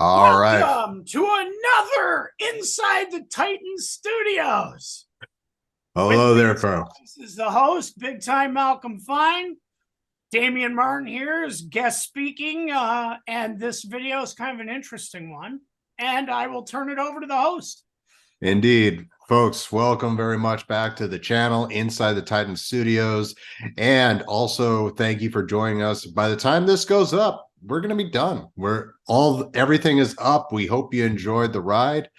All right. Welcome to another Inside the Titan Studios. With Hello me, there, as folks. always, is the host, Big Time Malcolm Fine. Damian Martin here is guest speaking, and this video is kind of an interesting one. And I will turn it over to the host. Indeed, folks, welcome very much back to the channel, Inside the Titan Studios. And also, thank you for joining us. By the time this goes up, we're going to be done. Everything is up. We hope you enjoyed the ride.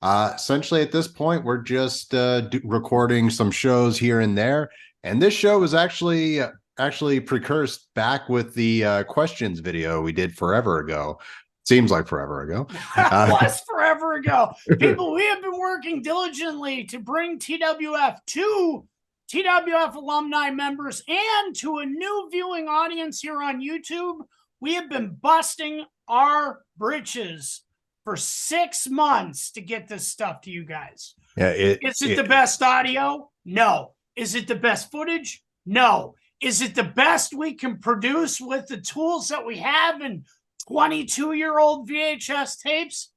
Essentially, at this point, we're just recording some shows here and there. And this show is actually precursed back with the questions video we did forever ago. Seems like forever ago. Was forever ago. People, we have been working diligently to bring TWF to TWF alumni members and to a new viewing audience here on YouTube. We have been busting our britches for 6 months to get this stuff to you guys. Yeah, Is it the best audio? No. Is it the best footage? No. Is it the best we can produce with the tools that we have and 22-year-old VHS tapes?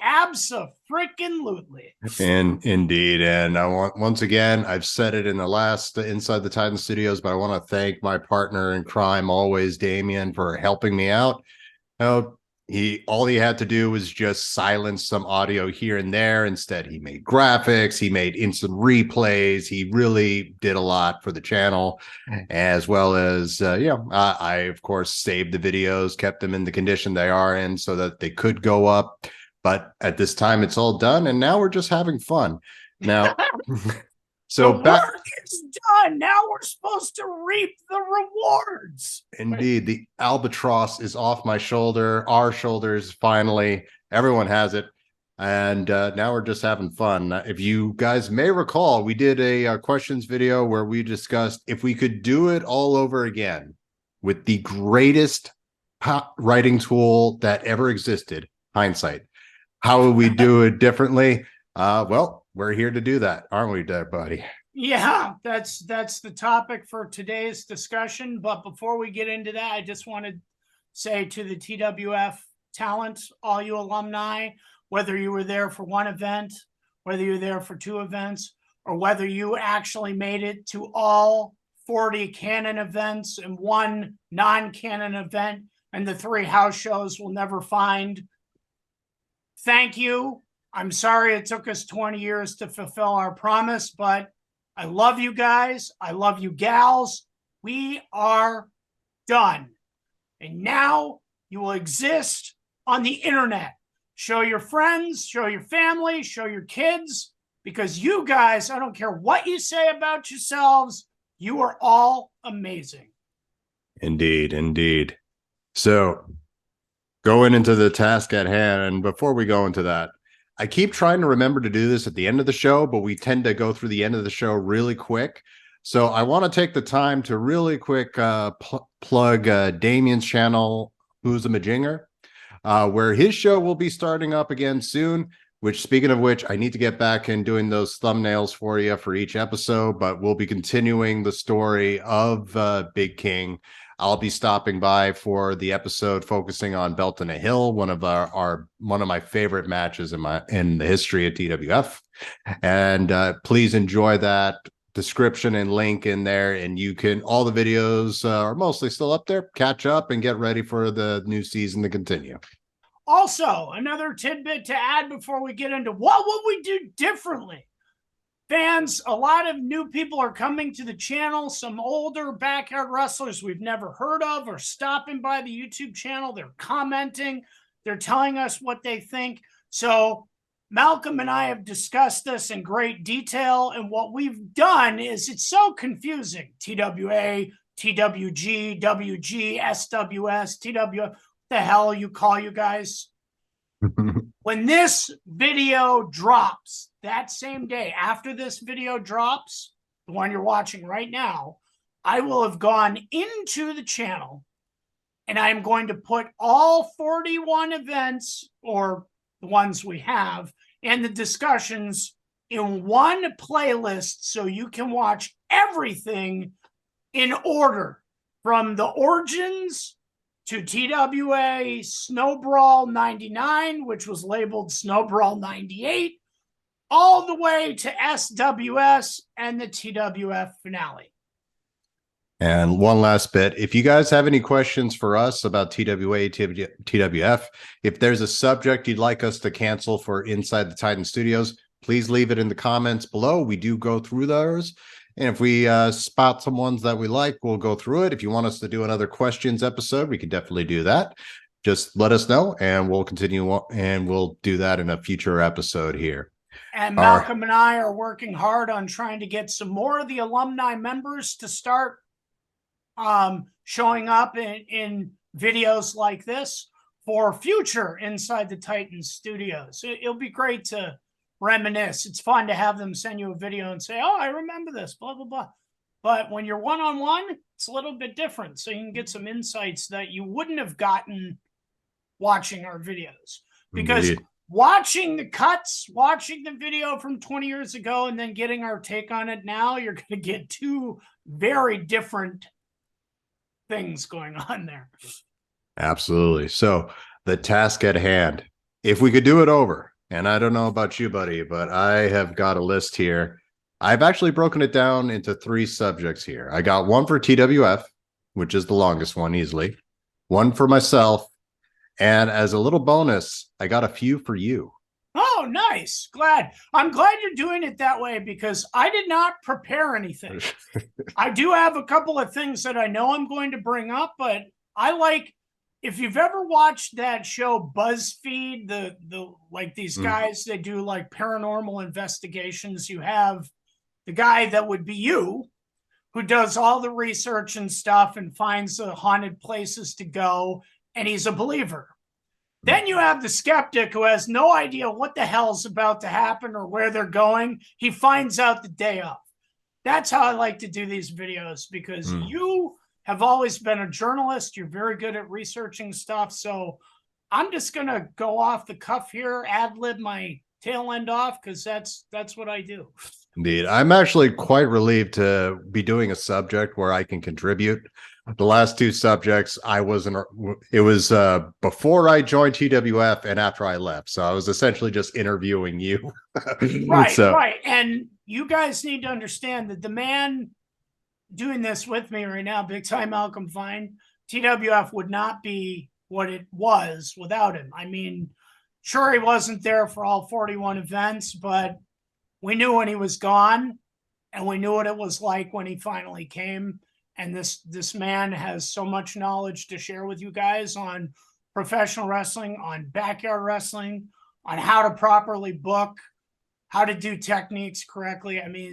Abso-freaking-lutely. And indeed, and I want, once again, I've said it in the last Inside the Titan Studios, but I want to thank my partner in crime, always Damian, for helping me out. All he had to do was just silence some audio here and there. Instead, he made graphics, he made instant replays. He really did a lot for the channel, as well as I of course saved the videos, kept them in the condition they are in so that they could go up. But at this time, it's all done, and now we're just having fun. Now, so the work is done. Now we're supposed to reap the rewards. Indeed, the albatross is off my shoulder, our shoulders, finally. Everyone has it. And now we're just having fun. If you guys may recall, we did a questions video where we discussed if we could do it all over again with the greatest writing tool that ever existed, hindsight. How would we do it differently? Well, we're here to do that, aren't we, buddy? Yeah, that's the topic for today's discussion. But before we get into that, I just want to say to the TWF talent, all you alumni, whether you were there for one event, whether you're there for 2 events, or whether you actually made it to all 40 canon events and 1 non-canon event and the 3 house shows we'll never find, thank you. I'm sorry it took us 20 years to fulfill our promise, but I love you guys. I love you gals. We are done. And now you will exist on the internet. Show your friends, show your family, show your kids, because you guys, I don't care what you say about yourselves, you are all amazing. Indeed, indeed. So, going into the task at hand, and before we go into that, I keep trying to remember to do this at the end of the show, but we tend to go through the end of the show really quick. So I want to take the time to really quick plug Damian's channel, Who's a Majinger, where his show will be starting up again soon, which, speaking of which, I need to get back in doing those thumbnails for you for each episode, but we'll be continuing the story of Big King. I'll be stopping by for the episode focusing on Belt in a Hill, one of my favorite matches in the history of TWF. And please enjoy that description and link in there. And all the videos are mostly still up there. Catch up and get ready for the new season to continue. Also, another tidbit to add before we get into what would we do differently. Fans, a lot of new people are coming to the channel. Some older backyard wrestlers we've never heard of are stopping by the YouTube channel. They're commenting. They're telling us what they think. So Malcolm and I have discussed this in great detail. And what we've done is it's so confusing. TWA, TWG, WG, SWS, TWF. What the hell you call you guys? When this video drops, that same day after this video drops, the one you're watching right now, I will have gone into the channel and I'm going to put all 41 events, or the ones we have, and the discussions in one playlist so you can watch everything in order from the origins to TWA Snow Brawl 99, which was labeled Snow Brawl 98, all the way to SWS and the TWF finale. And one last bit, if you guys have any questions for us about TWA, TWF, if there's a subject you'd like us to cancel for Inside the Titan Studios, please leave it in the comments below. We do go through those. And if we spot some ones that we like, we'll go through it. If you want us to do another questions episode, we can definitely do that. Just let us know and we'll continue and we'll do that in a future episode here. And Malcolm and I are working hard on trying to get some more of the alumni members to start showing up in videos like this for future Inside the Titan Studios. It'll be great to reminisce. It's fun to have them send you a video and say, oh, I remember this, blah, blah, blah. But when you're one-on-one, it's a little bit different. So you can get some insights that you wouldn't have gotten watching our videos. Because watching the cuts, watching the video from 20 years ago, and then getting our take on it now, you're going to get two very different things going on there. Absolutely. So the task at hand, if we could do it over, and I don't know about you, buddy, but I have got a list here. I've actually broken it down into 3 subjects here. I got one for TWF, which is the longest one easily, one for myself, and as a little bonus, I got a few for you. Oh, nice. I'm glad you're doing it that way because I did not prepare anything. I do have a couple of things that I know I'm going to bring up, but I like, if you've ever watched that show BuzzFeed, the like these guys that do like paranormal investigations, you have the guy that would be you who does all the research and stuff and finds the haunted places to go, and he's a believer. Then you have the skeptic who has no idea what the hell's about to happen or where they're going. He finds out the day of. That's how I like to do these videos because you have always been a journalist. You're very good at researching stuff. So I'm just going to go off the cuff here, ad-lib my tail end off because that's what I do. Indeed. I'm actually quite relieved to be doing a subject where I can contribute. The last 2 subjects, it was before I joined TWF and after I left. So I was essentially just interviewing you. Right. And you guys need to understand that the man doing this with me right now, big time Malcolm Fine, TWF would not be what it was without him. I mean, sure, he wasn't there for all 41 events, but we knew when he was gone and we knew what it was like when he finally came. And this man has so much knowledge to share with you guys on professional wrestling, on backyard wrestling, on how to properly book, how to do techniques correctly. I mean,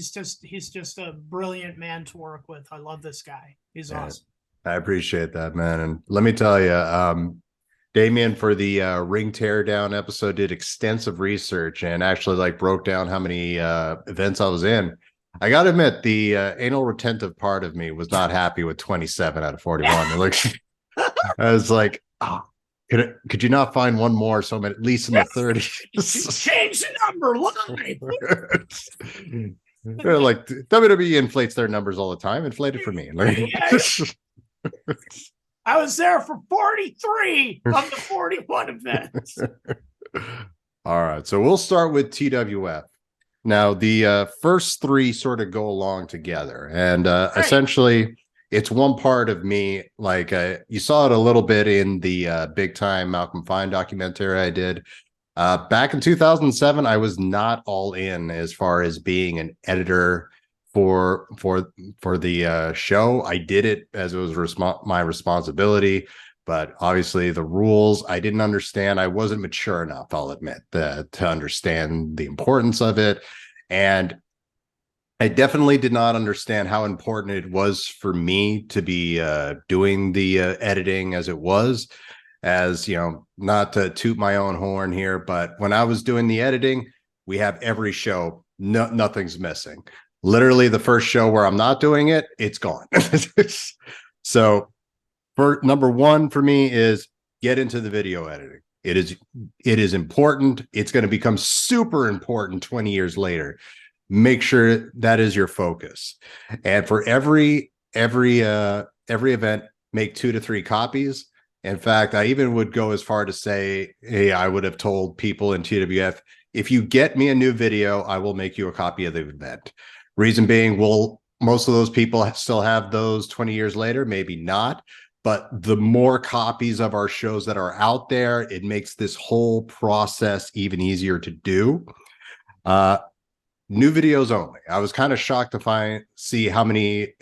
he's just a brilliant man to work with. I love this guy. He's awesome. I appreciate that, man. And let me tell you, Damian for the ring teardown episode did extensive research and actually like broke down how many events I was in. I got to admit, the anal retentive part of me was not happy with 27 out of 41. Like, I was like, oh, could you not find one more so I'm at least in the 30s? Change the number live. They're like, WWE inflates their numbers all the time. Inflate it for me. I was there for 43 of the 41 events. All right, so we'll start with TWF. Now, the first 3 sort of go along together, and essentially, it's one part of me. Like you saw it a little bit in the Big Time Malcolm Fine documentary I did back in 2007. I was not all in as far as being an editor for the show. I did it as it was my responsibility, but obviously the rules I didn't understand. I wasn't mature enough, I'll admit, to understand the importance of it. And I definitely did not understand how important it was for me to be doing the editing as it was. As you know, not to toot my own horn here, but when I was doing the editing, we have every show, nothing's missing. Literally the first show where I'm not doing it, it's gone. So for number 1 for me is get into the video editing. It is important. It's going to become super important 20 years later. Make sure that is your focus. And for every event, make 2 to 3 copies. In fact, I even would go as far to say, hey, I would have told people in TWF, if you get me a new video, I will make you a copy of the event. Reason being, most of those people still have those 20 years later, maybe not. But the more copies of our shows that are out there, it makes this whole process even easier to do. New videos only. I was kind of shocked to see how many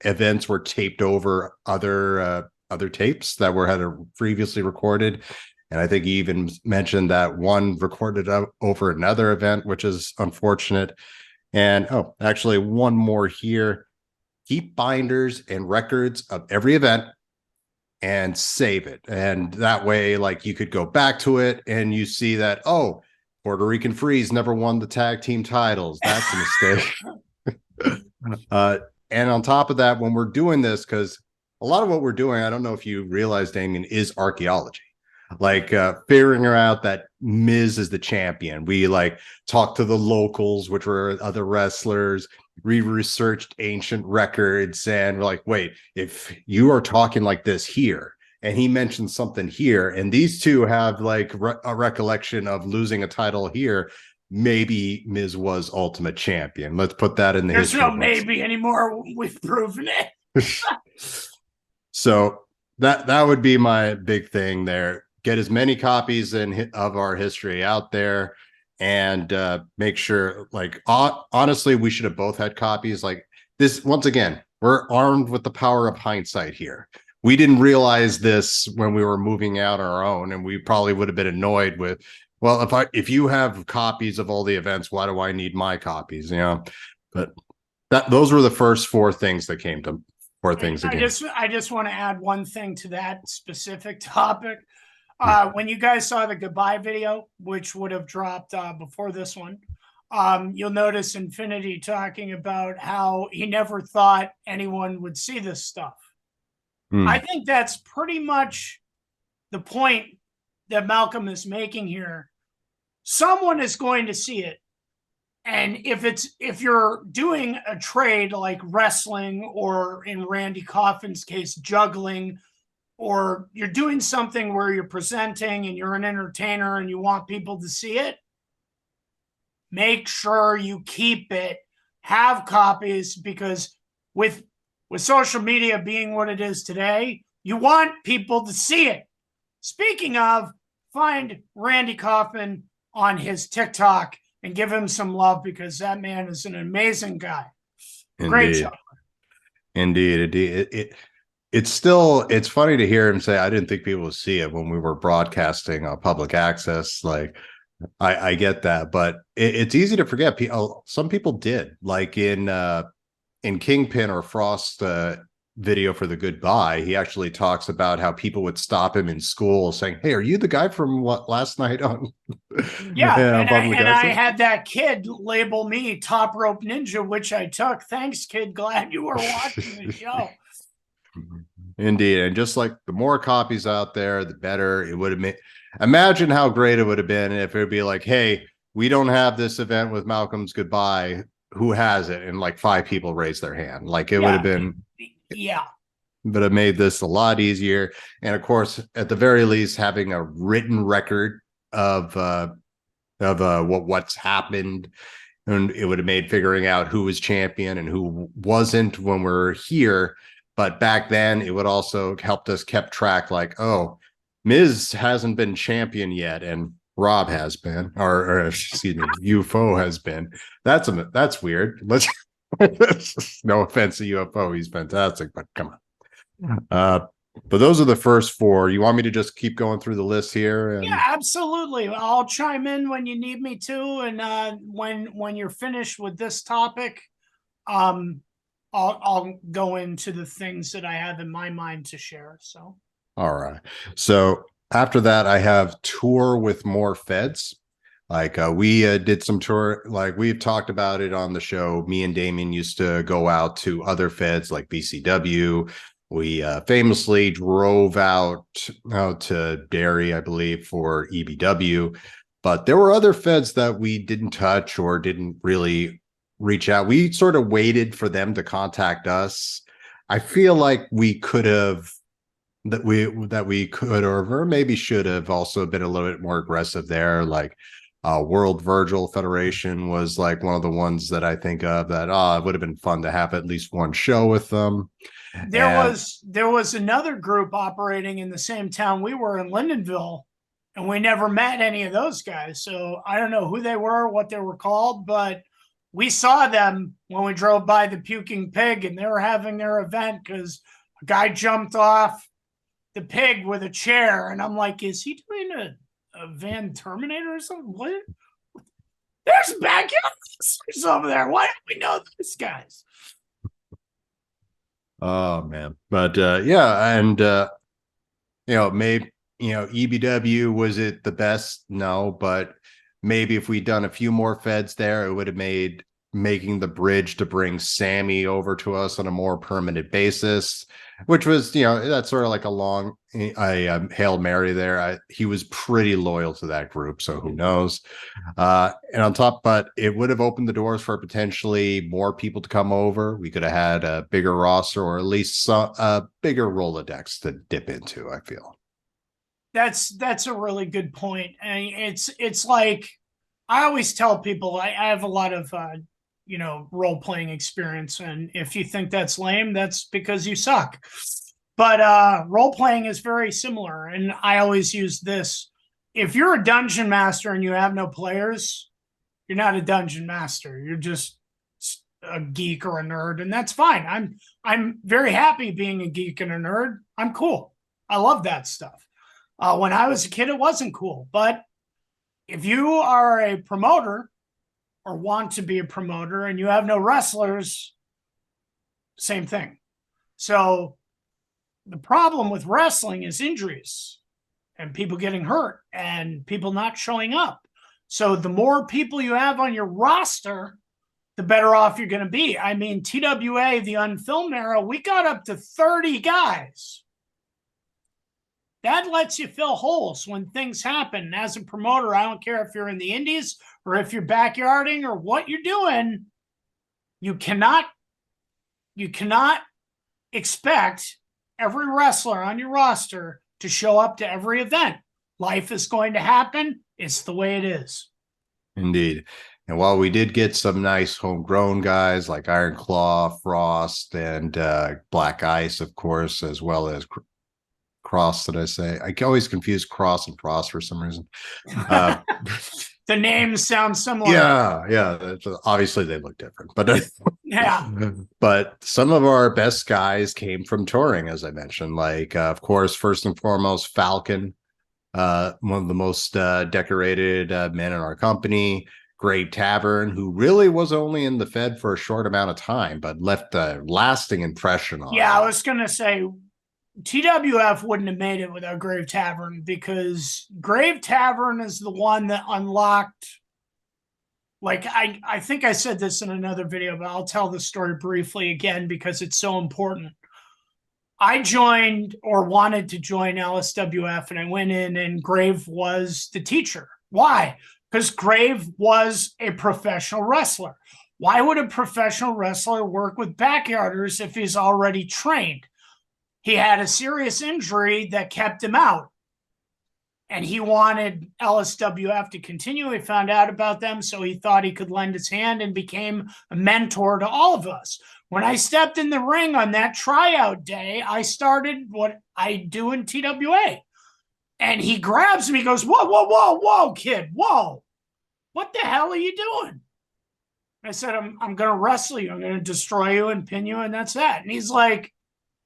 events were taped over other tapes that had previously recorded. And I think he even mentioned that one recorded over another event, which is unfortunate. And actually one more here. Keep binders and records of every event and save it. And that way, like, you could go back to it and you see that, oh, Puerto Rican Freeze never won the tag team titles. That's a mistake. And on top of that, when we're doing this, because a lot of what we're doing, I don't know if you realize, Damian, is archaeology. Like figuring out that Miz is the champion. We like talked to the locals, which were other wrestlers. We researched ancient records, and we're like, wait, if you are talking like this here, and he mentioned something here, and these two have like a recollection of losing a title here, maybe Miz was Ultimate Champion. Let's put that in the history. There's no maybe anymore. We've proven it. So that would be my big thing there. Get as many copies of our history out there, and make sure, like, honestly, we should have both had copies. Like this, once again, we're armed with the power of hindsight here. We didn't realize this when we were moving out our own, and we probably would have been annoyed with, well, if you have copies of all the events, why do I need my copies? But those were the first four things that came to four things again. I just want to add one thing to that specific topic. When you guys saw the goodbye video, which would have dropped before this one, you'll notice Infinity talking about how he never thought anyone would see this stuff. I think that's pretty much the point that Malcolm is making here. Someone is going to see it. And if you're doing a trade like wrestling, or in Randy Coffin's case, juggling, or you're doing something where you're presenting and you're an entertainer and you want people to see it, make sure you keep it, have copies, because with social media being what it is today, you want people to see it. Speaking of, find Randy Coffin on his TikTok and give him some love, because that man is an amazing guy. Indeed. Great job. Indeed. It's funny to hear him say, I didn't think people would see it when we were broadcasting public access. Like, I get that, but it's easy to forget. Some people did, like in Kingpin or Frost video for the goodbye, he actually talks about how people would stop him in school saying, hey, are you the guy from last night on? Yeah, and I had that kid label me Top Rope Ninja, which I took. Thanks, kid. Glad you were watching the show. Indeed. And just like the more copies out there, the better it would have made. Imagine how great it would have been if it would be like, hey, we don't have this event with Malcolm's goodbye. Who has it? And like 5 people raised their hand. Like it would have been. Yeah. But it made this a lot easier. And of course, at the very least, having a written record of what's happened, and it would have made figuring out who was champion and who wasn't when we're here. But back then, it would also helped us kept track, like, oh, Miz hasn't been champion yet, and Rob has been, or excuse me, UFO has been. That's weird. Let's no offense to UFO, he's fantastic, but come on. But those are the first 4. You want me to just keep going through the list here? Yeah, absolutely. I'll chime in when you need me to, and when you're finished with this topic, I'll go into the things that I have in my mind to share. So, all right. So after that, I have tour with more feds. Like we did some tour, like we've talked about it on the show. Me and Damian used to go out to other feds like BCW. We famously drove out to Derry, I believe, for EBW. But there were other feds that we didn't touch or didn't really reach out. We sort of waited for them to contact us. I feel like we could have that we could or maybe should have also been a little bit more aggressive there. Like World Virgil Federation was like one of the ones that I think of that it would have been fun to have at least one show with them. There was another group operating in the same town we were in Lindenville, and we never met any of those guys. So I don't know who they were, what they were called, but we saw them when we drove by the Puking Pig, and they were having their event because a guy jumped off the pig with a chair, and I'm like, is he doing a Van Terminator or something? What? There's backyard wrestlers over there. Why don't we know these guys? Oh man, but yeah, and maybe EBW, was it the best? No, but maybe if we'd done a few more feds there, it would have made making the bridge to bring Sammy over to us on a more permanent basis, which was, that's sort of like a Hail Mary there. He was pretty loyal to that group, so who knows? And on top, but it would have opened the doors for potentially more people to come over. We could have had a bigger roster, or at least a bigger Rolodex to dip into, I feel. That's a really good point. And it's like, I always tell people I have a lot of role playing experience, and if you think that's lame, that's because you suck. But role playing is very similar, and I always use this: if you're a dungeon master and you have no players, you're not a dungeon master. You're just a geek or a nerd, and that's fine. I'm very happy being a geek and a nerd. I'm cool. I love that stuff. When I was a kid, it wasn't cool, but if you are a promoter or want to be a promoter and you have no wrestlers, same thing. So the problem with wrestling is injuries and people getting hurt and people not showing up. So the more people you have on your roster, the better off you're going to be. I mean, TWA, the unfilmed era, we got up to 30 guys. That lets you fill holes when things happen. As a promoter, I don't care if you're in the indies or if you're backyarding or what you're doing, you cannot expect every wrestler on your roster to show up to every event. Life is going to happen. It's the way it is. Indeed. And while we did get some nice homegrown guys like Iron Claw, Frost, and Black Ice, of course, as well as Cross, did I say? I always confuse Cross and Frost for some reason. The names sound similar. Yeah. Obviously, they look different, but yeah. But some of our best guys came from touring, as I mentioned. Like, of course, first and foremost, Falcon, one of the most decorated men in our company. Grave Tavern, who really was only in the Fed for a short amount of time, but left a lasting impression on. Yeah, I was gonna say, TWF wouldn't have made it without Grave Tavern, because Grave Tavern is the one that unlocked, like, I think I said this in another video, but I'll tell the story briefly again because it's so important. I joined or wanted to join LSWF, and I went in and Grave was the teacher. Why? Because Grave was a professional wrestler. Why would a professional wrestler work with backyarders if he's already trained? He had a serious injury that kept him out, and he wanted LSWF to continue. He found out about them, so he thought he could lend his hand and became a mentor to all of us. When I stepped in the ring on that tryout day, I started what I do in TWA, and he grabs me, goes, whoa, kid, whoa. What the hell are you doing? I said, I'm going to wrestle you. I'm going to destroy you and pin you, and that's that. And he's like,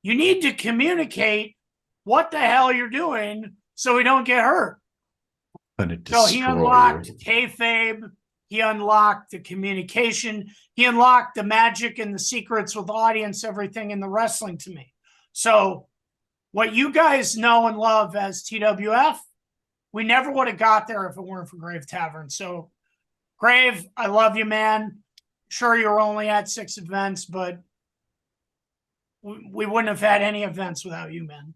you need to communicate what the hell you're doing so we don't get hurt. So he unlocked kayfabe. He unlocked the communication. He unlocked the magic and the secrets with audience, everything in the wrestling to me. So what you guys know and love as TWF, we never would have got there if it weren't for Grave Tavern. So, Grave, I love you, man. Sure, you're only at 6 events, but we wouldn't have had any events without you, man.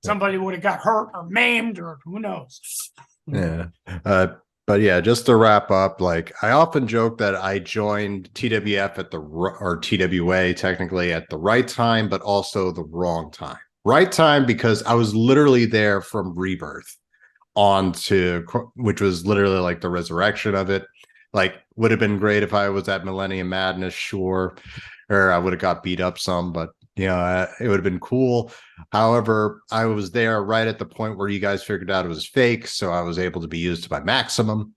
Somebody would have got hurt or maimed or who knows. Yeah. But yeah, just to wrap up, like, I often joke that I joined TWF or TWA technically at the right time, but also the wrong time. right time because I was literally there from Rebirth on to, which was literally like the resurrection of it. Like, would have been great if I was at Millennium Madness, sure, or I would have got beat up some, but it would have been cool. However, I was there right at the point where you guys figured out it was fake, so I was able to be used to my maximum.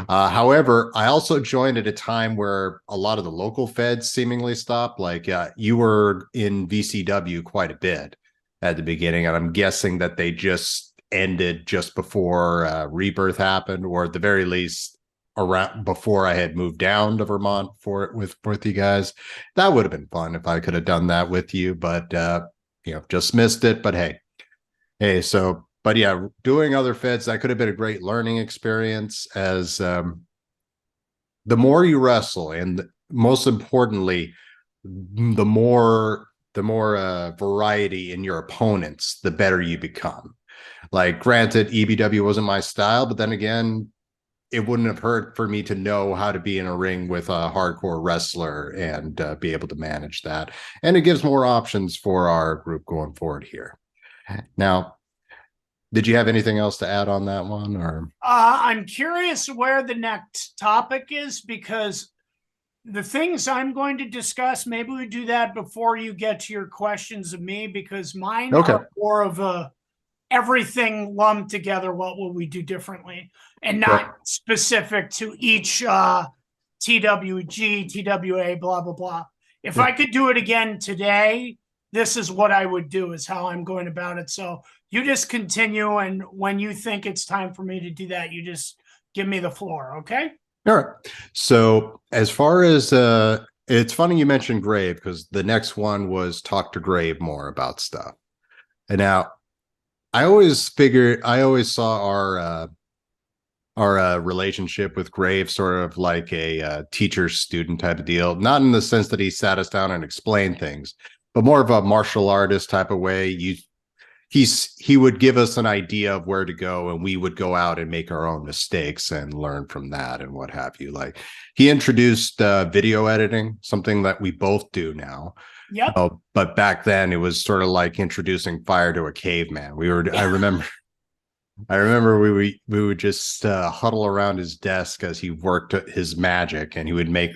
However, I also joined at a time where a lot of the local feds seemingly stopped. Like, you were in VCW quite a bit at the beginning, and I'm guessing that they just ended just before Rebirth happened, or at the very least around before I had moved down to Vermont for it with you guys. That would have been fun if I could have done that with you, but just missed it. But hey, so but yeah, doing other feds, that could have been a great learning experience. As the more you wrestle, and most importantly, the more variety in your opponents, the better you become. Like, granted, EBW wasn't my style, but then again, it wouldn't have hurt for me to know how to be in a ring with a hardcore wrestler and be able to manage that. And it gives more options for our group going forward here. Now, did you have anything else to add on that one? Or I'm curious where the next topic is, because the things I'm going to discuss, maybe we do that before you get to your questions of me, because mine are more of a everything lumped together. What will we do differently, and not specific to each TWG, TWA, blah, blah, blah. If I could do it again today, this is what I would do, is how I'm going about it. So you just continue, and when you think it's time for me to do that, you just give me the floor, okay? All right. So as far as it's funny you mentioned Grave, because the next one was talk to Grave more about stuff. And now I always saw our relationship with Grave sort of like a teacher student type of deal, not in the sense that he sat us down and explained things, but more of a martial artist type of way. He would give us an idea of where to go, and we would go out and make our own mistakes and learn from that and what have you. Like, he introduced video editing, something that we both do now. Yep. But back then it was sort of like introducing fire to a caveman. I remember we would just huddle around his desk as he worked his magic, and he would make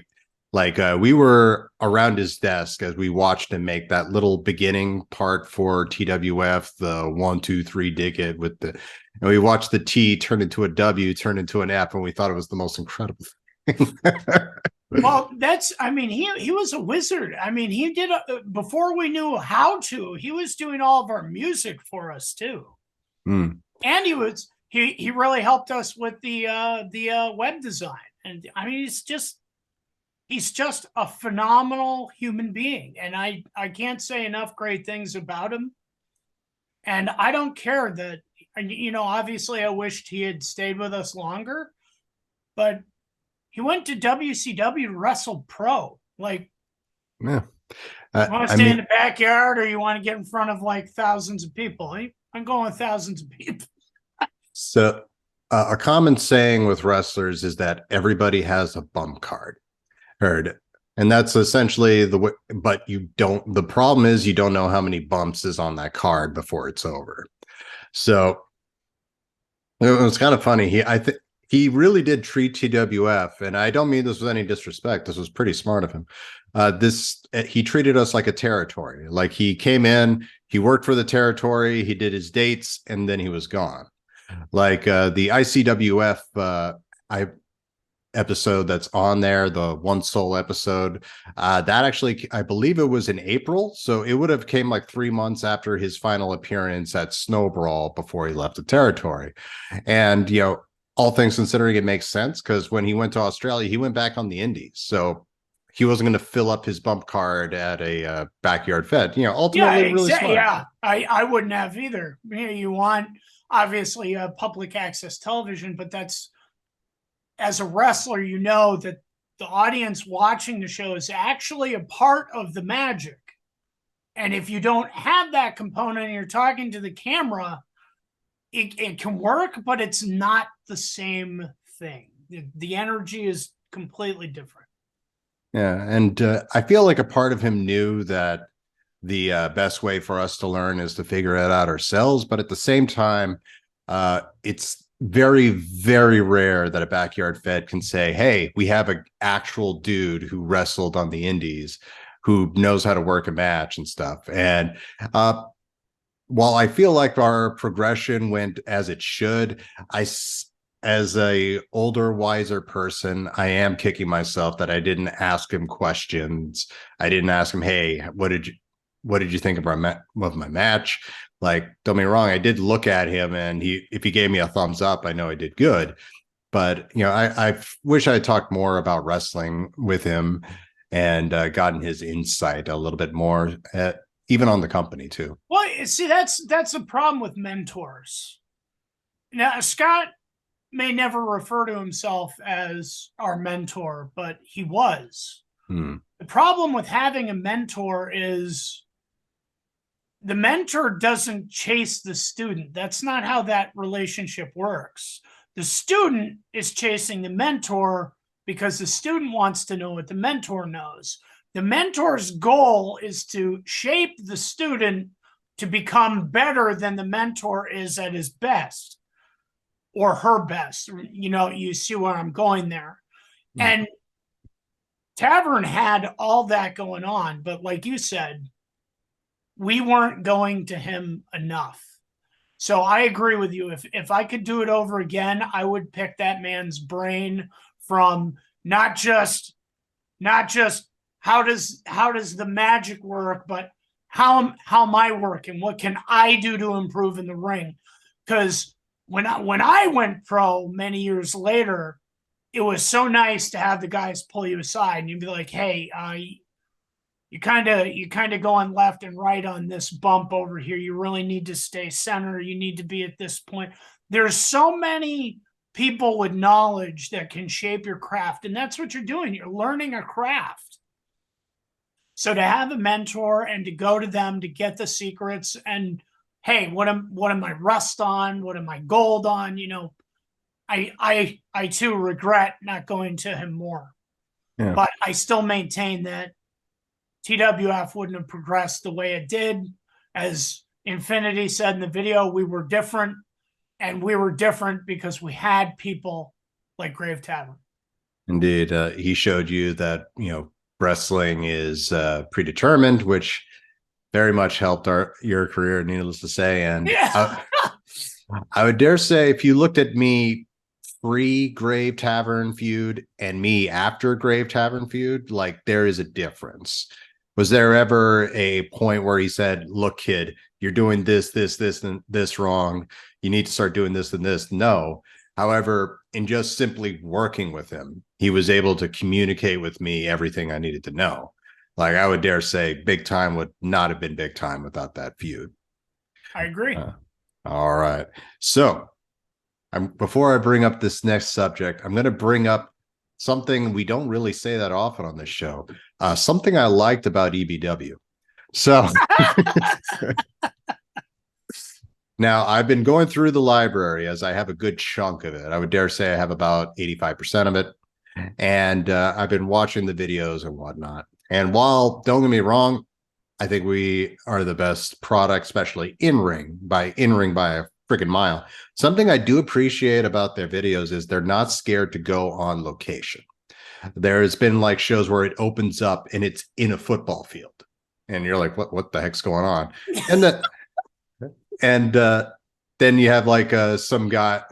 we were around his desk as we watched him make that little beginning part for TWF, the 1, 2, 3 dig it with and we watched the T turn into a W, turn into an F, and we thought it was the most incredible thing. Well, he was a wizard. I mean, he did before we knew how to. He was doing all of our music for us too, and he really helped us with the web design. And I mean, he's just a phenomenal human being, and I can't say enough great things about him. And I don't care that, obviously I wished he had stayed with us longer, but he went to WCW to wrestle pro. Like, yeah. You want to stay in the backyard, or you want to get in front of like thousands of people? I'm going with thousands of people. So a common saying with wrestlers is that everybody has a bump card. Heard it. And that's essentially but the problem is you don't know how many bumps is on that card before it's over. So it was kind of funny. He really did treat TWF, and I don't mean this with any disrespect. This was pretty smart of him. He treated us like a territory. Like, he came in, he worked for the territory, he did his dates, and then he was gone. Like the ICWF episode that's on there, the One Soul episode, that actually, I believe it was in April, so it would have came like 3 months after his final appearance at Snow Brawl before he left the territory. And all things considering, it makes sense, because when he went to Australia, he went back on the indies, so he wasn't going to fill up his bump card at a backyard fed. Ultimately, really smart. Yeah, I wouldn't have either. You want, obviously, public access television, but that's, as a wrestler, that the audience watching the show is actually a part of the magic. And if you don't have that component and you're talking to the camera, it can work, but it's not the same thing. The energy is completely different. Yeah, and I feel like a part of him knew that the best way for us to learn is to figure it out ourselves. But at the same time, it's very, very rare that a backyard fed can say, hey, we have an actual dude who wrestled on the indies, who knows how to work a match and stuff. And while I feel like our progression went as it should, as a older, wiser person, I am kicking myself that I didn't ask him questions. I didn't ask him, hey, what did you think of my match? Like, don't get me wrong, I did look at him, and if he gave me a thumbs up, I know I did good. But I wish I had talked more about wrestling with him and gotten his insight a little bit more, even on the company too. Well, see, that's the problem with mentors. Now, Scott may never refer to himself as our mentor, but he was. The problem with having a mentor is the mentor doesn't chase the student. That's not how that relationship works. The student is chasing the mentor because the student wants to know what the mentor knows. The mentor's goal is to shape the student to become better than the mentor is at his best or her best. You see where I'm going there. And Tavern had all that going on, but like you said, we weren't going to him enough. So I agree with you. If I could do it over again, I would pick that man's brain from not just how does the magic work, but how am I working? What can I do to improve in the ring? Because when I went pro many years later, it was so nice to have the guys pull you aside and you'd be like, hey, you kind of going left and right on this bump over here. You really need to stay center. You need to be at this point. There's so many people with knowledge that can shape your craft, and that's what you're doing. You're learning a craft. So to have a mentor and to go to them to get the secrets and, hey, what am I rust on? What am I gold on? I too regret not going to him more. Yeah. But I still maintain that TWF wouldn't have progressed the way it did. As Infinity said in the video, we were different, and we were different because we had people like Grave Tavern. Indeed. He showed you that, wrestling is predetermined, which very much helped your career, needless to say. And yeah. I would dare say, if you looked at me pre-Grave Tavern feud and me after Grave Tavern feud, like, there is a difference. Was there ever a point where he said, look, kid, you're doing this, and this wrong. You need to start doing this and this? No. However, in just simply working with him, he was able to communicate with me everything I needed to know. Like, I would dare say big time would not have been big time without that feud. I agree. All right. So before I bring up this next subject, I'm going to bring up something we don't really say that often on this show. Something I liked about EBW. So now I've been going through the library, as I have a good chunk of it. I would dare say I have about 85% of it. And I've been watching the videos and whatnot. And while, don't get me wrong, I think we are the best product, especially in-ring by a freaking mile. Something I do appreciate about their videos is they're not scared to go on location. There's been like shows where it opens up and it's in a football field, and you're like, what the heck's going on? And then you have like a guy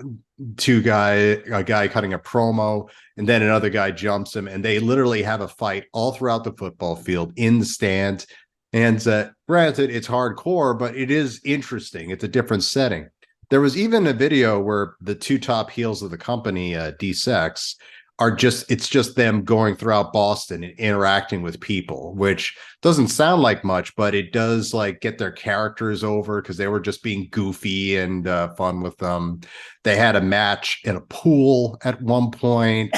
cutting a promo, and then another guy jumps him, and they literally have a fight all throughout the football field in the stands. And granted, it's hardcore, but it is interesting. It's a different setting. There was even a video where the two top heels of the company, D-Sex, it's just them going throughout Boston and interacting with people, which doesn't sound like much, but it does like get their characters over because they were just being goofy and fun with them. They had a match in a pool at one point.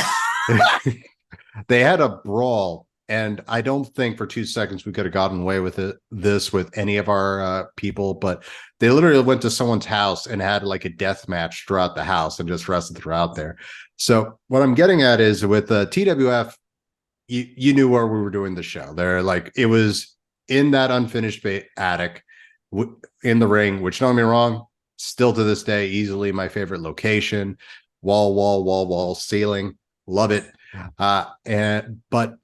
They had a brawl. And I don't think for 2 seconds we could have gotten away with this with any of our people, but they literally went to someone's house and had like a death match throughout the house and just wrestled throughout there. So what I'm getting at is with TWF, you knew where we were doing the show. They're like, it was in that unfinished attic in the ring, which don't get me wrong, still to this day, easily my favorite location. Wall, ceiling. Love it. But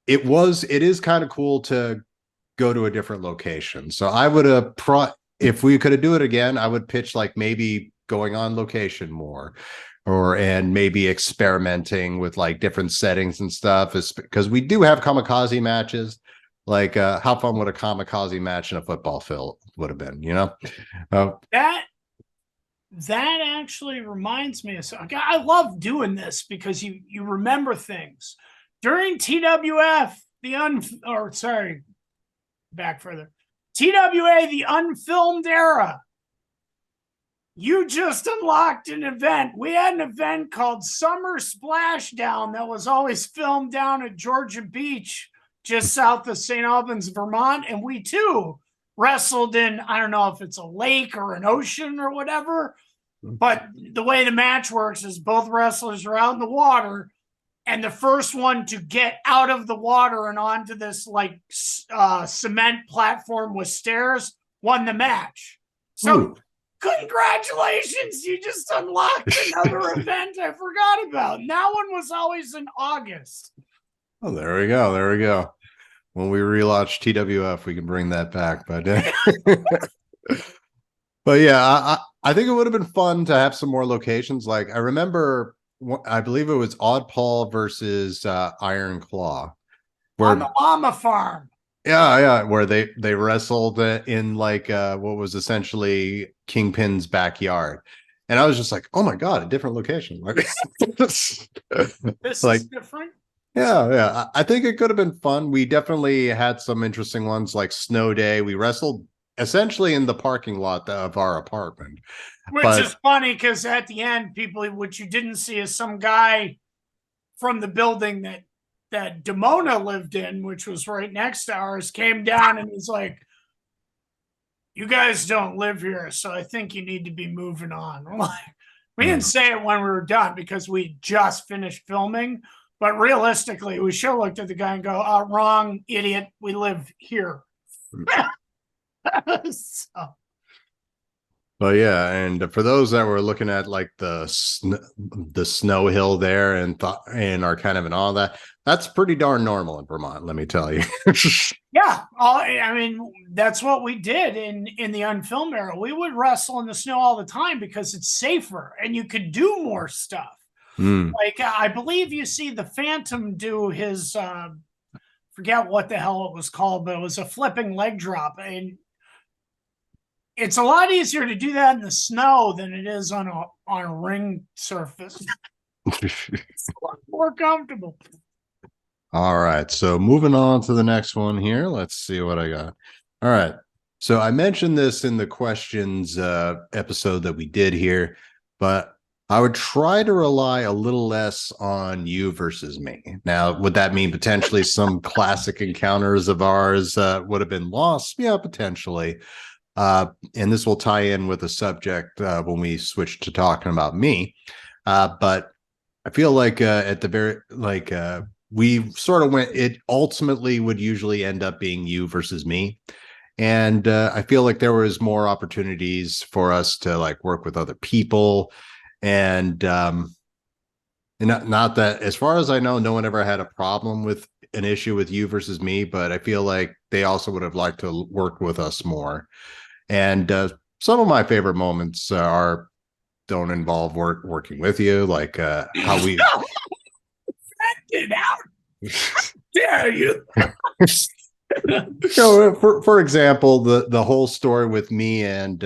it is kind of cool to go to a different location. So I would have if we could do it again, I would pitch like maybe going on location more, and maybe experimenting with like different settings and stuff, because we do have kamikaze matches. Like how fun would a kamikaze match in a football field would have been, That actually reminds me of something. I love doing this because you remember things. During TWF, back further. TWA, the unfilmed era, you just unlocked an event. We had an event called Summer Splashdown that was always filmed down at Georgia Beach, just south of St. Albans, Vermont. And we too wrestled in, I don't know if it's a lake or an ocean or whatever, but the way the match works is both wrestlers are out in the water, and the first one to get out of the water and onto this like cement platform with stairs won the match. So congratulations, you just unlocked another event I forgot about. And that one was always in August. Oh, there we go. When we relaunch TWF, we can bring that back. But but yeah, I think it would have been fun to have some more locations. Like I remember, I believe it was Odd Paul versus Iron Claw, on the llama farm. Yeah, where they wrestled in like what was essentially Kingpin's backyard, and I was just like, oh my god, a different location. Like this like, is different. Yeah. I think it could have been fun. We definitely had some interesting ones, like Snow Day. We wrestled essentially in the parking lot of our apartment, which is funny because at the end, what you didn't see is some guy from the building that Demona lived in, which was right next to ours, came down and he's like, you guys don't live here, so I think you need to be moving on. We didn't say it when we were done because we just finished filming, but realistically, we should have looked at the guy and go, oh, wrong, idiot, we live here. So. But yeah, and for those that were looking at like the snow hill there and are kind of in all that, that's pretty darn normal in Vermont, let me tell you. Yeah, I mean, that's what we did in the unfilmed era. We would wrestle in the snow all the time because it's safer and you could do more stuff. Like I believe you see the Phantom do his forget what the hell it was called, but it was a flipping leg drop, and it's a lot easier to do that in the snow than it is on a ring surface. It's a lot more comfortable. All right, so moving on to the next one here. Let's see what I got. All right, so I mentioned this in the questions episode that we did here, but I would try to rely a little less on you versus me. Now, would that mean potentially some classic encounters of ours would have been lost? Yeah, potentially. And this will tie in with the subject when we switch to talking about me. But I feel like at the very we sort of went. It ultimately would usually end up being you versus me, and I feel like there was more opportunities for us to like work with other people, and not that, as far as I know, no one ever had a problem with an issue with you versus me. But I feel like they also would have liked to work with us more. And some of my favorite moments don't involve working with you, like how we. Get out! How dare you? For example, the whole story with me and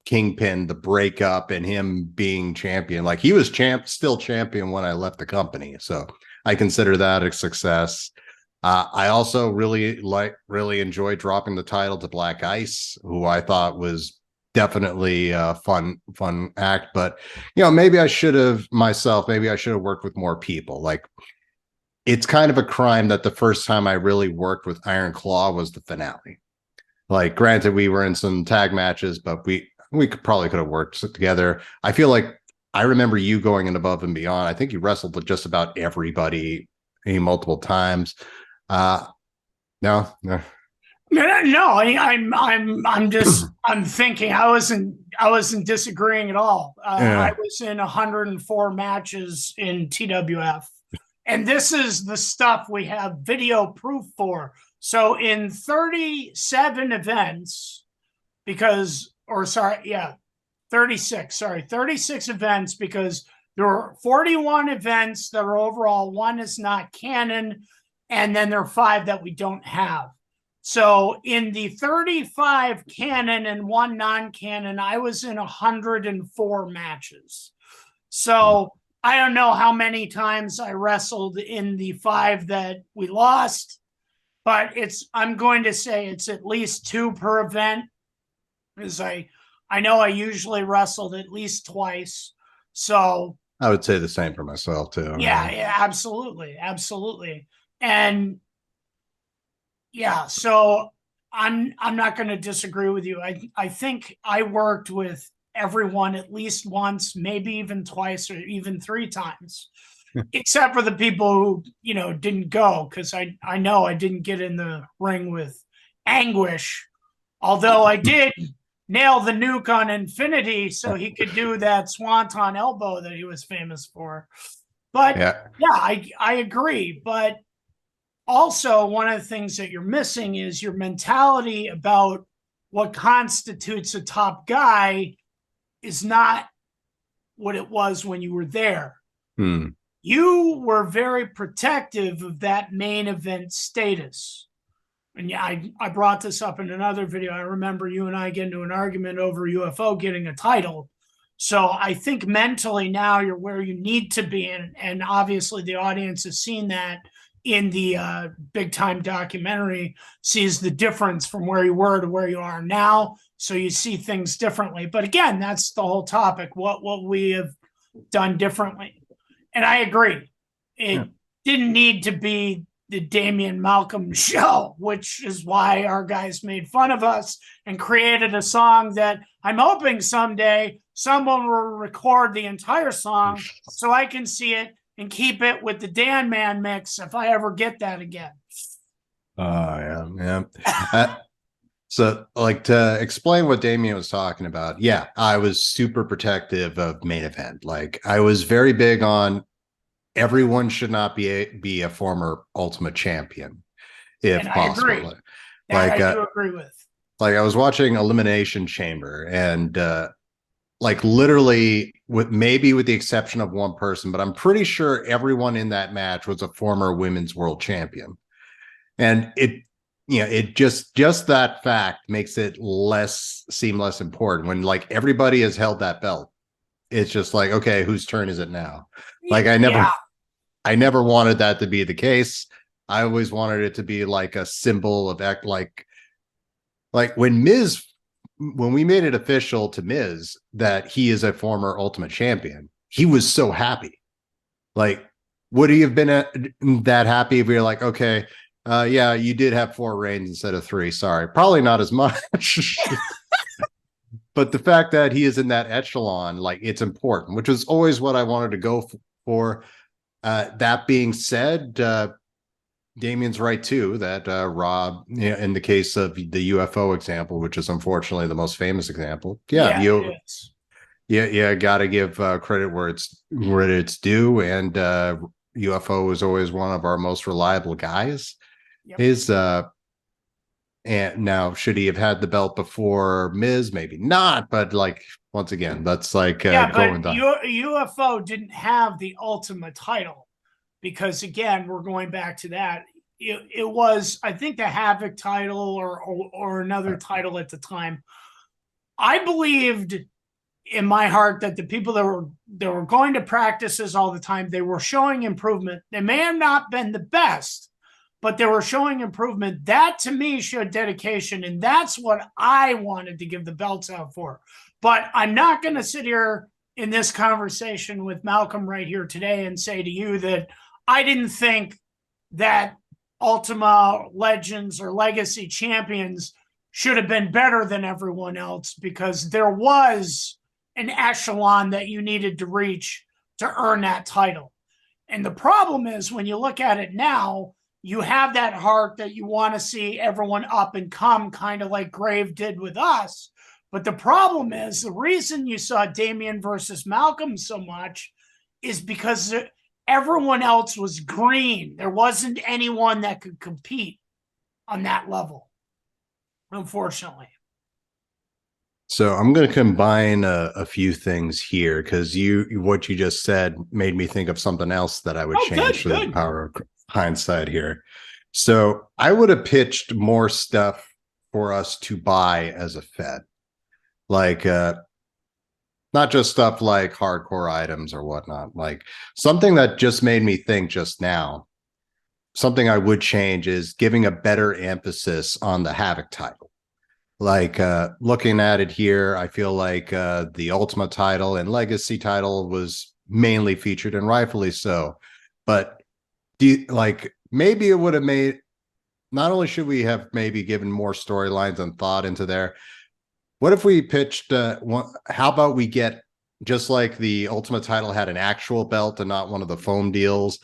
Kingpin, the breakup, and him being champion. Like he was still champion when I left the company, so I consider that a success. I also really enjoyed dropping the title to Black Ice, who I thought was definitely a fun act. But maybe I should have worked with more people. Like it's kind of a crime that the first time I really worked with Iron Claw was the finale. Like, granted, we were in some tag matches, but we could have worked together. I feel like I remember you going in above and beyond. I think you wrestled with just about everybody multiple times. No. I'm thinking I wasn't disagreeing at all. I Yeah. was in 104 matches in TWF, and this is the stuff we have video proof for. So in 37 events, because or sorry, yeah, 36, sorry, 36 events, because there were 41 events that are overall. One is not canon, and then there are 5 that we don't have. So in the 35 canon and 1 non-canon, I was in 104 matches. So I don't know how many times I wrestled in the 5 that we lost, but I'm going to say it's at least 2 per event, because I know I usually wrestled at least twice. So I would say the same for myself too. yeah, absolutely, absolutely. And yeah, so I'm not going to disagree with you. I think I worked with everyone at least once, maybe even twice or even 3 times, except for the people who didn't go, because I know I didn't get in the ring with Anguish, although I did nail the nuke on Infinity so he could do that swanton elbow that he was famous for. But Yeah. I agree. But also, one of the things that you're missing is your mentality about what constitutes a top guy is not what it was when you were there. You were very protective of that main event status. And yeah, I brought this up in another video. I remember you and I get into an argument over UFO getting a title. So I think mentally now you're where you need to be. And obviously the audience has seen that in the big time documentary, sees the difference from where you were to where you are now. So you see things differently. But again, that's the whole topic, what we have done differently. And I agree. It didn't need to be the Damian Malcolm show, which is why our guys made fun of us and created a song that I'm hoping someday someone will record the entire song so I can see it and keep it with the Dan Man mix if I ever get that again. Yeah. So, like, to explain what Damian was talking about, yeah, I was super protective of main event. Like, I was very big on everyone should not be a former Ultimate Champion, if and possible. I agree. That I do agree with. Like, I was watching Elimination Chamber, and like literally, with the exception of one person, but I'm pretty sure everyone in that match was a former women's world champion, and it just that fact makes it seem less important when like everybody has held that belt. It's just like, okay, whose turn is it now? Like I never wanted that to be the case. I always wanted it to be like a symbol of act like when we made it official to Miz that he is a former Ultimate Champion, he was so happy. Like, would he have been that happy if we were like, okay, yeah, you did have 4 reigns instead of 3. Sorry, probably not as much. But the fact that he is in that echelon, like, it's important, which was always what I wanted to go for. That being said, Damian's right too that Rob, in the case of the UFO example, which is unfortunately the most famous example, you got to give credit where it's due, and UFO is always one of our most reliable guys. Yep. And now, should he have had the belt before Miz? Maybe not, but like, once again, that's like going down. UFO didn't have the Ultimate title because, again, we're going back to that. It was, I think, the Havoc title or another title at the time. I believed in my heart that the people that were going to practices all the time, they were showing improvement. They may have not been the best, but they were showing improvement. That, to me, showed dedication, and that's what I wanted to give the belts out for. But I'm not going to sit here in this conversation with Malcolm right here today and say to you that I didn't think that Ultima Legends or Legacy Champions should have been better than everyone else, because there was an echelon that you needed to reach to earn that title. And the problem is, when you look at it now, you have that heart that you want to see everyone up and come, kind of like Grave did with us. But the problem is, the reason you saw Damian versus Malcolm so much is because everyone else was green. There wasn't anyone that could compete on that level, unfortunately. So I'm going to combine a few things here, because what you just said made me think of something else that I would change through the power of hindsight here. So I would have pitched more stuff for us to buy as a Fed, like not just stuff like hardcore items or whatnot, like something that just made me think just now. Something I would change is giving a better emphasis on the Havoc title. Like looking at it here, I feel like the Ultimate title and Legacy title was mainly featured, and rightfully so. But maybe it would have made, not only should we have maybe given more storylines and thought into there, what if we pitched, how about we get, just like the Ultimate title had an actual belt and not one of the foam deals,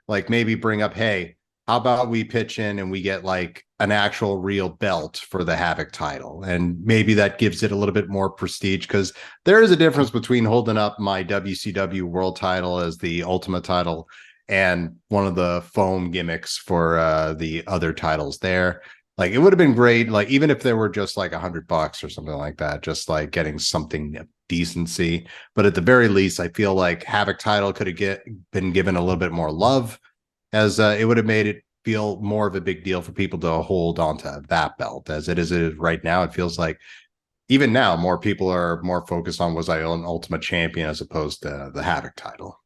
like maybe bring up, hey, how about we pitch in and we get like an actual real belt for the Havoc title? And maybe that gives it a little bit more prestige, because there is a difference between holding up my WCW world title as the Ultimate title and one of the foam gimmicks for the other titles there. Like, it would have been great, like even if there were just like $100 or something like that, just like getting something decency. But at the very least, I feel like Havoc title could have been given a little bit more love, as it would have made it feel more of a big deal for people to hold onto that belt. As it is right now, it feels like even now more people are more focused on, was I an Ultimate Champion, as opposed to the Havoc title.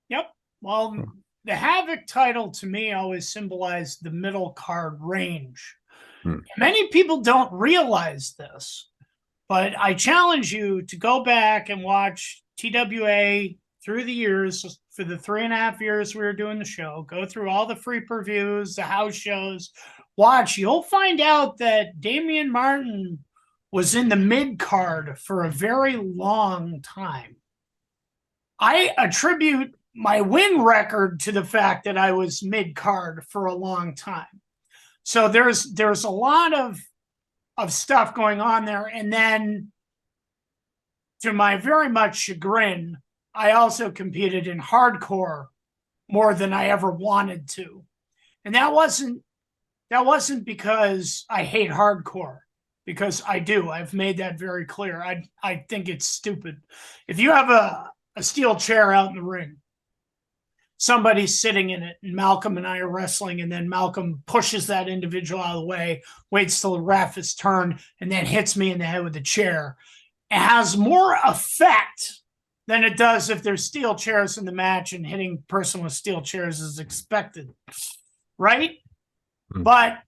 Yep. Well, the Havoc title to me always symbolized the middle card range. Many people don't realize this, but I challenge you to go back and watch TWA through the years, for the 3.5 years we were doing the show. Go through all the free previews, the house shows, watch. You'll find out that Damian Martin was in the mid card for a very long time. I attribute my win record to the fact that I was mid card for a long time. So there's a lot of stuff going on there. And then, to my very much chagrin, I also competed in hardcore more than I ever wanted to. And that wasn't because I hate hardcore, because I do. I've made that very clear. I think it's stupid. If you have a steel chair out in the ring, somebody's sitting in it, and Malcolm and I are wrestling, and then Malcolm pushes that individual out of the way, waits till the ref is turned, and then hits me in the head with the chair. It has more effect than it does if there's steel chairs in the match, and hitting person with steel chairs is expected, right? But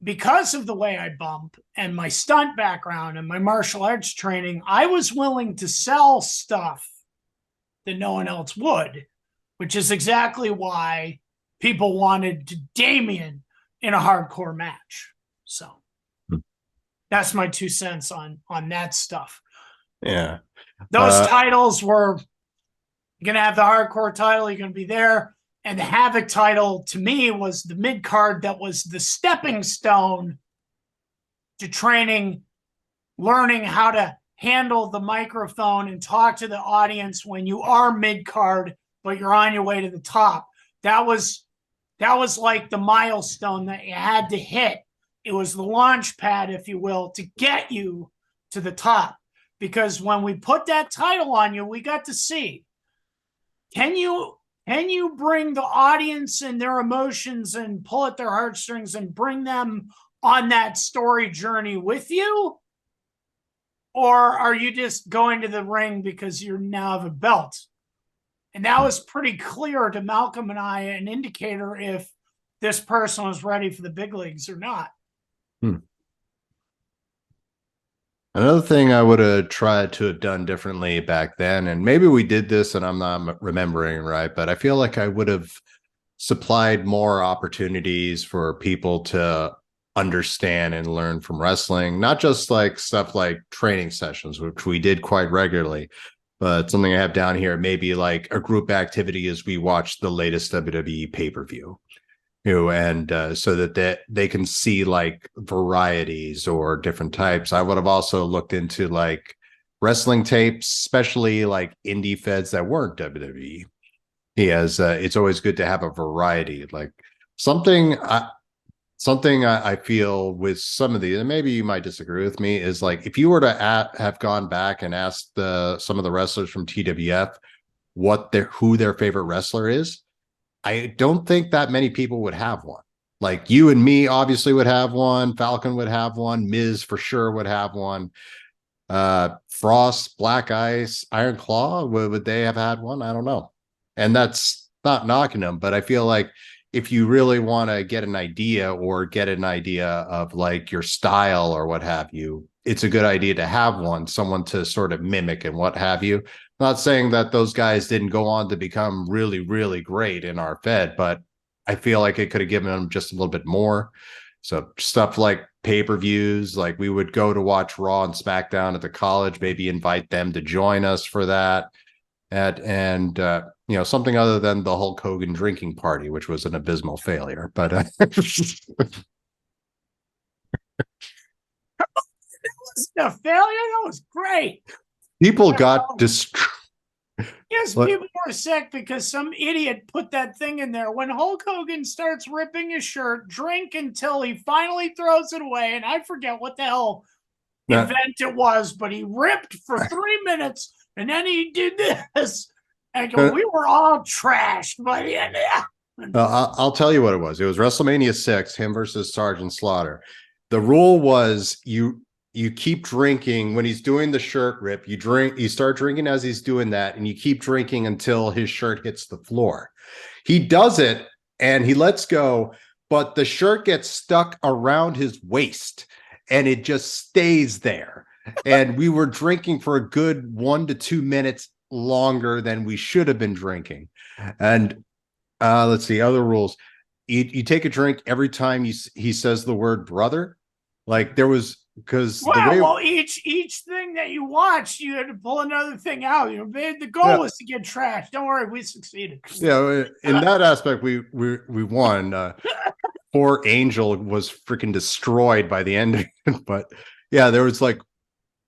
because of the way I bump and my stunt background and my martial arts training, I was willing to sell stuff that no one else would, which is exactly why people wanted Damian in a hardcore match. So that's my 2 cents on that stuff. Yeah. Those titles were, you're going to have the hardcore title, you're going to be there. And the Havoc title, to me, was the mid card that was the stepping stone to training, learning how to handle the microphone and talk to the audience when you are mid card, but you're on your way to the top. That was like the milestone that you had to hit. It was the launch pad, if you will, to get you to the top. Because when we put that title on you, we got to see, can you bring the audience and their emotions and pull at their heartstrings and bring them on that story journey with you? Or are you just going to the ring because you now have a belt? And that was pretty clear to Malcolm and I, an indicator if this person was ready for the big leagues or not. Another thing I would have tried to have done differently back then, and maybe we did this and I'm not remembering right, but I feel like I would have supplied more opportunities for people to understand and learn from wrestling, not just like stuff like training sessions, which we did quite regularly, But something I have down here, maybe like a group activity as we watch the latest WWE pay-per-view. And so that they can see like varieties or different types. I would have also looked into like wrestling tapes, especially like indie feds that weren't WWE. It's always good to have a variety, like something I feel with some of these, and maybe you might disagree with me, is like if you were to have gone back and asked some of the wrestlers from TWF who their favorite wrestler is, I don't think that many people would have one. Like you and me obviously would have one. Falcon would have one. Miz for sure would have one. Frost, Black Ice, Iron Claw, would they have had one? I don't know. And that's not knocking them, but I feel like if you really want to get an idea of like your style or what have you, it's a good idea to have someone to sort of mimic and what have you. Not saying that those guys didn't go on to become really, really great in our Fed, but I feel like it could have given them just a little bit more. So stuff like pay-per-views, like we would go to watch Raw and SmackDown at the college, maybe invite them to join us for that. And something other than the Hulk Hogan drinking party, which was an abysmal failure. But a failure. That was great. People got destroyed. Yes, people were sick because some idiot put that thing in there. When Hulk Hogan starts ripping his shirt, drink until he finally throws it away, and I forget what the hell event it was, but he ripped for 3 minutes, and then he did this. And we were all trashed by the end of that. I'll tell you what it was. It was WrestleMania 6, him versus Sergeant Slaughter. The rule was you keep drinking when he's doing the shirt rip. You start drinking as he's doing that, and you keep drinking until his shirt hits the floor. He does it and he lets go, but the shirt gets stuck around his waist and it just stays there. And we were drinking for a good 1 to 2 minutes longer than we should have been drinking. And let's see, other rules. You take a drink every time he says the word brother. Like there was, because each thing that you watched, you had to pull another thing out. The goal was to get trashed. Don't worry, we succeeded. Yeah, in that aspect, we won. Poor Angel was freaking destroyed by the end. But yeah, there was like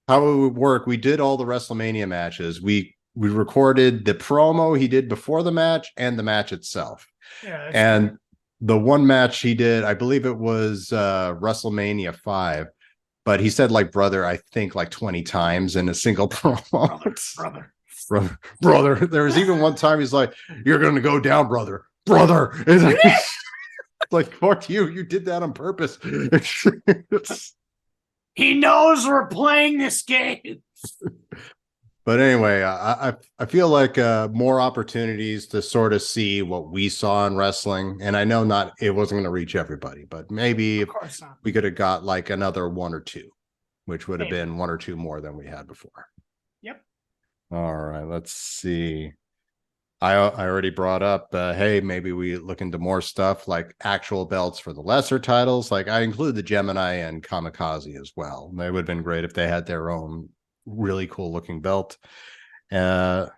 how it would work. We did all the WrestleMania matches. We recorded the promo he did before the match and the match itself. Yeah, and great. The one match he did, I believe it was WrestleMania 5. But he said like brother, I think like 20 times in a single promo. Brother. There was even one time he's like, "You're gonna go down, brother." Like, fuck you. You did that on purpose. He knows we're playing this game. But anyway, I feel like more opportunities to sort of see what we saw in wrestling. And I know it wasn't going to reach everybody, but maybe we could have got like another 1 or 2, which would have been 1 or 2 more than we had before. Yep. All right, let's see. I already brought up, hey, maybe we look into more stuff like actual belts for the lesser titles. Like I include the Gemini and Kamikaze as well. They would have been great if they had their own really cool looking belt. All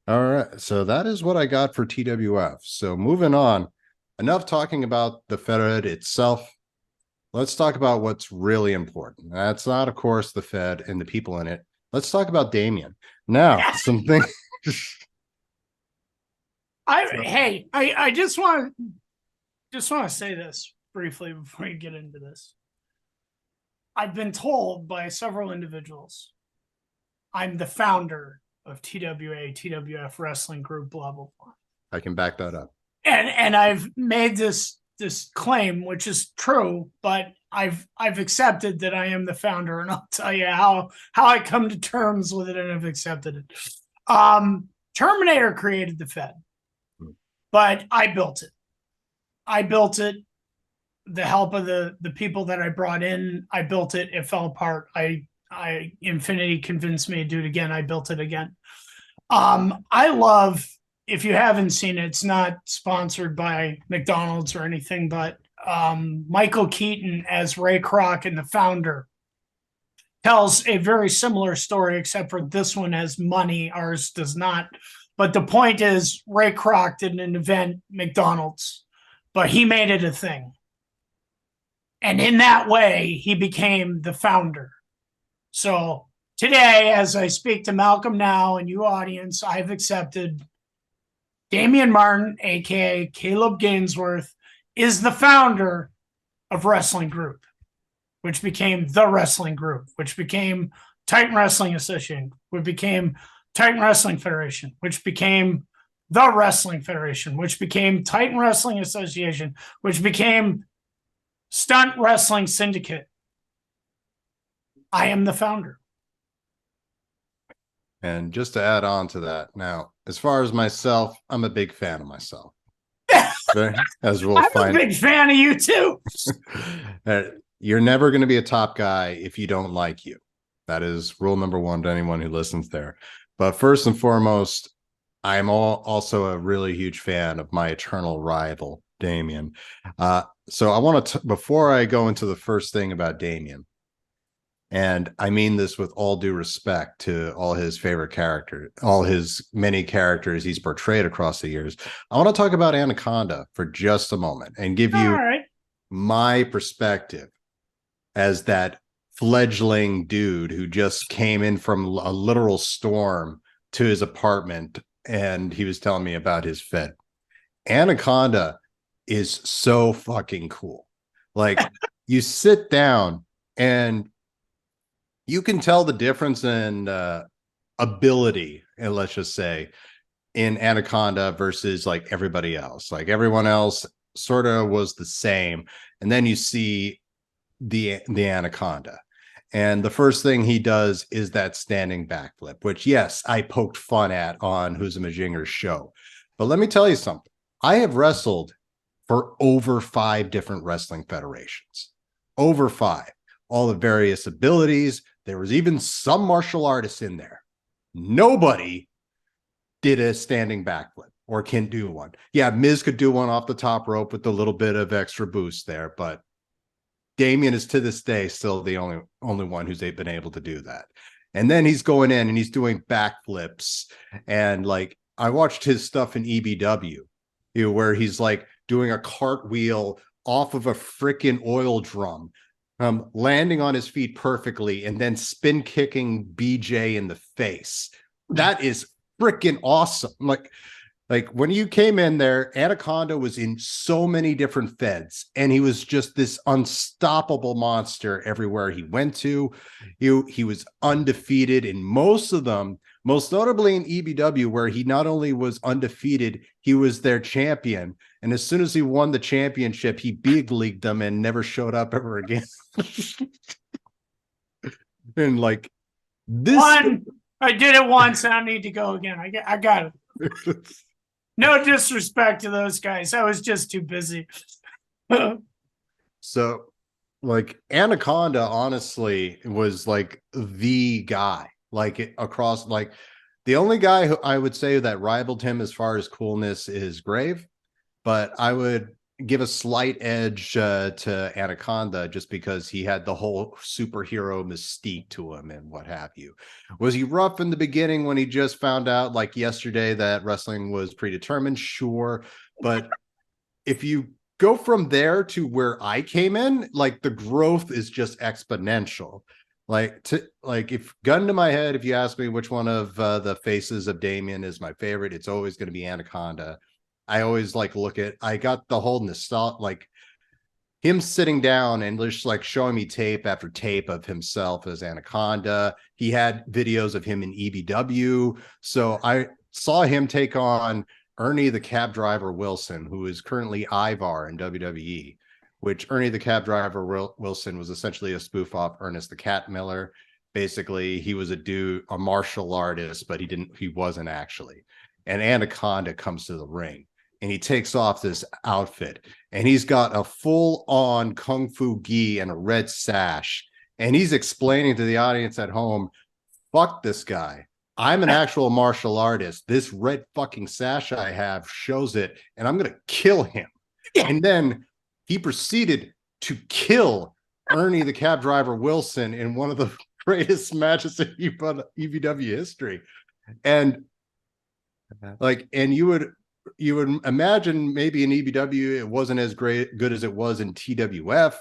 right, so that is what I got for TWF. So moving on, enough talking about the Fed itself. Let's talk about what's really important. That's not, of course, the Fed and the people in it. Let's talk about Damian. Now, something. I just want to say this briefly before you get into this. I've been told by several individuals I'm the founder of TWA, TWF Wrestling Group, blah, blah, blah. I can back that up. And I've made this claim, which is true, but I've accepted that I am the founder, and I'll tell you how I come to terms with it, and I've accepted it. Terminator created the Fed, but I built it. The help of the people that I brought in, I built it. It fell apart. Infinity convinced me to do it again. I built it again. I love, if you haven't seen it, it's not sponsored by McDonald's or anything, but Michael Keaton as Ray Kroc and the founder. tells a very similar story, except for this one has money, ours does not. But the point is, Ray Kroc did an event, McDonald's, but he made it a thing. And in that way, he became the founder. So today, as I speak to Malcolm now and you audience, I've accepted Damian Martin, aka Caleb Gainsworth, is the founder of Wrestling Group, which became the Wrestling Group, which became Titan Wrestling Association, which became Titan Wrestling Federation, which became the Wrestling Federation, which became Titan Wrestling Association, which became Stunt Wrestling Syndicate. I am the founder. And just to add on to that, now, as far as myself, I'm a big fan of myself. As we'll I'm find, a big fan of you too. You're never going to be a top guy if you don't like you. That is rule number one to anyone who listens there. But first and foremost, I'm also a really huge fan of my eternal rival, Damian. So I want to, before I go into the first thing about Damian, and I mean this with all due respect to all his favorite characters, all his many characters he's portrayed across the years, I want to talk about Anaconda for just a moment and give you my perspective as that fledgling dude who just came in from a literal storm to his apartment, and he was telling me about his fit. Anaconda is so fucking cool. Like, you sit down and you can tell the difference in ability, and let's just say, in Anaconda versus like everybody else. Like, everyone else sort of was the same, and then you see the Anaconda, and the first thing he does is that standing backflip, which, yes, I poked fun at on Who's a Majinger's show. But let me tell you something. I have wrestled for over 5 different wrestling federations. Over 5. All the various abilities. There was even some martial artists in there. Nobody did a standing backflip or can do one. Yeah, Miz could do one off the top rope with a little bit of extra boost there, but Damian is to this day still the only one who's been able to do that. And then he's going in and he's doing backflips. And like, I watched his stuff in EBW, where he's like doing a cartwheel off of a freaking oil drum, landing on his feet perfectly, and then spin kicking BJ in the face. That is freaking awesome. Like when you came in there, Anaconda was in so many different feds, and he was just this unstoppable monster everywhere he went to. He was undefeated in most of them, most notably in EBW, where he not only was undefeated, he was their champion. And as soon as he won the championship, he big leagued them and never showed up ever again. And like this, I did it once, and I need to go again. I got it. No disrespect to those guys. I was just too busy. So, like, Anaconda, honestly, was like the guy, like across, like the only guy who I would say that rivaled him as far as coolness is Grave, but I would give a slight edge to Anaconda just because he had the whole superhero mystique to him and what have you. Was he rough in the beginning when he just found out, like yesterday, that wrestling was predetermined? Sure. But if you go from there to where I came in, like, the growth is just exponential. If gun to my head, if you ask me which one of the faces of Damian is my favorite, it's always going to be Anaconda. I always I got the whole nostalgia, like him sitting down and just like showing me tape after tape of himself as Anaconda. He had videos of him in EBW. So I saw him take on Ernie the Cab Driver Wilson, who is currently Ivar in WWE, which Ernie the Cab Driver Wilson was essentially a spoof off Ernest the Cat Miller. Basically, he was a martial artist, but he wasn't actually. And Anaconda comes to the ring, and he takes off this outfit, and he's got a full-on kung fu gi and a red sash, and he's explaining to the audience at home, fuck this guy. I'm an actual martial artist. This red fucking sash I have shows it, and I'm going to kill him. Yeah. And then he proceeded to kill Ernie the Cab Driver Wilson in one of the greatest matches in EBW history. And like, and you would imagine maybe in EBW it wasn't as good as it was in TWF.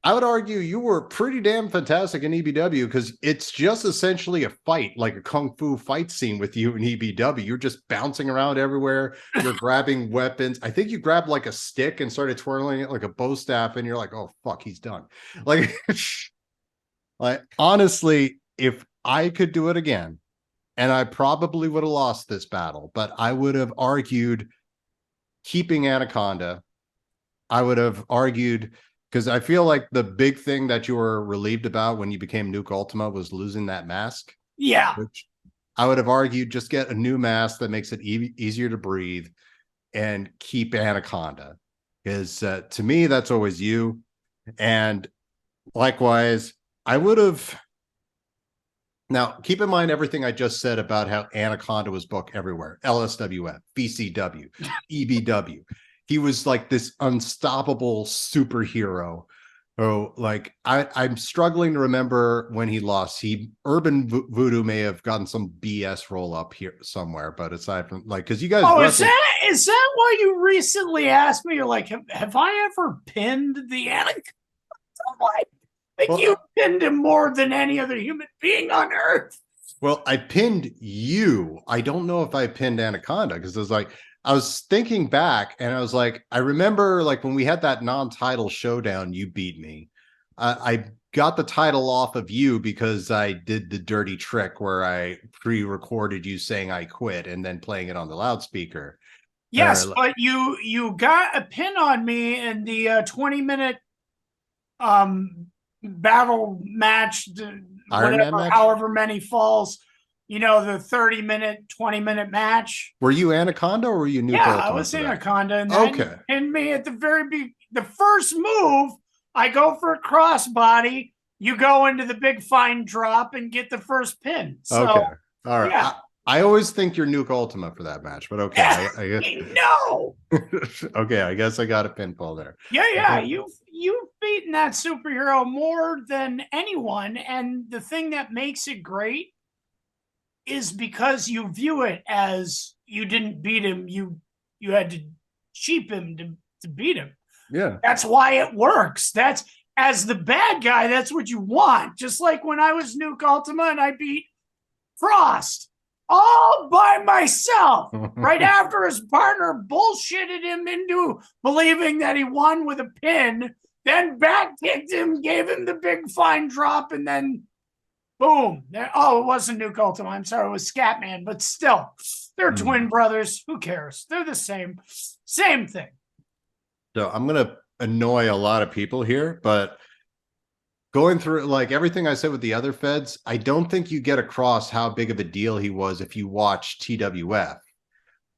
I would argue you were pretty damn fantastic in EBW because it's just essentially a fight, like a kung fu fight scene with you in EBW. You're just bouncing around everywhere. You're grabbing weapons. I think you grabbed like a stick and started twirling it like a bow staff, and you're like, "Oh fuck, he's done." Like, like honestly, if I could do it again, and I probably would have lost this battle, but I would have argued keeping Anaconda. I would have argued. Because I feel like the big thing that you were relieved about when you became Nuke Ultima was losing that mask. Yeah. Which I would have argued just get a new mask that makes it easier to breathe and keep Anaconda. Because to me, that's always you. And likewise, I would have... Now, keep in mind everything I just said about how Anaconda was booked everywhere. LSWF, VCW, EBW. He was like this unstoppable superhero. Oh, like I'm struggling to remember when he lost. Urban Voodoo may have gotten some BS roll up here somewhere, but aside from like, because you guys, is that why you recently asked me? You're like, have I ever pinned the Anaconda? I think you pinned him more than any other human being on Earth. Well, I pinned you. I don't know if I pinned Anaconda because it was like. I was thinking back and I was like, I remember like when we had that non-title showdown, you beat me. I got the title off of you because I did the dirty trick where I pre-recorded you saying I quit and then playing it on the loudspeaker. Yes, but you got a pin on me in the 20-minute battle match, whatever, however many falls. You know, the 30-minute, 20-minute match. Were you Anaconda or were you Nuke Ultima? I was Anaconda. And then pinned me at the first move. I go for a crossbody. You go into the big fine drop and get the first pin. So, okay. All right. Yeah. I always think you're Nuke Ultima for that match, but okay. I guess. No. Okay, I guess I got a pinfall there. Yeah. You've beaten that superhero more than anyone. And the thing that makes it great is because you view it as you didn't beat him, you had to cheap him to beat him. Yeah. That's why it works. That's as the bad guy, that's what you want. Just like when I was Nuke Ultima and I beat Frost all by myself right after his partner bullshitted him into believing that he won with a pin, then back kicked him, gave him the big fine drop, and then boom. Oh, it wasn't Nuke Ultima. I'm sorry. It was Scatman, but still, they're twin brothers. Who cares? They're the same thing. So I'm going to annoy a lot of people here, but going through like everything I said with the other feds, I don't think you get across how big of a deal he was if you watch TWF,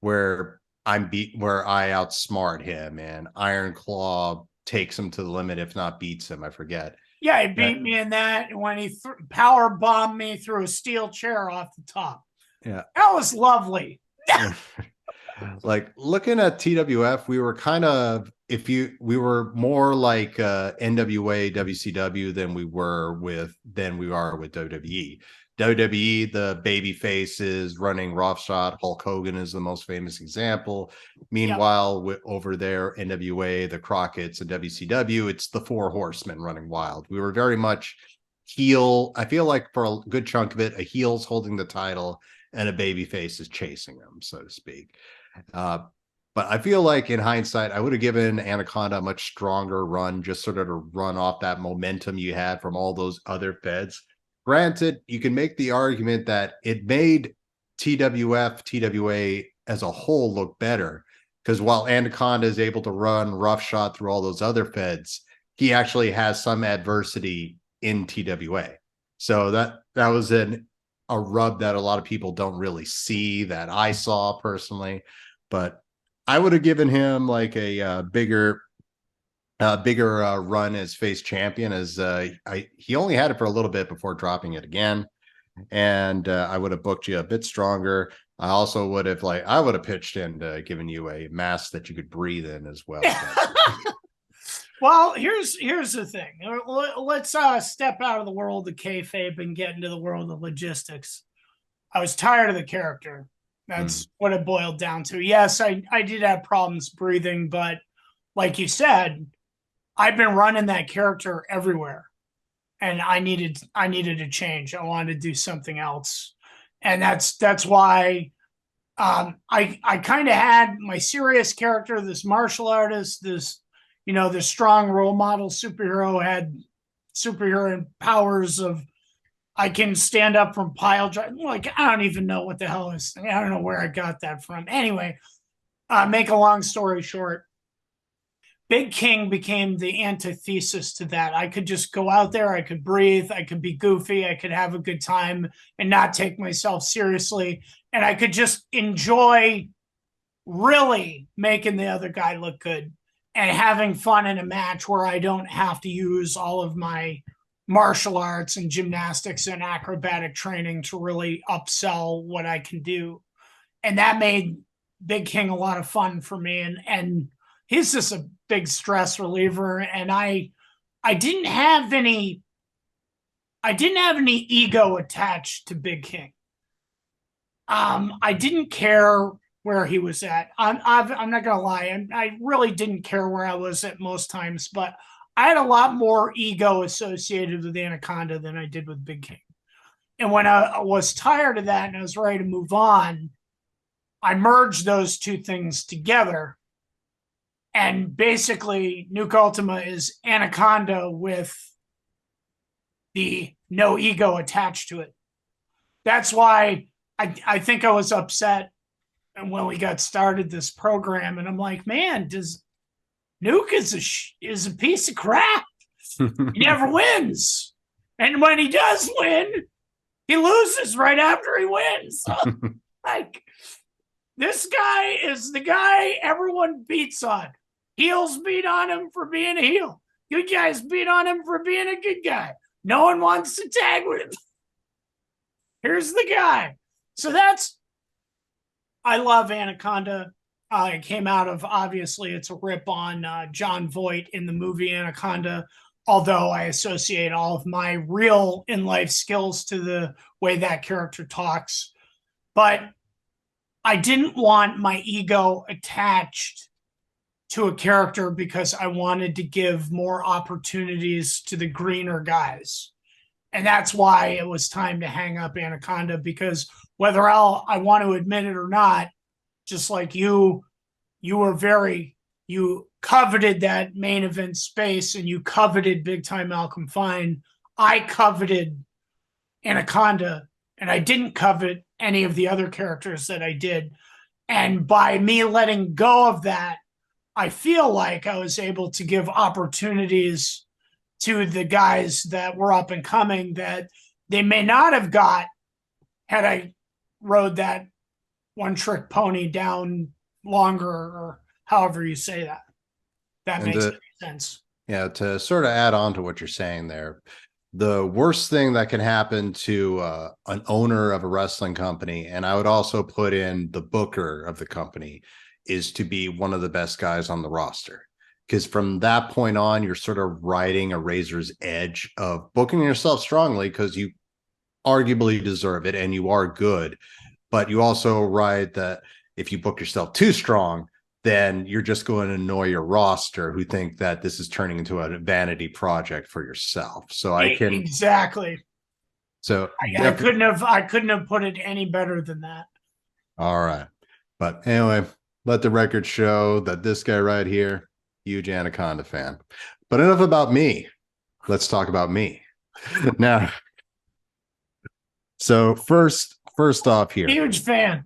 where I outsmart him and Iron Claw takes him to the limit, if not beats him. I forget. Yeah, he beat me in that when he power bombed me through a steel chair off the top. Yeah. That was lovely. Like looking at TWF, we were kind of, we were more like NWA, WCW than we are with WWE. WWE, the baby faces running roughshod. Hulk Hogan is the most famous example. Meanwhile, over there, NWA, the Crockett's, and WCW, it's the Four Horsemen running wild. We were very much heel. I feel like for a good chunk of it, a heel's holding the title and a baby face is chasing them, so to speak. But I feel like in hindsight, I would have given Anaconda a much stronger run, just sort of to run off that momentum you had from all those other feds. Granted, you can make the argument that it made TWF, TWA as a whole look better, because while Anaconda is able to run roughshod through all those other feds, he actually has some adversity in TWA. So that was a rub that a lot of people don't really see, that I saw personally. But I would have given him like a bigger run as face champion, as he only had it for a little bit before dropping it again. And I would have booked you a bit stronger. I also would have pitched in to giving you a mask that you could breathe in as well. Well, here's the thing. Let's step out of the world of kayfabe and get into the world of logistics. I was tired of the character. That's what it boiled down to. Yes, I did have problems breathing, but like you said, I've been running that character everywhere, and I needed a change. I wanted to do something else, and that's why I kind of had my serious character, this martial artist, this this strong role model superhero, had superhero powers of I can stand up from pile drive. Like, I don't even know what the hell is. I don't know where I got that from. Anyway, make a long story short, Big King became the antithesis to that. I could just go out there, I could breathe, I could be goofy, I could have a good time and not take myself seriously. And I could just enjoy really making the other guy look good and having fun in a match where I don't have to use all of my martial arts and gymnastics and acrobatic training to really upsell what I can do. And that made Big King a lot of fun for me. And he's just a big stress reliever. And I didn't have any ego attached to Big King. I didn't care where he was at. I'm not gonna lie. I really didn't care where I was at most times, but I had a lot more ego associated with Anaconda than I did with Big King. And when I was tired of that and I was ready to move on, I merged those two things together. And basically, Nuke Ultima is Anaconda with the no ego attached to it. That's why I think I was upset when we got started this program. And I'm like, man, Nuke is a piece of crap. He never wins. And when he does win, he loses right after he wins. Like, this guy is the guy everyone beats on. Heels beat on him for being a heel. Good guys beat on him for being a good guy. No one wants to tag with him. Here's the guy. So I love Anaconda. It came out of, obviously, it's a rip on John Voight in the movie Anaconda, although I associate all of my real in-life skills to the way that character talks. But I didn't want my ego attached to a character because I wanted to give more opportunities to the greener guys. And that's why it was time to hang up Anaconda, because whether I want to admit it or not, just like you coveted that main event space and you coveted big time Malcolm Fine. I coveted Anaconda and I didn't covet any of the other characters that I did. And by me letting go of that, I feel like I was able to give opportunities to the guys that were up and coming that they may not have got had I rode that one trick pony down longer, or however you say that. That makes sense. Yeah, to sort of add on to what you're saying there, the worst thing that can happen to an owner of a wrestling company, and I would also put in the booker of the company, is to be one of the best guys on the roster. Because from that point on, you're sort of riding a razor's edge of booking yourself strongly because you arguably deserve it and you are good. But you also ride that if you book yourself too strong, then you're just going to annoy your roster who think that this is turning into a vanity project for yourself. So I can exactly. So I couldn't have put it any better than that. All right. But anyway, let the record show that this guy right here, huge Anaconda fan. But enough about me. Let's talk about me. Now, so first off here. Huge fan.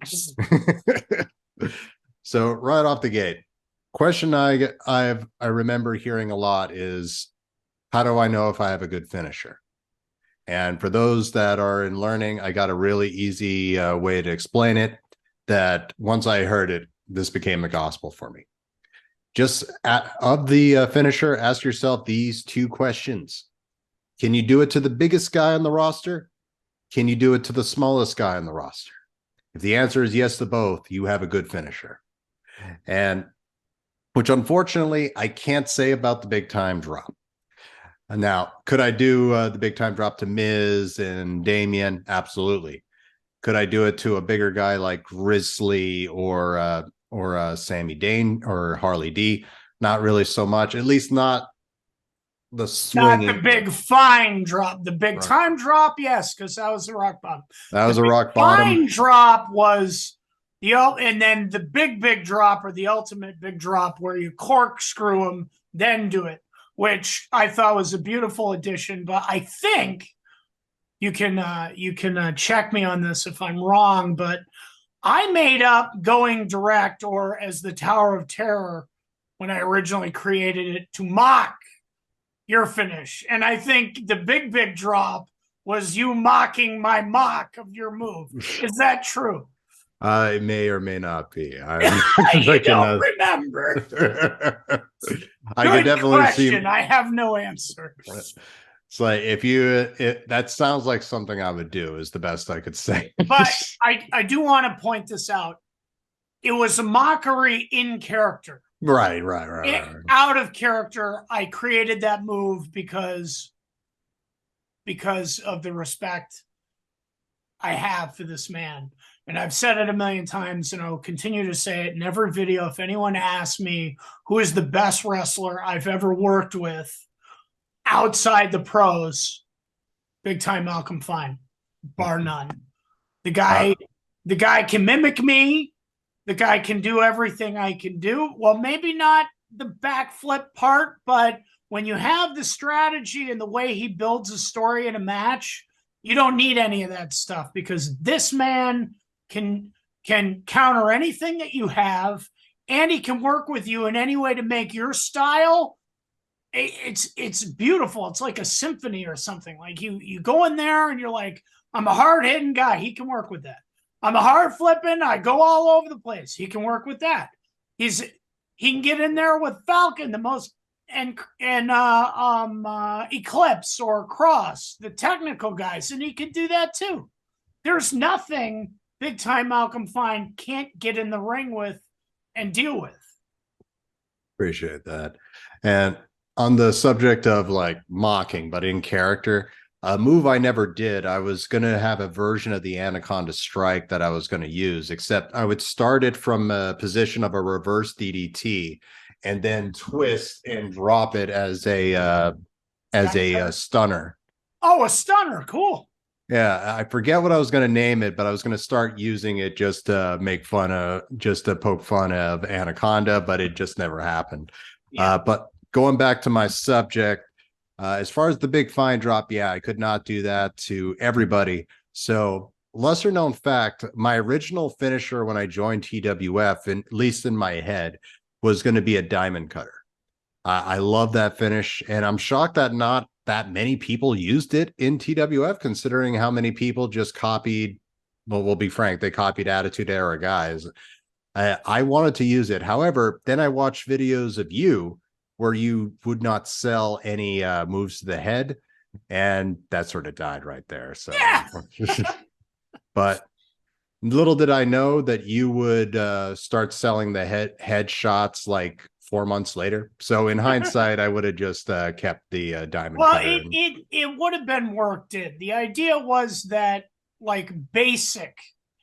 So right off the gate, question I remember hearing a lot is, how do I know if I have a good finisher? And for those that are in learning, I got a really easy way to explain it, that once I heard it, this became the gospel for me. Just of the finisher, ask yourself these two questions. Can you do it to the biggest guy on the roster? Can you do it to the smallest guy on the roster? If the answer is yes to both, you have a good finisher. And which unfortunately I can't say about the big time drop. Now, could I do the big time drop to Miz and Damian? Absolutely. Could I do it to a bigger guy like Grizzly or Sammy Dane or Harley D? Not really so much. At least not the swinging. Not the big fine drop. The big Right. time drop, yes, because that was the rock bottom. That was the a rock bottom. Fine drop was and then the big drop, or the ultimate big drop, where you corkscrew them, then do it, which I thought was a beautiful addition. But I think you can check me on this if I'm wrong, but I made up going direct, or as the Tower of Terror when I originally created it, to mock your finish. And I think the big drop was you mocking my mock of your move. Is that true? It may or may not be. I don't remember. I could definitely question. I have no answer. It's like that sounds like something I would do, is the best I could say. But I do want to point this out. It was a mockery in character. Right. Out of character, I created that move because of the respect I have for this man. And I've said it a million times, and I'll continue to say it in every video. If anyone asks me who is the best wrestler I've ever worked with outside the pros, big time Malcolm Fine, bar none. The guy can mimic me. The guy can do everything I can do. Well, maybe not the backflip part, but when you have the strategy and the way he builds a story in a match, you don't need any of that stuff, because this man can counter anything that you have, and he can work with you in any way to make your style. It's beautiful. It's like a symphony or something. Like you go in there and you're like, I'm a hard-hitting guy. He can work with that. I'm a hard flipping. I go all over the place. He can work with that. He can get in there with Falcon, the most and Eclipse or Cross, the technical guys, and he can do that too. There's nothing big time Malcolm Fine can't get in the ring with and deal with. Appreciate that. And on the subject of like mocking, but in character, a move I never did, I was going to have a version of the Anaconda Strike that I was going to use, except I would start it from a position of a reverse DDT and then twist and drop it as a stunner. Oh, a stunner. Cool. Yeah, I forget what I was going to name it, but I was going to start using it just to poke fun of Anaconda, but it just never happened. Yeah. But going back to my subject, as far as the big fine drop, yeah, I could not do that to everybody. So lesser known fact, my original finisher when I joined TWF, and at least in my head, was going to be a diamond cutter. I love that finish, and I'm shocked that not that many people used it in TWF, considering how many people just copied, well, we'll be frank, they copied Attitude Era guys. I wanted to use it. However, then I watched videos of you where you would not sell any moves to the head, and that sort of died right there. So, yeah. But little did I know that you would start selling the head shots like 4 months later. So in hindsight, I would have just kept the diamond. Well, it would have been worked in. The idea was that like basic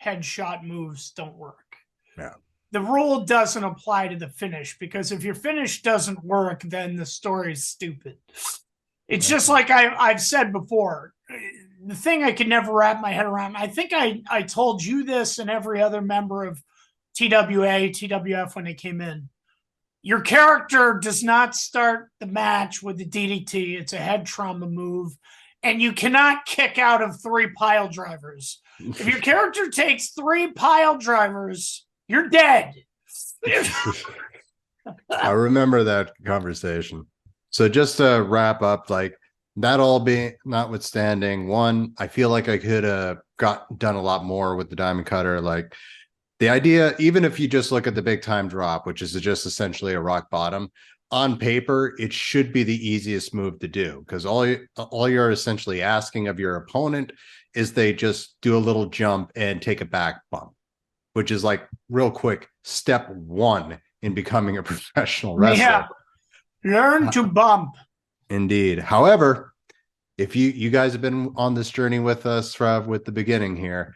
headshot moves don't work. Yeah. The rule doesn't apply to the finish, because if your finish doesn't work, then the story's stupid. It's just like I've said before. The thing I could never wrap my head around, I think I told you this and every other member of TWA, TWF when they came in. Your character does not start the match with the DDT. It's a head trauma move, and you cannot kick out of 3 pile drivers. If your character takes 3 pile drivers, you're dead. I remember that conversation. So just to wrap up, like that all being notwithstanding, one, I feel like I could have done a lot more with the diamond cutter. Like the idea, even if you just look at the big time drop, which is just essentially a rock bottom, on paper, it should be the easiest move to do, because all you're essentially asking of your opponent is they just do a little jump and take a back bump, which is like real quick step 1 in becoming a professional wrestler. Yeah. Learn to bump. Indeed. However, if you guys have been on this journey with us with the beginning here,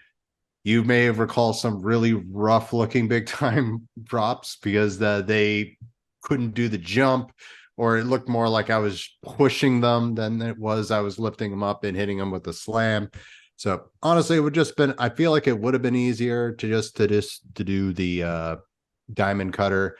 you may have recalled some really rough looking big time drops because they couldn't do the jump, or it looked more like I was pushing them than it was I was lifting them up and hitting them with a slam. So honestly, it would just been, I feel like it would have been easier to do the diamond cutter.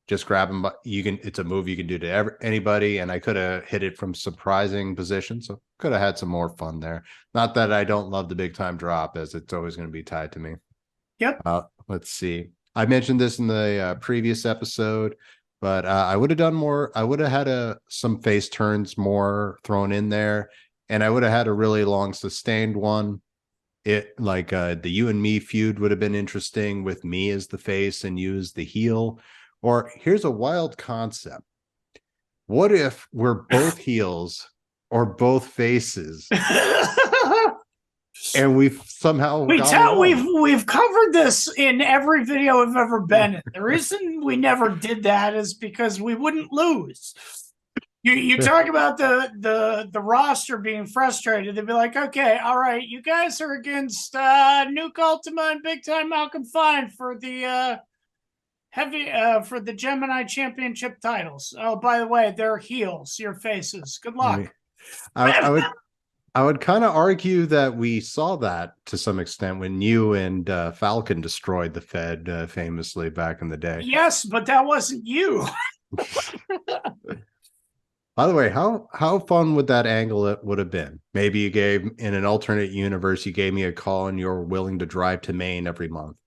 Just grab them. It's a move you can do to anybody. And I could have hit it from surprising position. So could have had some more fun there. Not that I don't love the big time drop, as it's always going to be tied to me. Yep. Let's see. I mentioned this in the previous episode, but I would have done more. I would have had some face turns more thrown in there. And I would have had a really long sustained one. It like the you and me feud would have been interesting with me as the face and you as the heel. Or here's a wild concept. What if we're both heels or both faces? And we've somehow we've covered this in every video we've ever been in. The reason we never did that is because we wouldn't lose. You talk about the roster being frustrated. They'd be like, okay, all right, you guys are against Nuke Ultima and Big Time Malcolm Fine for the for the Gemini Championship titles. Oh, by the way, they're heels, your faces. Good luck. I would kind of argue that we saw that to some extent when you and Falcon destroyed the Fed famously back in the day. Yes, but that wasn't you. By the way, how fun would that angle it would have been? Maybe you gave, in an alternate universe, you gave me a call and you're willing to drive to Maine every month.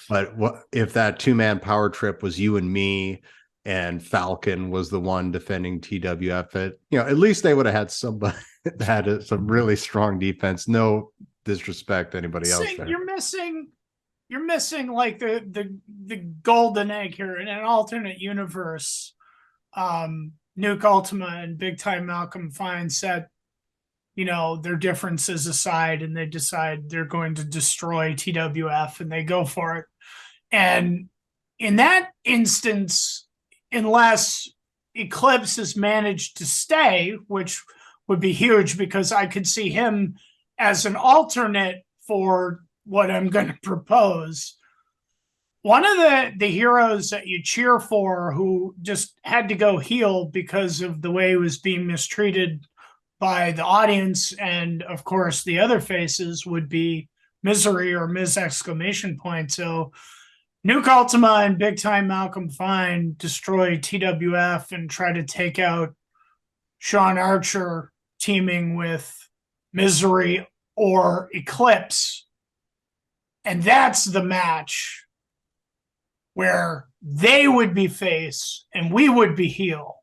But what if that 2-man power trip was you and me, and Falcon was the one defending TWF? At least they would have had somebody that had some really strong defense. No disrespect to anybody else there. You're missing like the golden egg here in an alternate universe. Nuke Ultima and Big Time Malcolm Fine set, their differences aside, and they decide they're going to destroy TWF, and they go for it. And in that instance, unless Eclipse has managed to stay, which would be huge because I could see him as an alternate for what I'm going to propose. One of the heroes that you cheer for who just had to go heel because of the way he was being mistreated by the audience and, of course, the other faces would be Misery or Ms. exclamation point. So Nuke Ultima and Big Time Malcolm Fine destroy TWF and try to take out Sean Archer teaming with Misery or Eclipse. And that's the match where they would be face and we would be heel.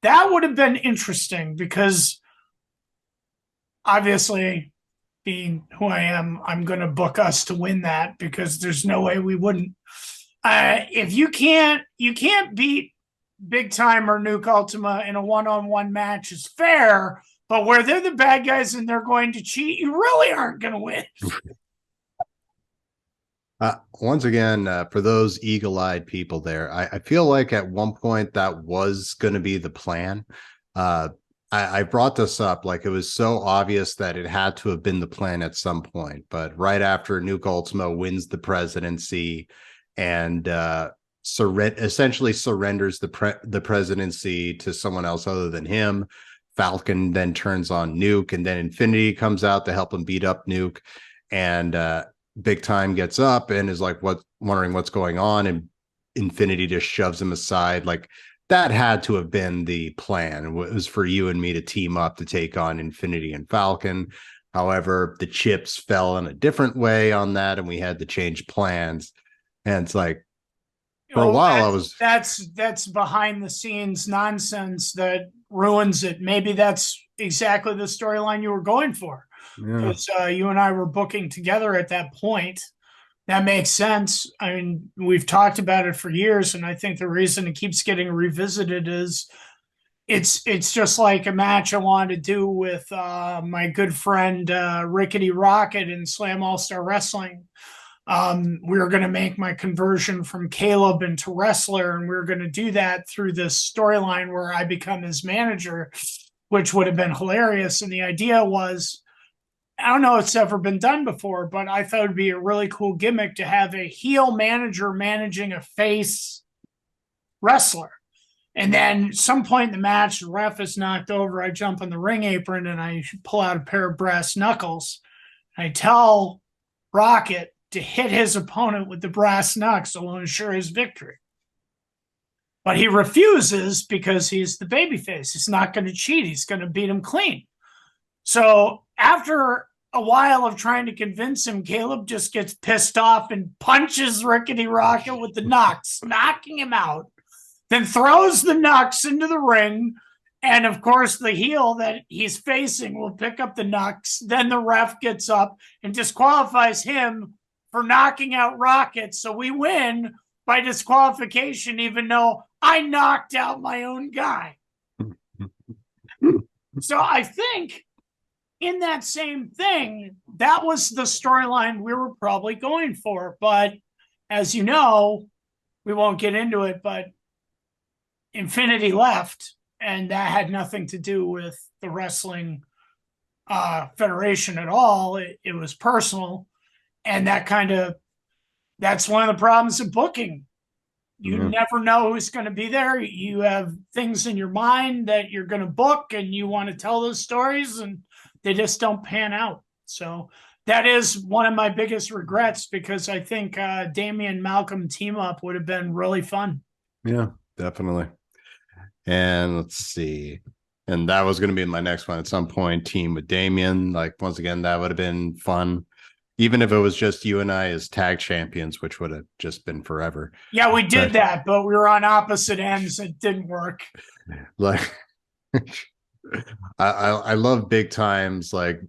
That would have been interesting because obviously, being who I am, I'm going to book us to win that because there's no way we wouldn't. If you can't beat Big Time or Nuke Ultima in a one-on-one match is fair, but where they're the bad guys and they're going to cheat, you really aren't going to win. Once again, for those eagle-eyed people there, I feel like at one point that was going to be the plan. I brought this up like it was so obvious that it had to have been the plan at some point. But right after Nuke Ultima wins the presidency and essentially surrenders the presidency to someone else other than him, Falcon then turns on Nuke, and then Infinity comes out to help him beat up Nuke, and Big Time gets up and is like, wondering what's going on, and Infinity just shoves him aside. Like, that had to have been the plan. It was for you and me to team up to take on Infinity and Falcon. However, the chips fell in a different way on that, and we had to change plans. And it's like, for a while, that's behind the scenes nonsense that ruins it. Maybe that's exactly the storyline you were going for. Because you and I were booking together at that point. That makes sense. I mean, we've talked about it for years, and I think the reason it keeps getting revisited is it's just like a match I wanted to do with my good friend Rickety Rocket in Slam All-Star Wrestling. We were going to make my conversion from Caleb into wrestler, and we were going to do that through this storyline where I become his manager, which would have been hilarious. And the idea was, I don't know if it's ever been done before, but I thought it'd be a really cool gimmick to have a heel manager managing a face wrestler. And then some point in the match, the ref is knocked over. I jump on the ring apron and I pull out a pair of brass knuckles. I tell Rocket to hit his opponent with the brass knucks to ensure his victory. But he refuses because he's the babyface. He's not going to cheat. He's going to beat him clean. So after a while of trying to convince him, Caleb just gets pissed off and punches Rickety Rocket with the knucks, knocking him out. Then throws the knucks into the ring. And of course, the heel that he's facing will pick up the knucks. Then the ref gets up and disqualifies him for knocking out Rocket. So we win by disqualification, even though I knocked out my own guy. So I think in that same thing, that was the storyline we were probably going for. But as you know, we won't get into it, but Infinity left, and that had nothing to do with the wrestling federation at all. It was personal, and that's one of the problems of booking. You never know who's going to be there. You have things in your mind that you're going to book, and you want to tell those stories, and they just don't pan out. So that is one of my biggest regrets, because I think Damian Malcolm team up would have been really fun. Yeah, definitely. And let's see. And that was going to be my next one at some point, team with Damian. Like, once again, that would have been fun. Even if it was just you and I as tag champions, which would have just been forever. Yeah, we did that, but we were on opposite ends. It didn't work. Like, I love Big Time's like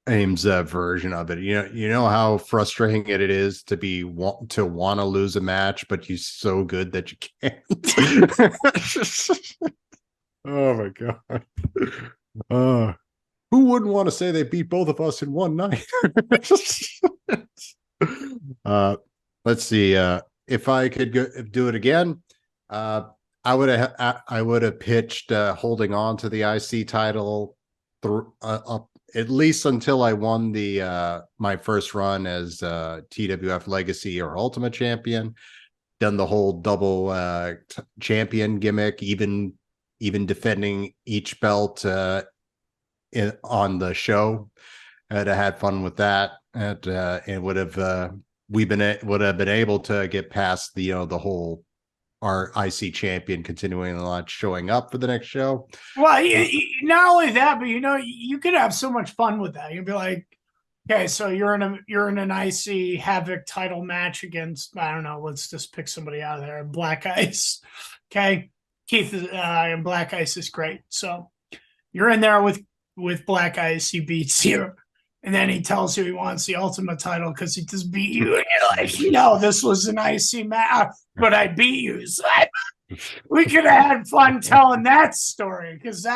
Ames version of it. You know how frustrating it is to want to lose a match, but you're so good that you can't. Oh my god. Who wouldn't want to say they beat both of us in one night? Let's see. If I could do it again, I would have pitched holding on to the IC title at least until I won the my first run as TWF Legacy or Ultimate Champion. Done the whole double champion gimmick, even defending each belt on the show. I'd have had fun with that, and it would have would have been able to get past the whole our IC champion continuing a lot showing up for the next show. Well, not only that, but you could have so much fun with that. You'd be like, okay, so you're in an IC Havoc title match against, I don't know, let's just pick somebody out of there, Black Ice. Okay, Keith and Black Ice is great. So you're in there with Black Ice, he beats you, and then he tells you he wants the Ultimate title because he just beat you, and you're like, no, this was an IC match, but I beat you. So we could have had fun telling that story, because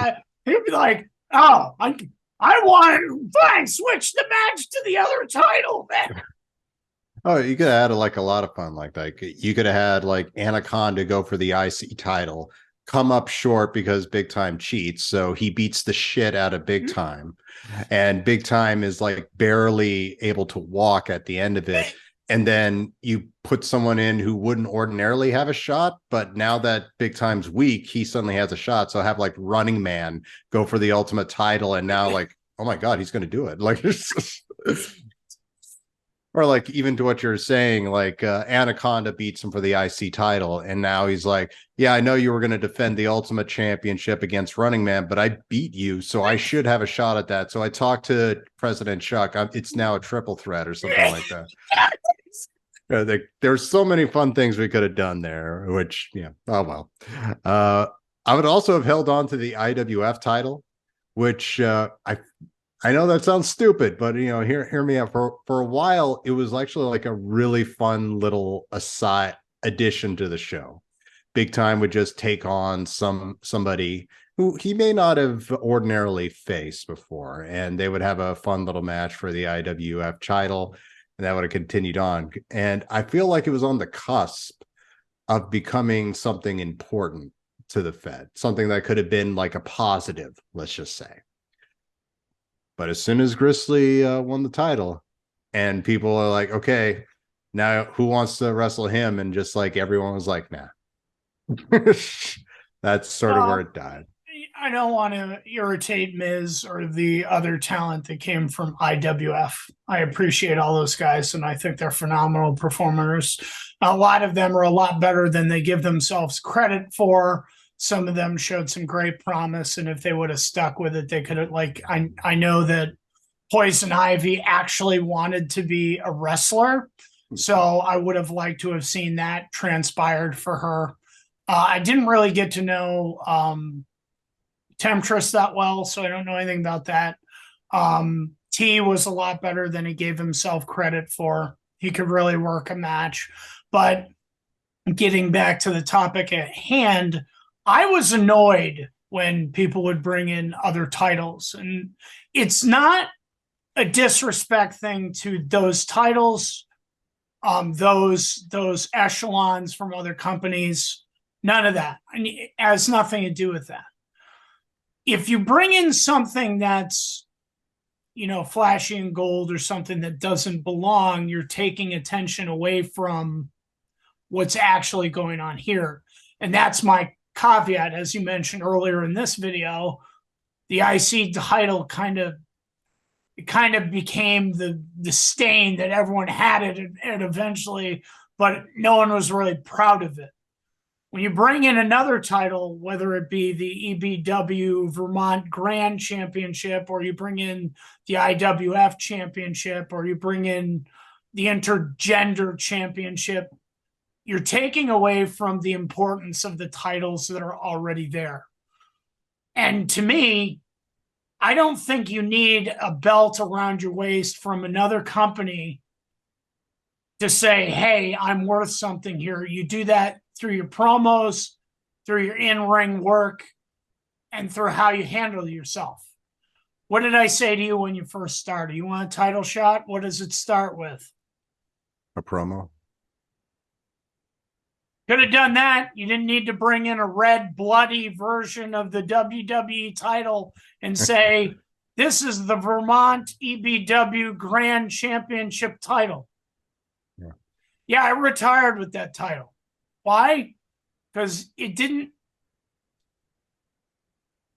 he'd be like, oh, I want fine, switch the match to the other title, man. Oh, you could have had like a lot of fun like that. You could have had like Anaconda go for the IC title, come up short because Big Time cheats, so he beats the shit out of Big Time, and Big Time is like barely able to walk at the end of it. And then you put someone in who wouldn't ordinarily have a shot, but now that Big Time's weak, he suddenly has a shot. So have like Running Man go for the Ultimate title, and now like, oh my god, he's going to do it. Like, or like, even to what you're saying, like Anaconda beats him for the IC title, and now he's like, yeah, I know you were going to defend the Ultimate Championship against Running Man, but I beat you, so I should have a shot at that. So I talked to President Chuck. It's now a triple threat or something like that. There's so many fun things we could have done there, which, yeah, oh well. I would also have held on to the IWF title, which I know that sounds stupid, but hear me out. For a while, it was actually like a really fun little aside addition to the show. Big Time would just take on somebody who he may not have ordinarily faced before, and they would have a fun little match for the IWF title. and that would have continued on. And I feel like it was on the cusp of becoming something important to the Fed, something that could have been like a positive, let's just say. But as soon as Grizzly won the title, and people are like, okay, now who wants to wrestle him? And just like everyone was like, nah. That's sort of where it died. I don't want to irritate Miz or the other talent that came from IWF. I appreciate all those guys, and I think they're phenomenal performers. A lot of them are a lot better than they give themselves credit for. Some of them showed some great promise, and if they would have stuck with it, they could have, like, I know that Poison Ivy actually wanted to be a wrestler, so I would have liked to have seen that transpired for her. I didn't really get to know Temptress that well, so I don't know anything about that. T was a lot better than he gave himself credit for. He could really work a match. But getting back to the topic at hand, I was annoyed when people would bring in other titles. And it's not a disrespect thing to those titles, those echelons from other companies. None of that. I mean, it has nothing to do with that. If you bring in something that's, flashy and gold or something that doesn't belong, you're taking attention away from what's actually going on here. And that's my caveat. As you mentioned earlier in this video, the IC title kind of became the stain that everyone had it eventually, but no one was really proud of it. When you bring in another title, whether it be the EBW Vermont Grand Championship, or you bring in the IWF Championship, or you bring in the Intergender Championship, you're taking away from the importance of the titles that are already there. And to me, I don't think you need a belt around your waist from another company to say, hey, I'm worth something here. You do that through your promos, through your in-ring work, and through how you handle yourself. What did I say to you when you first started? You want a title shot? What does it start with? A promo. Could have done that. You didn't need to bring in a red, bloody version of the WWE title and say, this is the Vermont EBW Grand Championship title. Yeah, I retired with that title. Why? Because it didn't,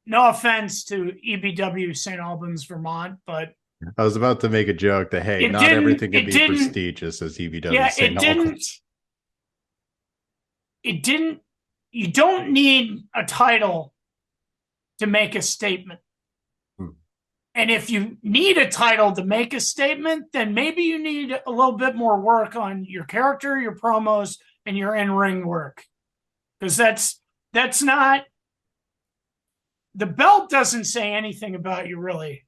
no offense to EBW St. Albans, Vermont, but I was about to make a joke that, hey, not everything can be prestigious as EBW St. Albans. You don't need a title to make a statement. And if you need a title to make a statement, then maybe you need a little bit more work on your character, your promos, and your in-ring work. Because that's not, the belt doesn't say anything about you, really.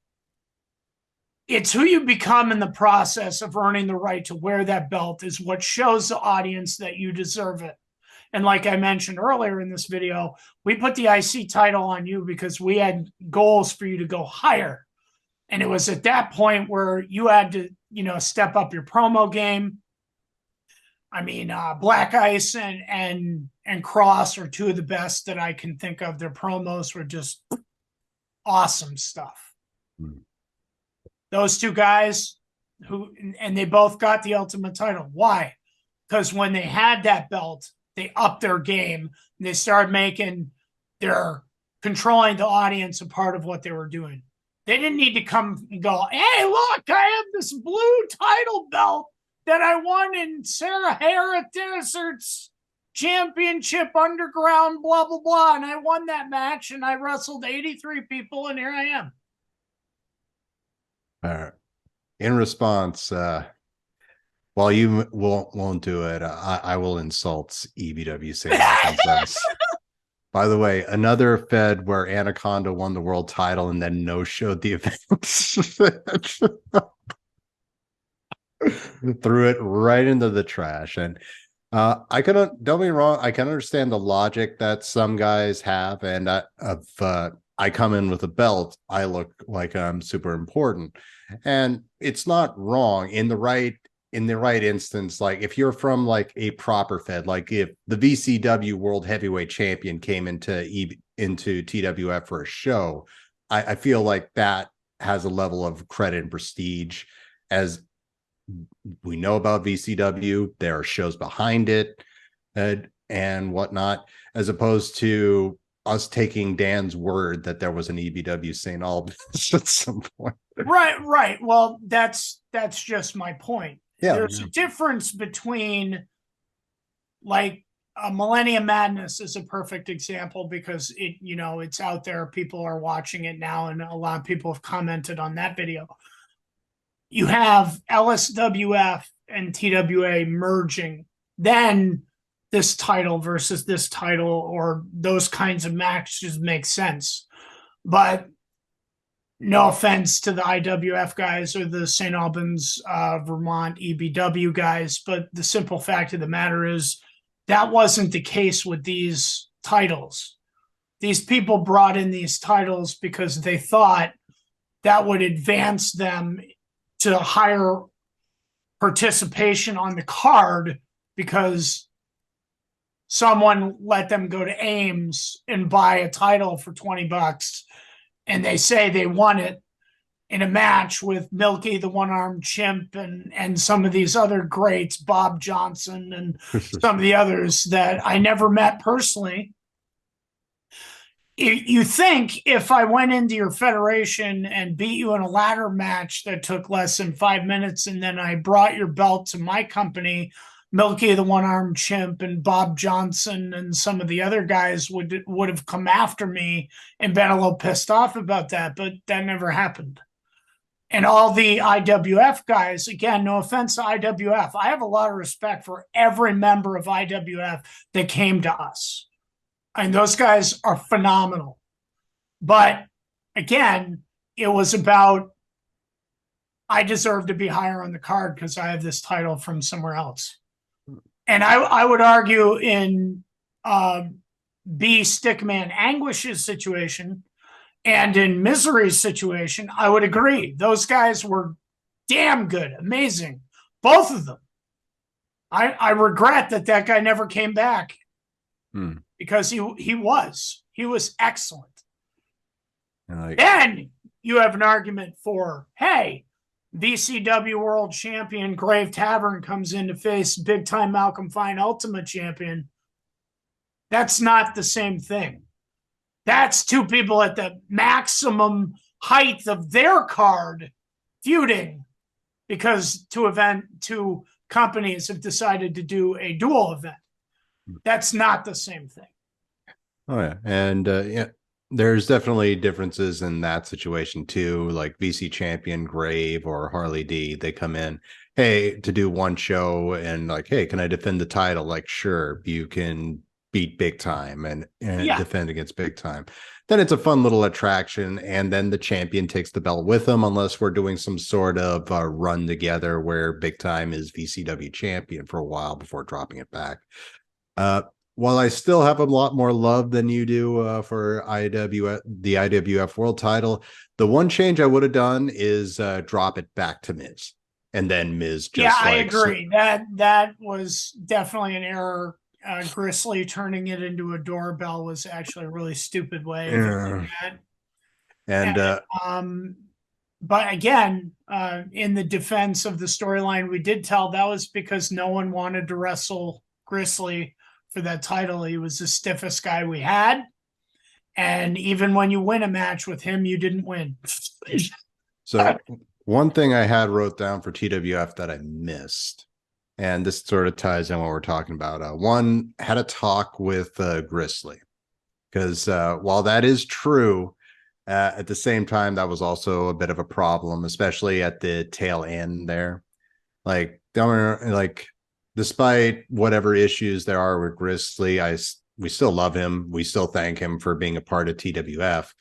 It's who you become in the process of earning the right to wear that belt is what shows the audience that you deserve it. And like I mentioned earlier in this video, we put the IC title on you because we had goals for you to go higher. And it was at that point where you had to, step up your promo game. I mean, Black Ice and Cross are two of the best that I can think of. Their promos were just awesome stuff. Those two guys and they both got the Ultimate title. Why? Because when they had that belt, they upped their game and they started making their controlling the audience a part of what they were doing. They didn't need to come and go, hey, look, I have this blue title belt that I won in Sarah Hara Desert's championship underground, blah, blah, blah. And I won that match and I wrestled 83 people and here I am. All right. In response, while you won't do it, I will insult EBW St. Albans. By the way, another Fed where Anaconda won the world title and then no-showed the event. Threw it right into the trash. And don't get me wrong, I can understand the logic that some guys have. And I come in with a belt, I look like I'm super important. And it's not wrong in the right in the right instance, like if you're from like a proper fed, like if the VCW World Heavyweight Champion came into TWF for a show, I feel like that has a level of credit and prestige. As we know about VCW, there are shows behind it and whatnot, as opposed to us taking Dan's word that there was an EBW St. Albans at some point. Right. Well, that's just my point. Yeah, There's a difference between, like, a Millennium Madness is a perfect example because it's out there. People are watching it now, and a lot of people have commented on that video. You have LSWF and TWA merging, then this title versus this title, or those kinds of matches make sense. But no offense to the IWF guys or the St. Albans, Vermont EBW guys, but the simple fact of the matter is that wasn't the case with these titles. These people brought in these titles because they thought that would advance them to higher participation on the card because someone let them go to Ames and buy a title for $20, and they say they won it in a match with Milky, the one-armed chimp, and some of these other greats, Bob Johnson and some of the others that I never met personally. You think if I went into your federation and beat you in a ladder match that took less than 5 minutes, and then I brought your belt to my company, Milky the one-armed chimp and Bob Johnson and some of the other guys would have come after me and been a little pissed off about that, but that never happened. And all the IWF guys, again, no offense to IWF, I have a lot of respect for every member of IWF that came to us. And those guys are phenomenal. But again, it was about, I deserve to be higher on the card because I have this title from somewhere else. And I would argue in B. Stickman Anguish's situation and in Misery's situation, I would agree. Those guys were damn good, amazing. Both of them. I regret that guy never came back. Because he was excellent. Then you have an argument for, hey, VCW World Champion Grave Tavern comes in to face Big Time Malcolm Fine Ultimate Champion. That's not the same thing. That's two people at the maximum height of their card feuding because two companies have decided to do a dual event. That's not the same thing. Oh yeah, and there's definitely differences in that situation too. Like VC Champion Grave or Harley D, they come in, hey, to do one show, and like, hey, can I defend the title? Like, sure, you can beat Big Time and defend against Big Time. Then it's a fun little attraction, and then the champion takes the belt with him, unless we're doing some sort of run together where Big Time is VCW champion for a while before dropping it back. While I still have a lot more love than you do for the IWF World Title, the one change I would have done is drop it back to Miz, and then Miz just I agree. That was definitely an error. Grizzly turning it into a doorbell was actually a really stupid way of doing that. And but again, in the defense of the storyline we did tell, that was because no one wanted to wrestle Grizzly for that title. He was the stiffest guy we had. And even when you win a match with him, you didn't win. So one thing I had wrote down for TWF that I missed, and this sort of ties in what we're talking about. One, had a talk with Grizzly, because while that is true, at the same time, that was also a bit of a problem, especially at the tail end there. Like, despite whatever issues there are with Grizzly, we still love him. We still thank him for being a part of TWF.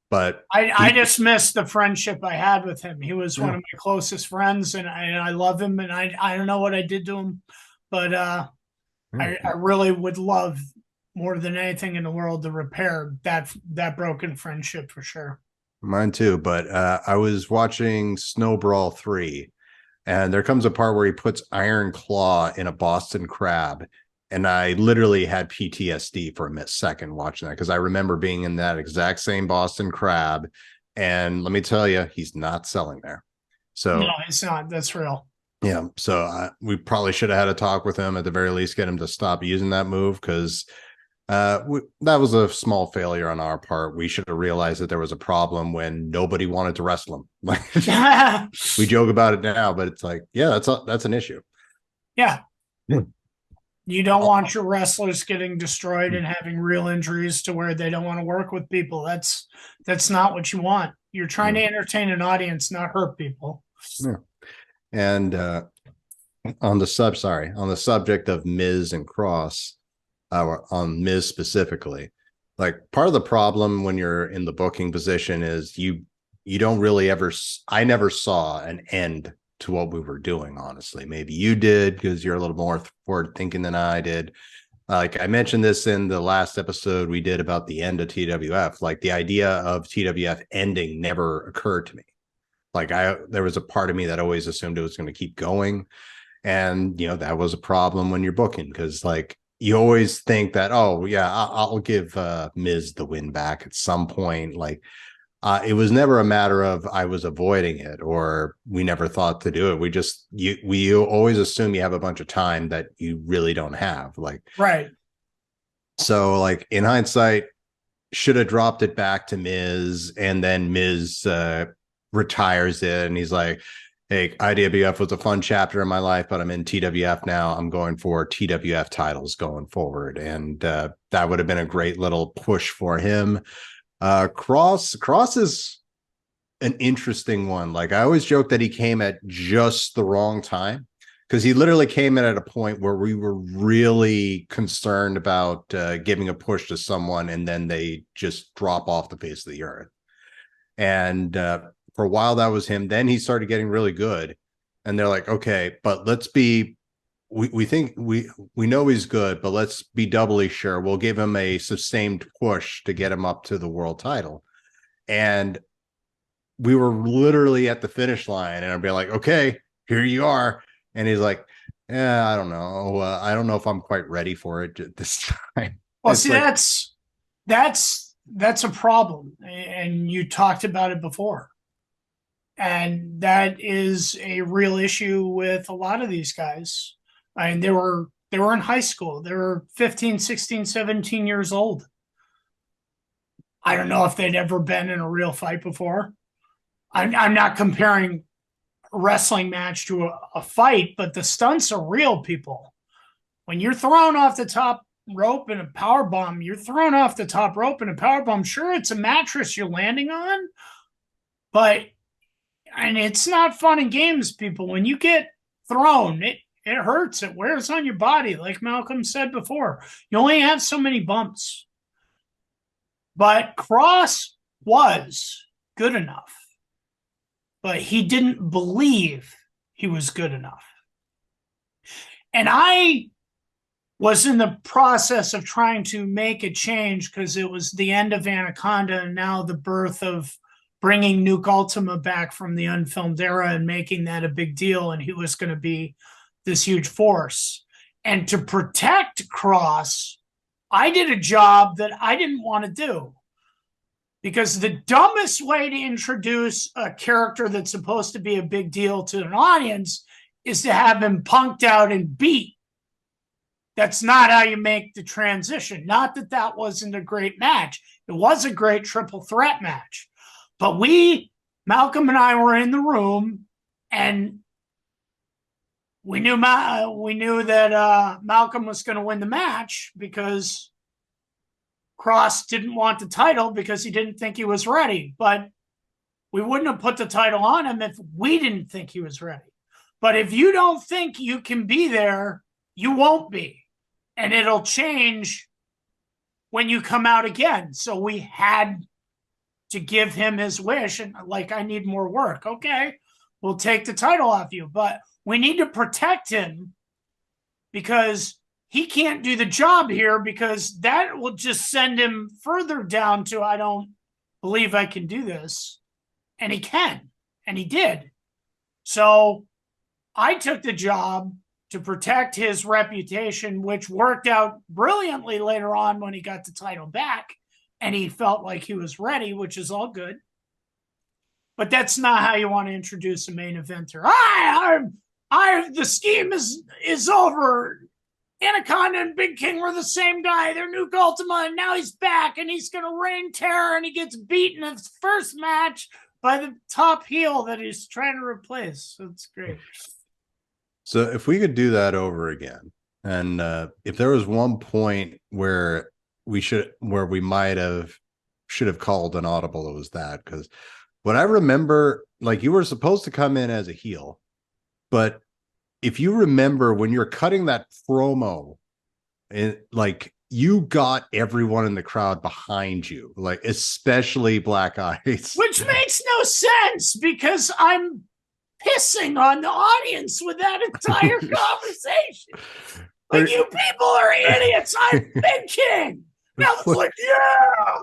But I just missed the friendship I had with him. He was one of my closest friends, and I love him. And I don't know what I did to him, but I really would love more than anything in the world to repair that broken friendship for sure. Mine too. But I was watching Snow Brawl 3. And there comes a part where he puts Iron Claw in a Boston Crab. And I literally had PTSD for a second watching that, because I remember being in that exact same Boston Crab. And let me tell you, he's not selling there. So No, it's not. That's real. yeah. So we probably should have had a talk with him, at the very least, get him to stop using that move, because that was a small failure on our part. We should have realized that there was a problem when nobody wanted to wrestle him. Like, we joke about it now, but it's like, yeah, that's an issue. Yeah. You don't want your wrestlers getting destroyed and having real injuries to where they don't want to work with people. That's not what you want. You're trying to entertain an audience, not hurt people. Yeah. And on the subject of Miz and Cross, on Miz specifically, like, part of the problem when you're in the booking position is you don't really ever, I never saw an end to what we were doing, honestly. Maybe you did, because you're a little more forward thinking than I did. Like, I mentioned this in the last episode we did about the end of TWF. Like, the idea of TWF ending never occurred to me. Like, there was a part of me that always assumed it was going to keep going. And, that was a problem when you're booking, because, like, you always think that, oh, yeah, I'll give Miz the win back at some point. Like, it was never a matter of I was avoiding it or we never thought to do it. We always assume you have a bunch of time that you really don't have. Like, right. So, like, in hindsight, should have dropped it back to Miz, and then Miz retires it, and he's like, hey, IWF was a fun chapter in my life, but I'm in TWF now. I'm going for TWF titles going forward. And that would have been a great little push for him. Cross is an interesting one. Like, I always joke that he came at just the wrong time, because he literally came in at a point where we were really concerned about giving a push to someone, and then they just drop off the face of the earth. And for a while that was him. Then he started getting really good, and they're like, okay, but we think we know he's good, but let's be doubly sure. We'll give him a sustained push to get him up to the world title. And we were literally at the finish line, and I'd be like, okay, here you are. And he's like, yeah, I don't know. I don't know if I'm quite ready for it this time. Well, see, like, that's a problem. And you talked about it before. And that is a real issue with a lot of these guys. I mean, they were in high school. They were 15, 16, 17 years old. I don't know if they'd ever been in a real fight before. I'm not comparing a wrestling match to a fight, but the stunts are real, people. When you're thrown off the top rope in a power bomb, you're thrown off the top rope in a power bomb. Sure, it's a mattress you're landing on, and it's not fun and games, people. When you get thrown, it hurts. It wears on your body, like Malcolm said before. You only have so many bumps. But Cross was good enough, but he didn't believe he was good enough. And I was in the process of trying to make a change, because it was the end of Anaconda and now the birth of bringing Nuke Ultima back from the unfilmed era and making that a big deal, and he was going to be this huge force. And to protect Cross, I did a job that I didn't want to do, because the dumbest way to introduce a character that's supposed to be a big deal to an audience is to have him punked out and beat. That's not how you make the transition. Not that that wasn't a great match. It was a great triple threat match. But Malcolm and I were in the room, and we knew that Malcolm was going to win the match, because Cross didn't want the title because he didn't think he was ready. But we wouldn't have put the title on him if we didn't think he was ready. But if you don't think you can be there, you won't be. And it'll change when you come out again. So we had to give him his wish, and like, I need more work. Okay, we'll take the title off you, but we need to protect him, because he can't do the job here, because that will just send him further down to, I don't believe I can do this. And he can, and he did. So I took the job to protect his reputation, which worked out brilliantly later on when he got the title back and he felt like he was ready, which is all good. But that's not how you want to introduce a main eventer. The scheme is over. Anaconda and Big King were the same guy. They're Nuke Ultima, and now he's back, and he's going to reign terror, and he gets beaten in his first match by the top heel that he's trying to replace. So it's great. So if we could do that over again, and if there was one point where we might have should have called an audible, it was that, because what I remember, like, you were supposed to come in as a heel, but if you remember when you're cutting that promo, and like, you got everyone in the crowd behind you, like especially Black Eyes, which makes no sense because I'm pissing on the audience with that entire conversation. Like, you people are idiots. I'm Big King. Now it's like, yeah.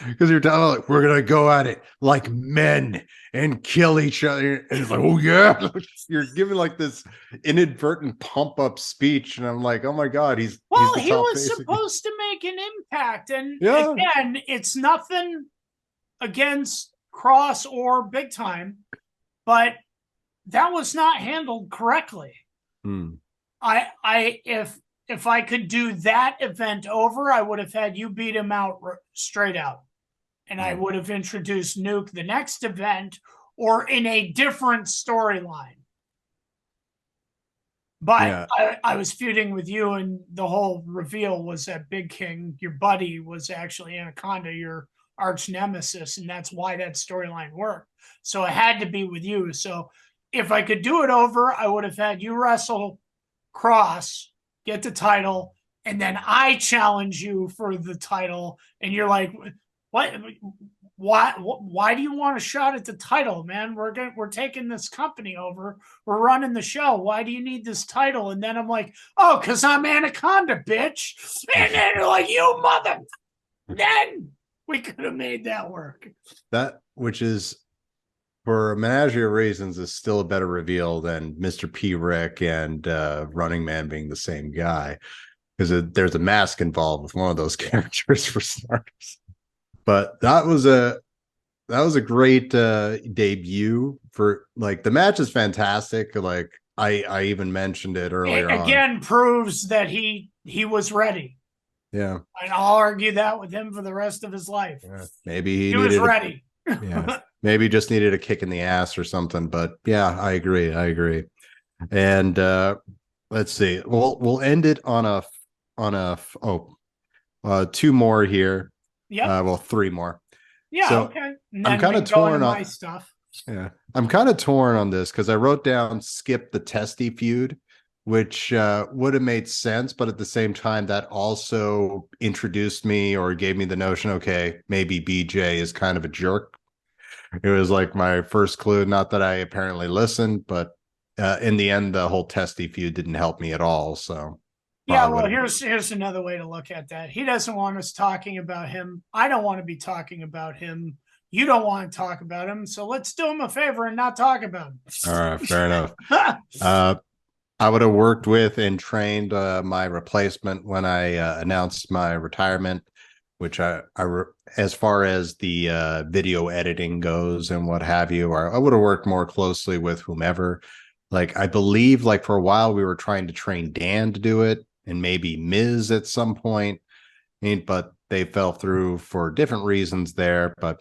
Because you're telling, like, we're gonna go at it like men and kill each other, and it's like, oh yeah, you're giving like this inadvertent pump up speech, and I'm like, oh my god, he was supposed to make an impact, and again, it's nothing against Cross or Big Time, but that was not handled correctly. If I could do that event over, I would have had you beat him out straight out. And I would have introduced Nuke the next event or in a different storyline. But I was feuding with you, and the whole reveal was that Big King, your buddy, was actually Anaconda, your arch nemesis, and that's why that storyline worked. So it had to be with you. So if I could do it over, I would have had you wrestle Cross, get the title, and then I challenge you for the title, and you're like, what? Why do you want a shot at the title, man? We're taking this company over. We're running the show. Why do you need this title? And then I'm like, oh, because I'm Anaconda, bitch. And then you're like, you mother. Then we could have made that work. That, which is, for a menagerie of reasons, is still a better reveal than Mr. P. Rick and Running Man being the same guy, because there's a mask involved with one of those characters, for starters. But that was a great debut for, like, the match is fantastic. Like, I even mentioned it earlier. It again proves that he was ready. Yeah, and I'll argue that with him for the rest of his life. Yeah. Maybe he was ready. Yeah. Maybe just needed a kick in the ass or something, but yeah, I agree. And let's see. We'll end it on two more here. Yeah. Well, three more. Yeah. So okay. I'm kind of torn on my stuff. Yeah. I'm kind of torn on this because I wrote down skip the Testy feud, which would have made sense, but at the same time, that also introduced me or gave me the notion, okay, maybe BJ is kind of a jerk. It was like my first clue. Not that I apparently listened, but in the end, the whole Testy feud didn't help me at all. So yeah, well, here's another way to look at that. He doesn't want us talking about him. I don't want to be talking about him. You don't want to talk about him. So let's do him a favor and not talk about him. All right, fair enough. I would have worked with and trained my replacement when I announced my retirement, which as far as the video editing goes and what have you, I would have worked more closely with whomever. Like, I believe, like, for a while we were trying to train Dan to do it, and maybe Miz at some point, but they fell through for different reasons there. But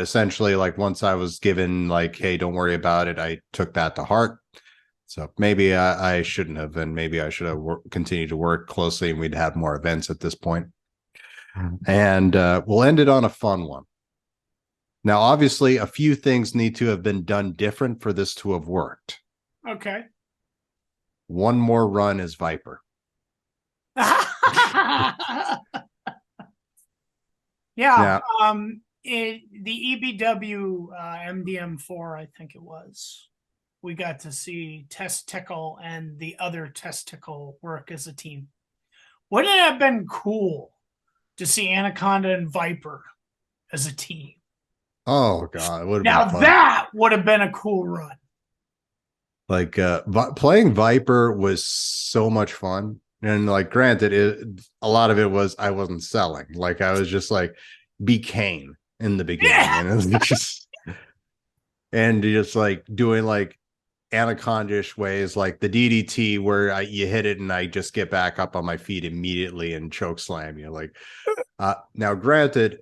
essentially, like, once I was given, like, hey, don't worry about it, I took that to heart. So maybe I shouldn't have, and maybe I should have continued to work closely, and we'd have more events at this point. And we'll end it on a fun one. Now, obviously, a few things need to have been done different for this to have worked. Okay. One more run as Viper. Yeah. The EBW MDM4, I think it was. We got to see Testicle and the other Testicle work as a team. Wouldn't it have been cool to see Anaconda and Viper as a team? Oh God! Now that would have been a cool run. Like playing Viper was so much fun. And like granted, a lot of it was I wasn't selling. Like I was just like be Kane in the beginning. Yeah. And it was just and just like doing like anacondish ways like the DDT where you hit it and I just get back up on my feet immediately and choke slam you. Like now granted,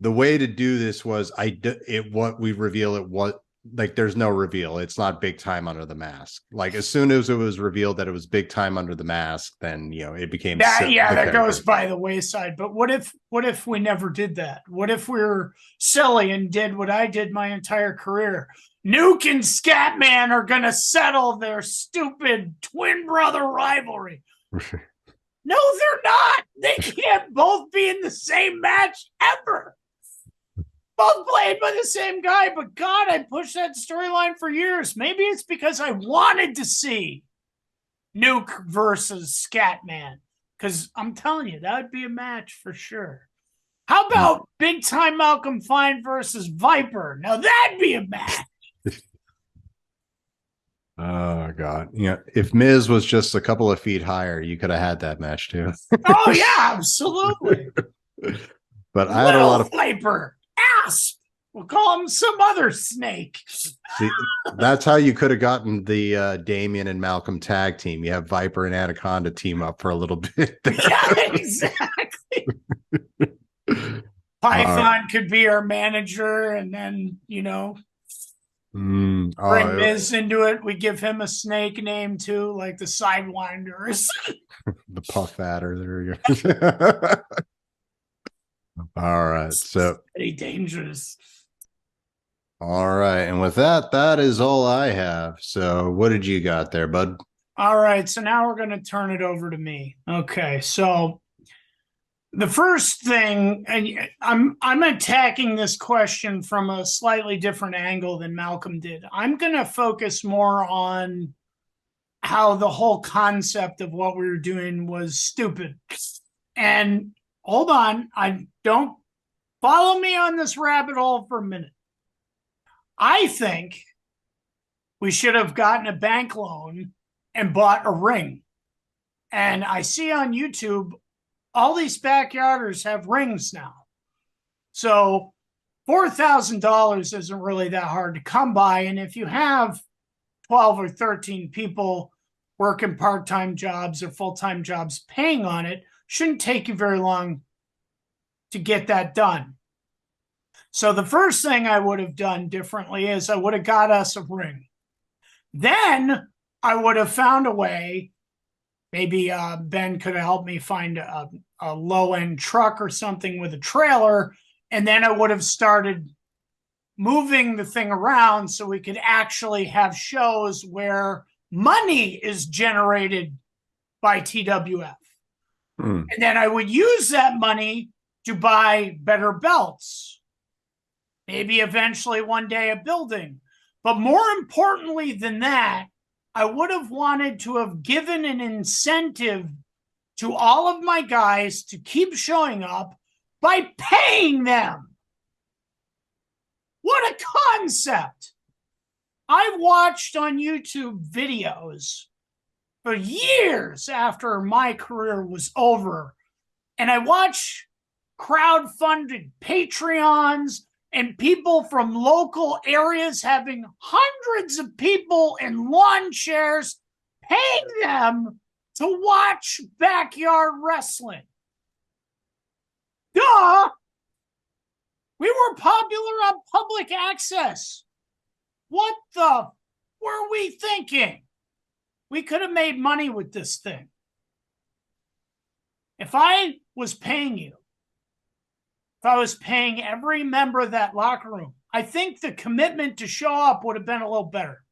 the way to do this was what we reveal it what like there's no reveal. It's not big time under the mask. Like as soon as it was revealed that it was big time under the mask, then it became that goes by the wayside. But what if we never did that? What if we were silly and did what I did my entire career? Nuke and Scatman are gonna settle their stupid twin brother rivalry. No, they're not. They can't both be in the same match ever. Both played by the same guy, but God, I pushed that storyline for years. Maybe it's because I wanted to see Nuke versus Scatman. Because I'm telling you, that would be a match for sure. How about Big Time Malcolm Fine versus Viper? Now that'd be a match. Oh God. If Miz was just a couple of feet higher, you could have had that match too. Oh yeah, absolutely. But I had a lot of Viper. Asp. We'll call him some other snake. See, that's how you could have gotten the Damian and Malcolm tag team. You have Viper and Anaconda team up for a little bit there. Yeah, exactly. Python could be our manager, and then bring Miz into it. We give him a snake name too, like the Sidewinders. The Puff Adder. There you go. All right. So pretty dangerous. All right. And with that, that is all I have. So what did you got there, bud? All right. So now we're going to turn it over to me. Okay. So the first thing, and I'm attacking this question from a slightly different angle than Malcolm did. I'm going to focus more on how the whole concept of what we were doing was stupid. And hold on, I don't follow me on this rabbit hole for a minute. I think we should have gotten a bank loan and bought a ring. And I see on YouTube, all these backyarders have rings now. So $4,000 isn't really that hard to come by. And if you have 12 or 13 people working part-time jobs or full-time jobs paying on it, shouldn't take you very long to get that done. So the first thing I would have done differently is I would have got us a ring. Then I would have found a way. Maybe Ben could have helped me find a low-end truck or something with a trailer. And then I would have started moving the thing around so we could actually have shows where money is generated by TWF. And then I would use that money to buy better belts. Maybe eventually one day a building. But more importantly than that, I would have wanted to have given an incentive to all of my guys to keep showing up by paying them. What a concept. I watched on YouTube videos for years after my career was over, and I watched crowd-funded Patreons and people from local areas having hundreds of people in lawn chairs paying them to watch backyard wrestling. Duh! We were popular on public access. What the were we thinking? We could have made money with this thing. If I was paying you, if I was paying every member of that locker room, I think the commitment to show up would have been a little better.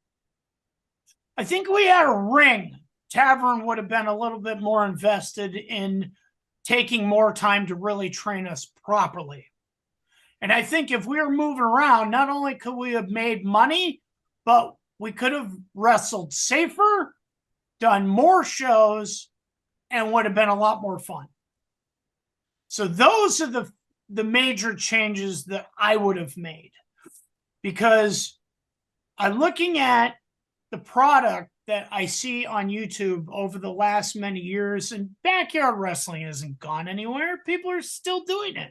I think we had a ring. Tavern would have been a little bit more invested in taking more time to really train us properly. And I think if we were moving around, not only could we have made money, but we could have wrestled safer, done more shows, and would have been a lot more fun. So those are the major changes that I would have made. Because I'm looking at the product that I see on YouTube over the last many years, and backyard wrestling hasn't gone anywhere. People are still doing it.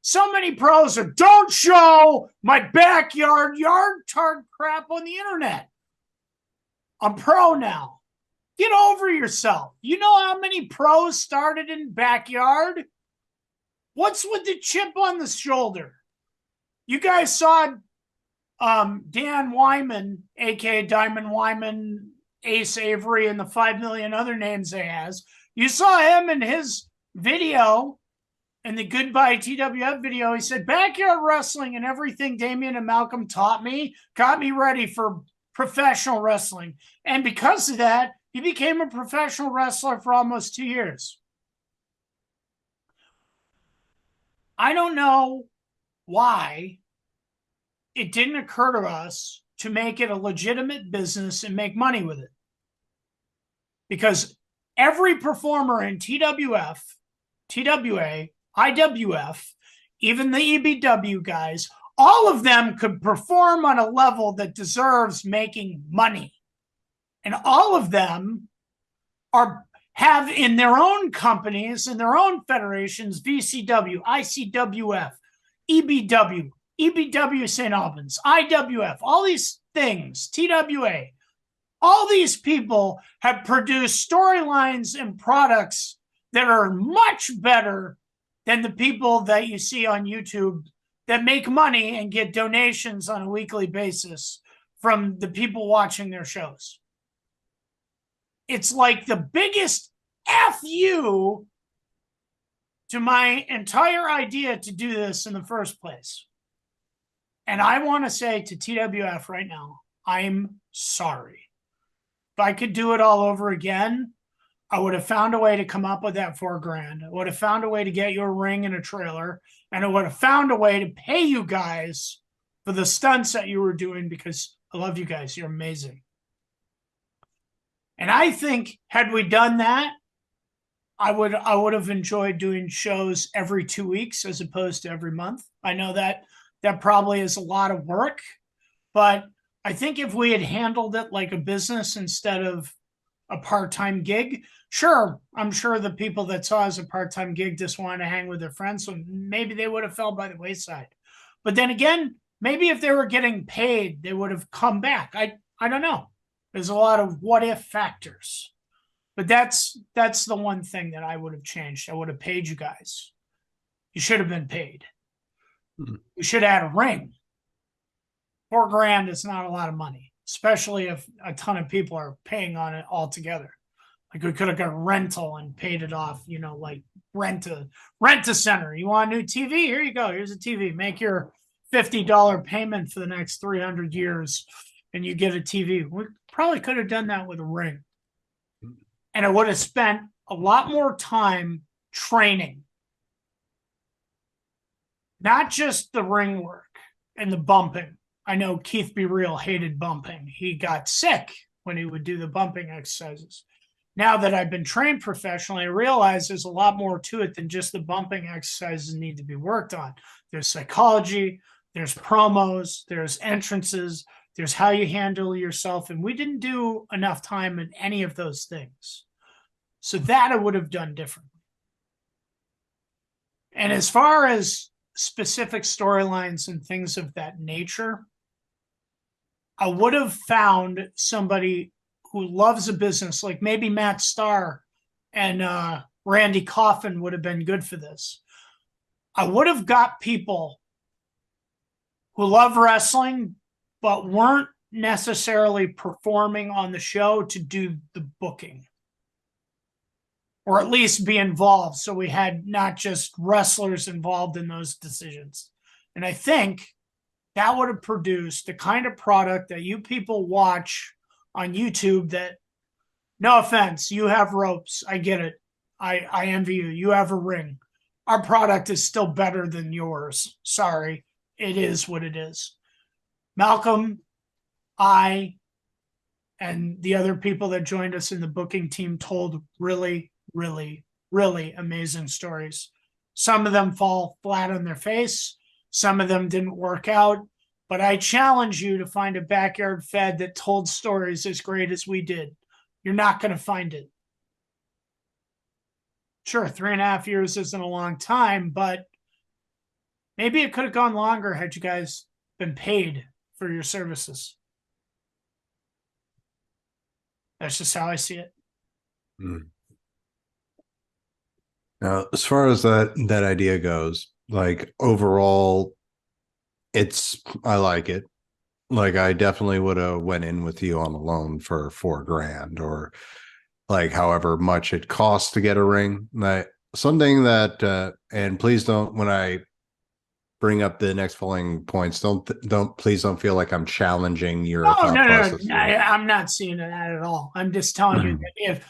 So many pros are, don't show my backyard yard tard crap on the internet. I'm pro now. Get over yourself. You know how many pros started in backyard? What's with the chip on the shoulder? You guys saw Dan Wyman, aka Diamond Wyman, Ace Avery, and the 5 million other names he has. You saw him in his video, in the Goodbye TWF video. He said, backyard wrestling and everything Damian and Malcolm taught me got me ready for professional wrestling. And because of that, he became a professional wrestler for almost 2 years. I don't know why it didn't occur to us to make it a legitimate business and make money with it. Because every performer in TWF, TWA, IWF, even the EBW guys, all of them could perform on a level that deserves making money. And all of them have in their own companies, in their own federations, VCW, ICWF, EBW, EBW St. Albans, IWF, all these things, TWA, all these people have produced storylines and products that are much better than the people that you see on YouTube that make money and get donations on a weekly basis from the people watching their shows. It's like the biggest FU to my entire idea to do this in the first place. And I want to say to TWF right now, I'm sorry. If I could do it all over again, I would have found a way to come up with that $4,000. I would have found a way to get you a ring and a trailer, and I would have found a way to pay you guys for the stunts that you were doing, because I love you guys. You're amazing. And I think had we done that, I would have enjoyed doing shows every 2 weeks as opposed to every month. I know that probably is a lot of work, but I think if we had handled it like a business instead of a part-time gig, sure, I'm sure the people that saw as a part-time gig just wanted to hang with their friends, so maybe they would have fell by the wayside. But then again, maybe if they were getting paid, they would have come back. I don't know. There's a lot of what-if factors. But that's the one thing that I would have changed. I would have paid you guys. You should have been paid. You should have had a ring. $4,000 is not a lot of money, especially if a ton of people are paying on it all together. Like we could have got a rental and paid it off, you know, like rent a center. You want a new TV? Here you go. Here's a TV. Make your $50 payment for the next 300 years and you get a TV. We probably could have done that with a ring. And I would have spent a lot more time training. Not just the ring work and the bumping. I know Keith Be Real hated bumping. He got sick when he would do the bumping exercises. Now that I've been trained professionally, I realize there's a lot more to it than just the bumping exercises need to be worked on. There's psychology, there's promos, there's entrances, there's how you handle yourself. And we didn't do enough time in any of those things. So that I would have done differently. And as far as specific storylines and things of that nature, I would have found somebody who loves a business, like maybe Matt Starr and Randy Coffin would have been good for this. I would have got people who love wrestling, but weren't necessarily performing on the show to do the booking, or at least be involved. So we had not just wrestlers involved in those decisions. And I think that would have produced the kind of product that you people watch on YouTube that, no offense, you have ropes. I get it. I envy you. You have a ring. Our product is still better than yours. Sorry. It is what it is. Malcolm, I, and the other people that joined us in the booking team told really, really, really amazing stories. Some of them fall flat on their face. Some of them didn't work out. But I challenge you to find a backyard fed that told stories as great as we did. You're not going to find it. Sure, 3.5 years isn't a long time, but maybe it could have gone longer had you guys been paid for your services. That's just how I see it. Now, as far as that idea goes, like overall, I like it. Like I definitely would have went in with you on a loan for $4,000 or like however much it costs to get a ring. Like something that and please don't, when I bring up the next following points, please don't feel like I'm challenging your thought process. No. I'm not seeing that at all. I'm just telling you that if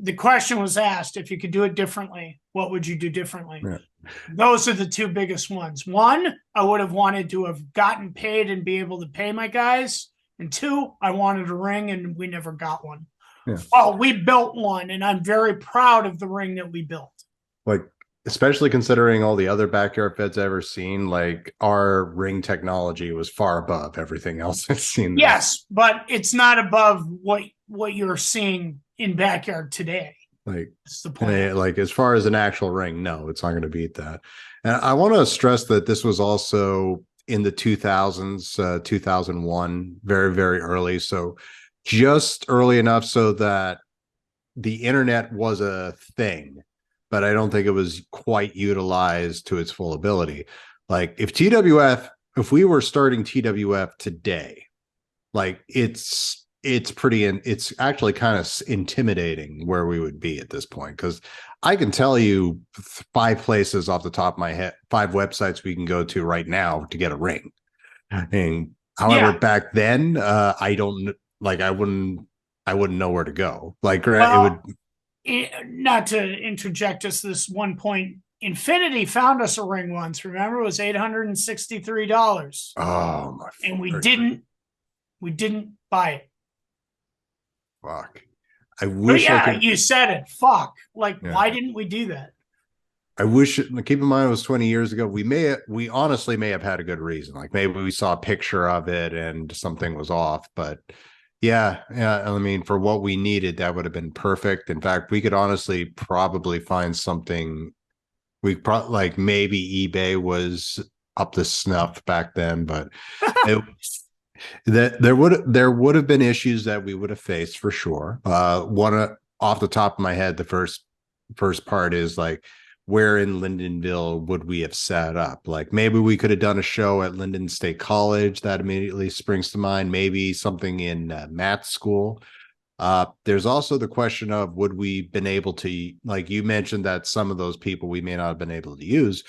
the question was asked, if you could do it differently, what would you do differently? Yeah. Those are the two biggest ones. One, I would have wanted to have gotten paid and be able to pay my guys. And two, I wanted a ring and we never got one. Yeah. Well, we built one and I'm very proud of the ring that we built. Like, especially considering all the other backyard feds I've ever seen, like our ring technology was far above everything else I've seen. Yes, but it's not above what you're seeing in backyard today. Like, that's the point. Like as far as an actual ring, no, it's not going to beat that. And I want to stress that this was also in the 2000s, 2001, very, very early. So just early enough so that the internet was a thing, but I don't think it was quite utilized to its full ability. Like if we were starting TWF today, like it's actually kind of intimidating where we would be at this point. Cause I can tell you 5 places off the top of my head, 5 websites we can go to right now to get a ring. And however, back then, I wouldn't know where to go. Like it would, not to interject just this one point, Infinity found us a ring once. Remember, it was $863. Oh my! And we didn't buy it. Fuck! I wish. You said it. Fuck! Like, why didn't we do that? I wish. Keep in mind, it was 20 years ago. We honestly may have had a good reason. Like maybe we saw a picture of it and something was off, but. Yeah. I mean, for what we needed, that would have been perfect. In fact, we could honestly probably find something. Like maybe eBay was up to snuff back then, but there would have been issues that we would have faced for sure. One off the top of my head, the first part is like, where in Lyndonville would we have set up? Like maybe we could have done a show at Lyndon State College. That immediately springs to mind. Maybe something in math school. There's also the question of would we been able to, like you mentioned that some of those people we may not have been able to use,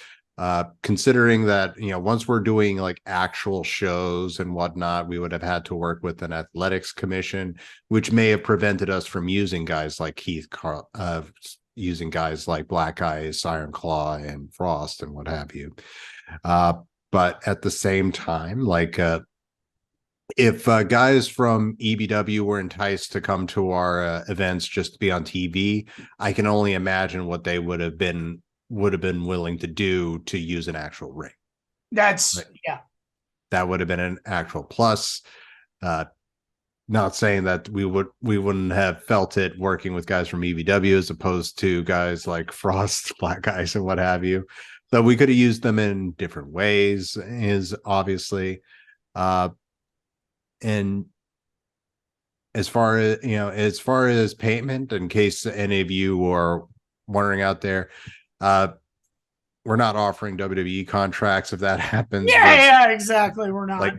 considering that, once we're doing like actual shows and whatnot, we would have had to work with an athletics commission, which may have prevented us from using guys like Keith using guys like Black Eyes, Iron Claw, and Frost, and what have you. But at the same time, like if guys from EBW were enticed to come to our events just to be on TV, I can only imagine what they would have been willing to do to use an actual ring. That would have been an actual plus. Not saying that we wouldn't have felt it working with guys from EBW as opposed to guys like Frost, Black Eyes, and what have you. So we could have used them in different ways, is obviously. And as far as payment, in case any of you are wondering out there, we're not offering WWE contracts if that happens. Yeah, exactly. We're not.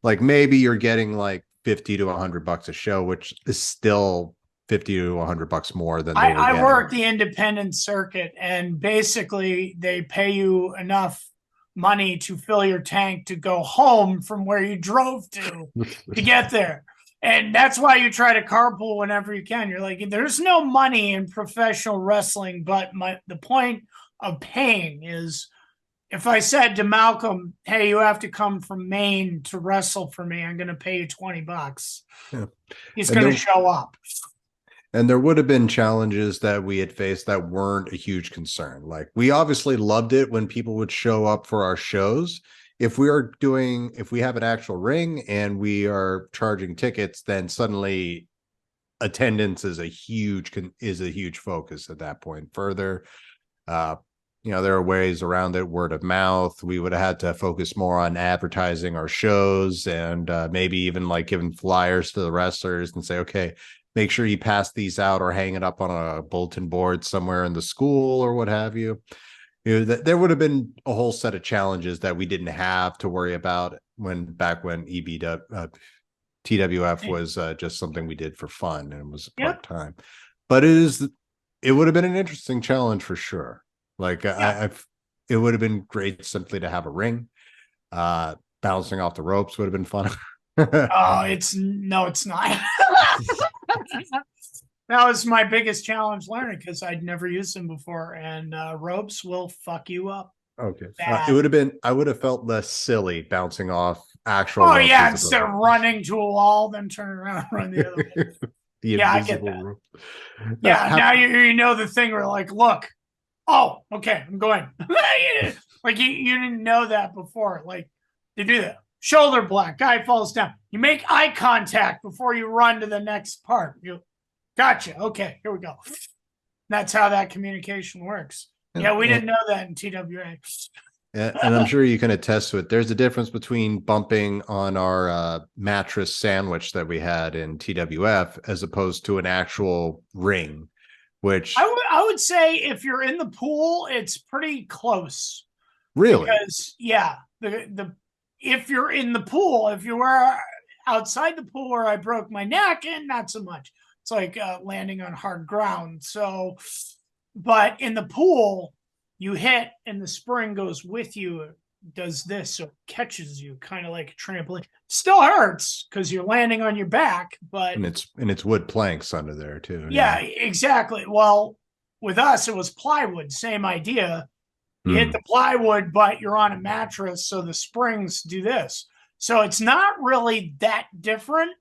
Like maybe you're getting like $50 to $100 a show, which is still $50 to $100 more than I work the independent circuit, and basically they pay you enough money to fill your tank to go home from where you drove to get there. And that's why you try to carpool whenever you can. You're like, there's no money in professional wrestling, but the point of paying is, if I said to Malcolm, hey, you have to come from Maine to wrestle for me, I'm going to pay you $20. Yeah. He's going to show up. And there would have been challenges that we had faced that weren't a huge concern. Like we obviously loved it when people would show up for our shows. if we have an actual ring and we are charging tickets, then suddenly attendance is a huge focus at that point. Further, there are ways around it, word of mouth. We would have had to focus more on advertising our shows, and maybe even like giving flyers to the wrestlers and say, okay, make sure you pass these out or hang it up on a bulletin board somewhere in the school or what have you. There would have been a whole set of challenges that we didn't have to worry about back when TWF was just something we did for fun and it was part-time. But it would have been an interesting challenge for sure. Like it would have been great simply to have a ring. Bouncing off the ropes would have been fun. It's not. That was my biggest challenge learning because I'd never used them before, and ropes will fuck you up. Okay. I would have felt less silly bouncing off actual. Oh yeah, instead of running to a wall, then turn around and run the other way. Yeah, I get that. Yeah, now you know the thing where like, look, oh, okay, I'm going. Like you didn't know that before. Like you do that. Shoulder block, guy falls down. You make eye contact before you run to the next part. You gotcha. Okay, here we go. That's how that communication works. Yeah, we didn't know that in TWA. And I'm sure you can attest to it. There's a difference between bumping on our mattress sandwich that we had in TWF as opposed to an actual ring, which I would say if you're in the pool, it's pretty close. Really? Because if you're in the pool, if you were outside the pool where I broke my neck, and not so much. It's like landing on hard ground. So, but in the pool, you hit and the spring goes with you, does this, so it catches you kind of like a trampoline. Still hurts because you're landing on your back, but and it's wood planks under there too. Yeah, exactly. Well, with us, it was plywood, same idea. You hit the plywood, but you're on a mattress, so the springs do this. So it's not really that different.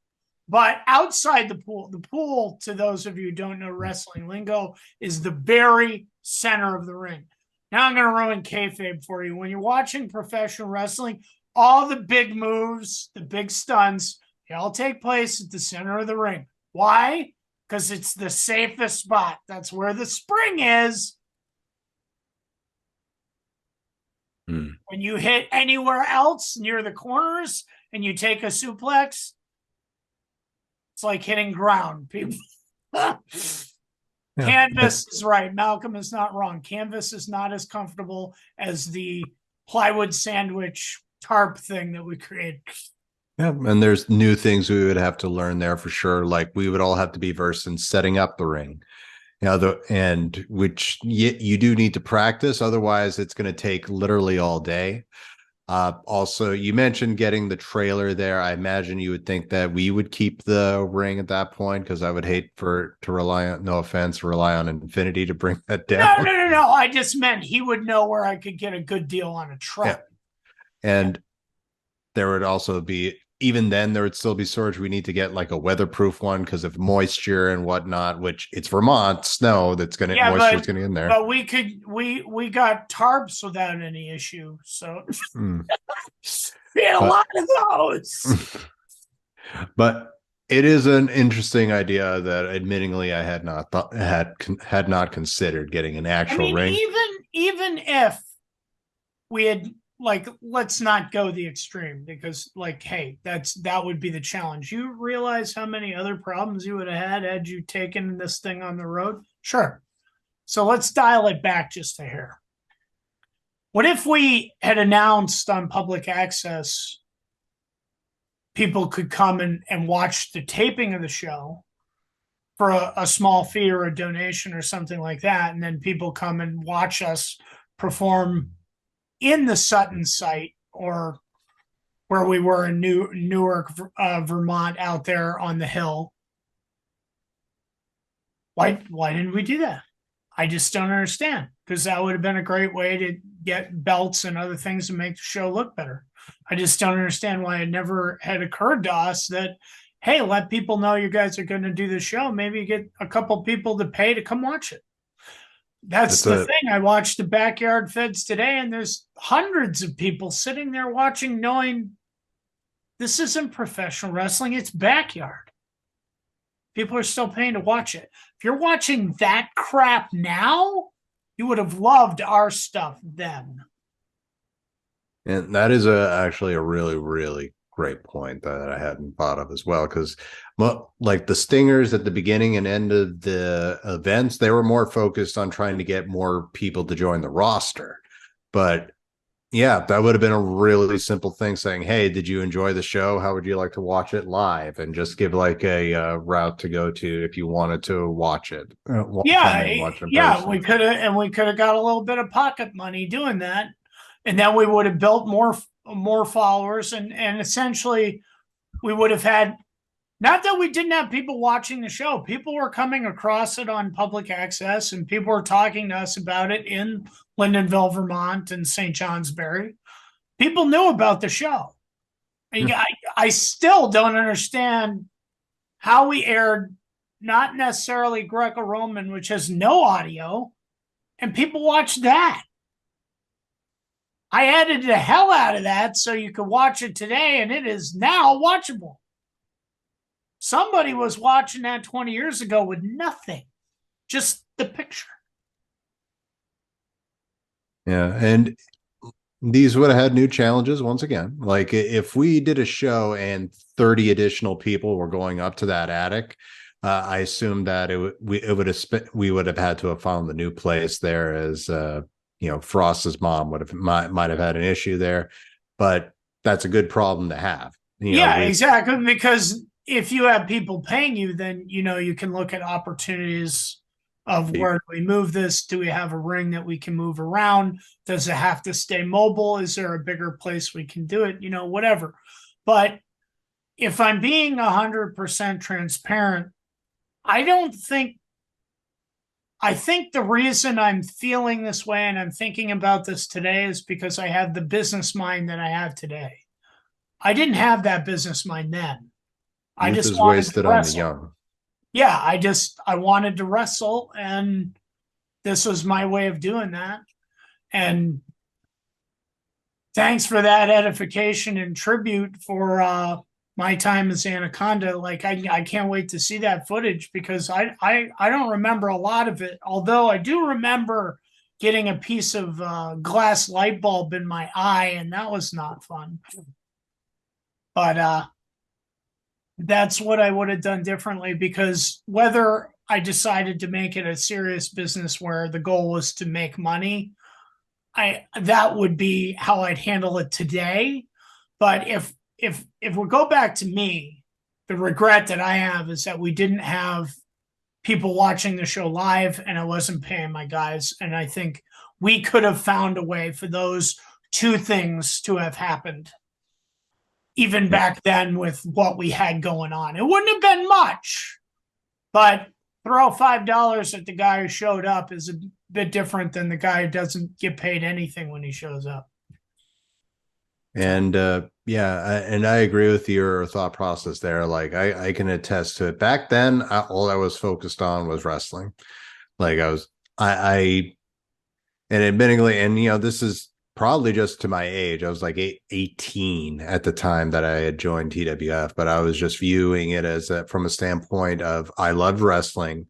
But outside the pool, to those of you who don't know wrestling lingo, is the very center of the ring. Now I'm going to ruin kayfabe for you. When you're watching professional wrestling, all the big moves, the big stunts, they all take place at the center of the ring. Why? Because it's the safest spot. That's where the spring is. When you hit anywhere else near the corners and you take a suplex, it's like hitting ground, people. Canvas is right. Malcolm is not wrong. Canvas is not as comfortable as the plywood sandwich tarp thing that we created. Yeah, and there's new things we would have to learn there for sure. Like we would all have to be versed in setting up the ring. Which you do need to practice. Otherwise, it's going to take literally all day. Also, you mentioned getting the trailer there. I imagine you would think that we would keep the ring at that point because I would hate to rely on Infinity to bring that down. No. I just meant he would know where I could get a good deal on a truck. Yeah. And there would also be, even then, there would still be storage. We need to get like a weatherproof one because of moisture and whatnot, which it's Vermont snow that's going to moisture is going to in there. But we got tarps without any issue. So we had a lot of those. But it is an interesting idea that admittingly I had not considered getting an actual ring. Even if we had, like, let's not go the extreme because, like, hey, that would be the challenge. You realize how many other problems you would have had you taken this thing on the road? Sure. So let's dial it back just a hair. What if we had announced on public access people could come and watch the taping of the show for a small fee or a donation or something like that, and then people come and watch us perform in the Sutton site or where we were in Newark, Vermont, out there on the hill. Why didn't we do that? I just don't understand, because that would have been a great way to get belts and other things to make the show look better. I just don't understand why it never had occurred to us that, hey, let people know you guys are going to do the show. Maybe you get a couple people to pay to come watch it. That's the thing. I watched the Backyard Feds today, and there's hundreds of people sitting there watching, knowing this isn't professional wrestling, it's backyard. People are still paying to watch it. If you're watching that crap now, you would have loved our stuff then. And that is actually a really, really great point that I hadn't thought of as well. Because, like the Stingers at the beginning and end of the events, they were more focused on trying to get more people to join the roster. But yeah, that would have been a really simple thing saying, hey, did you enjoy the show? How would you like to watch it live? And just give like a route to go to if you wanted to watch it. Yeah, we could have got a little bit of pocket money doing that. And then we would have built more followers, and essentially we would have had, not that we didn't have people watching the show. People were coming across it on public access, and people were talking to us about it in Lyndonville, Vermont, and St. Johnsbury. People knew about the show. And I still don't understand how we aired not necessarily Greco-Roman, which has no audio, and people watched that. I edited the hell out of that so you could watch it today, and it is now watchable. Somebody was watching that 20 years ago with nothing, just the picture. Yeah, and these would have had new challenges once again. Like if we did a show and 30 additional people were going up to that attic, I assume that we would have had to have found the new place there, as Frost's mom might have had an issue there, but that's a good problem to have. Exactly, because if you have people paying you, then you can look at opportunities of where do we move this? Do we have a ring that we can move around? Does it have to stay mobile? Is there a bigger place we can do it? Whatever. But if I'm being 100% transparent, I think the reason I'm feeling this way and I'm thinking about this today is because I have the business mind that I have today. I didn't have that business mind then. I just is wasted on the young. Yeah, I wanted to wrestle, and this was my way of doing that. And thanks for that edification and tribute for my time as Anaconda. Like I can't wait to see that footage, because I don't remember a lot of it, although I do remember getting a piece of glass light bulb in my eye, and that was not fun. But that's what I would have done differently, because whether I decided to make it a serious business where the goal was to make money, that would be how I'd handle it today. But if we go back to me, the regret that I have is that we didn't have people watching the show live, and I wasn't paying my guys. And I think we could have found a way for those two things to have happened, even back then with what we had going on. It wouldn't have been much, but throw $5 at the guy who showed up is a bit different than the guy who doesn't get paid anything when he shows up. And and I agree with your thought process there. Like I can attest to it. Back then, all I was focused on was wrestling. Like and admittingly, and this is probably just to my age. I was like 18 at the time that I had joined TWF, but I was just viewing it as from a standpoint of I loved wrestling,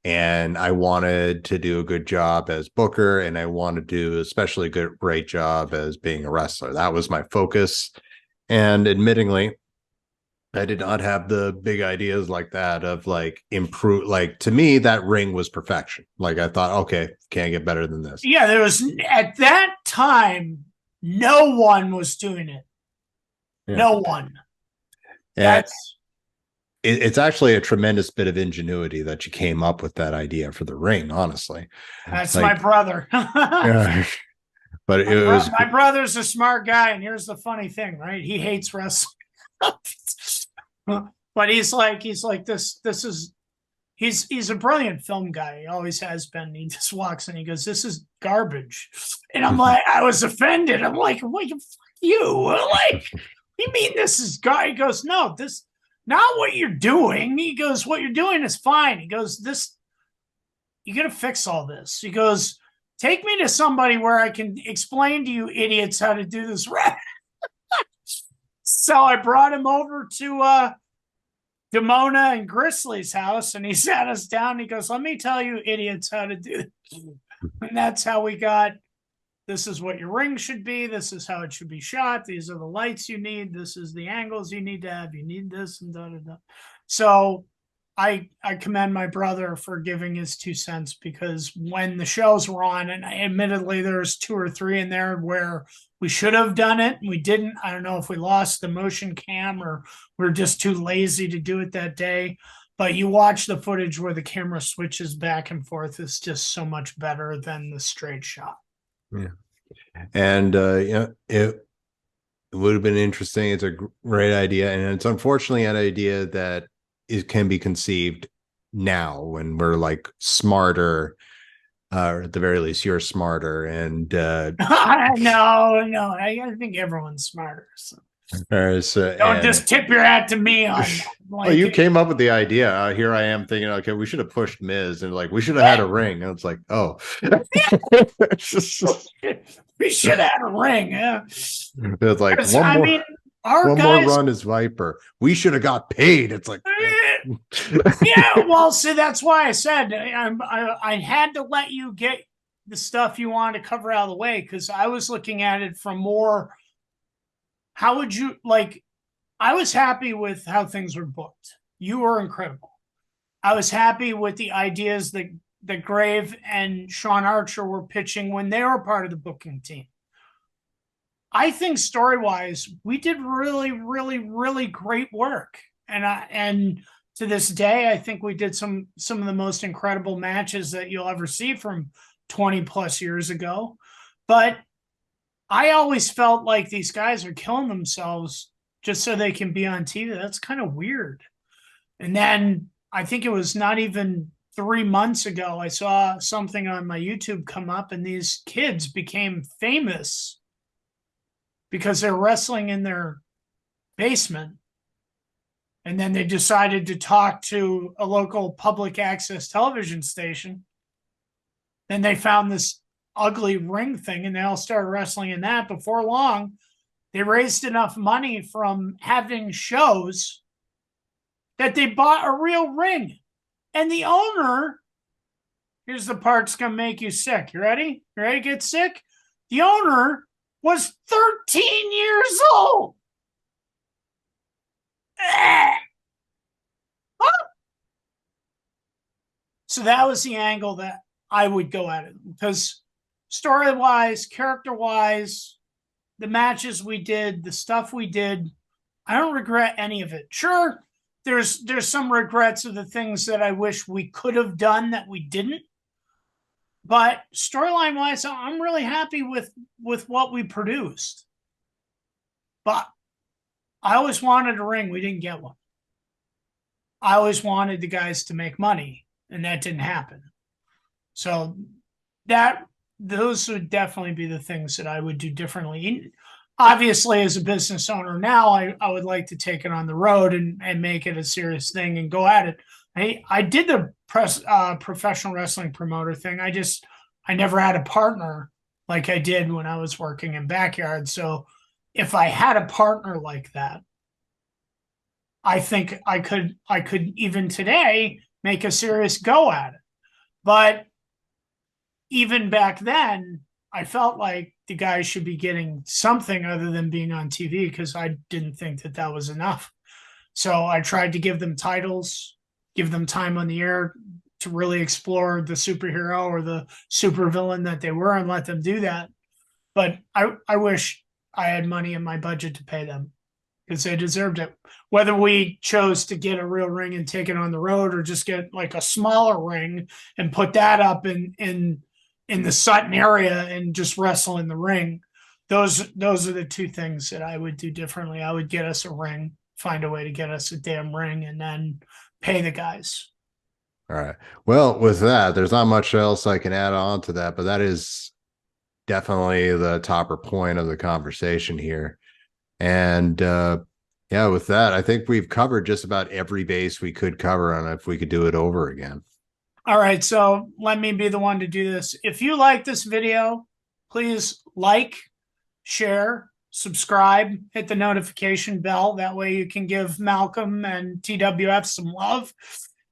and I wanted to do a good job as booker, and I wanted to do especially a great job as being a wrestler. That was my focus. And admittingly, I did not have the big ideas like that of like improve. Like to me, that ring was perfection. Like I thought, okay, can't get better than this. Yeah, there was at that time, no one was doing it. Yeah. No one. It's actually a tremendous bit of ingenuity that you came up with that idea for the ring. Honestly, that's my brother. Yeah. But my brother's a smart guy, and here's the funny thing, right? He hates wrestling. But he's like this is he's a brilliant film guy. He always has been. He just walks and he goes, "This is garbage." And I'm like, I was offended. I'm like, "What, fuck you? Like, you mean this is guy?" He goes, "No, this not what you're doing." He goes, "What you're doing is fine." He goes, you got to fix all this. He goes, take me to somebody where I can explain to you idiots how to do this right. So I brought him over to Demona and Grizzly's house, and he sat us down. He goes, let me tell you idiots how to do this. And that's how we got, this is what your ring should be. This is how it should be shot. These are the lights you need. This is the angles you need to have. You need this and da, da, da. So I commend my brother for giving his 2 cents, because when the shows were on, and admittedly there's 2 or 3 in there where we should have done it and we didn't. I don't know if we lost the motion cam or we're just too lazy to do it that day. But you watch the footage where the camera switches back and forth. It's just so much better than the straight shot. Yeah. And it would have been interesting. It's a great idea. And it's unfortunately an idea that it can be conceived now when we're like smarter, or at the very least you're smarter. And no, I think everyone's smarter. So. Don't just tip your hat to me on that. Well, you came up with the idea. Here I am thinking, okay, we should have pushed Miz, and like we should have had a ring. And it's like, oh, we should have had a ring. Yeah, it's like one more run is Viper. We should have got paid. It's like, yeah. Well, see, that's why I said I had to let you get the stuff you wanted to cover out of the way, because I was looking at it from more. How would you like? I was happy with how things were booked. You were incredible. I was happy with the ideas that Grave and Sean Archer were pitching when they were part of the booking team. I think story-wise, we did really, really, really great work. And to this day, I think we did some of the most incredible matches that you'll ever see from 20 plus years ago. But I always felt like these guys are killing themselves just so they can be on TV. That's kind of weird. And then I think it was not even 3 months ago, I saw something on my YouTube come up, and these kids became famous because they're wrestling in their basement. And then they decided to talk to a local public access television station. Then they found this ugly ring thing, and they all started wrestling in that. Before long, they raised enough money from having shows that they bought a real ring. And the owner, here's the part that's going to make you sick. You ready? You ready to get sick? The owner was 13 years old. So that was the angle that I would go at it, because story-wise, character-wise, the matches we did, the stuff we did, I don't regret any of it. Sure, there's some regrets of the things that I wish we could have done that we didn't. But storyline-wise, I'm really happy with what we produced. But I always wanted a ring. We didn't get one. I always wanted the guys to make money, and that didn't happen. So those would definitely be the things that I would do differently. Obviously, as a business owner now, I would like to take it on the road and make it a serious thing and go at it. I did the professional wrestling promoter thing. I never had a partner like I did when I was working in Backyard. So if I had a partner like that, I think I could even today make a serious go at it. But even back then, I felt like the guys should be getting something other than being on TV, because I didn't think that was enough. So I tried to give them titles, give them time on the air to really explore the superhero or the supervillain that they were, and let them do that. But I wish I had money in my budget to pay them, because they deserved it. Whether we chose to get a real ring and take it on the road, or just get like a smaller ring and put that up in the Sutton area and just wrestle in the ring. Those are the two things that I would do differently. I would get us a ring, find a way to get us a damn ring, and then pay the guys. All right. Well, with that, there's not much else I can add on to that, but that is definitely the topper point of the conversation here. And yeah, with that, I think we've covered just about every base we could cover on it if we could do it over again. All right, so let me be the one to do this. If you like this video, please like, share, subscribe, hit the notification bell. That way you can give Malcolm and TWF some love.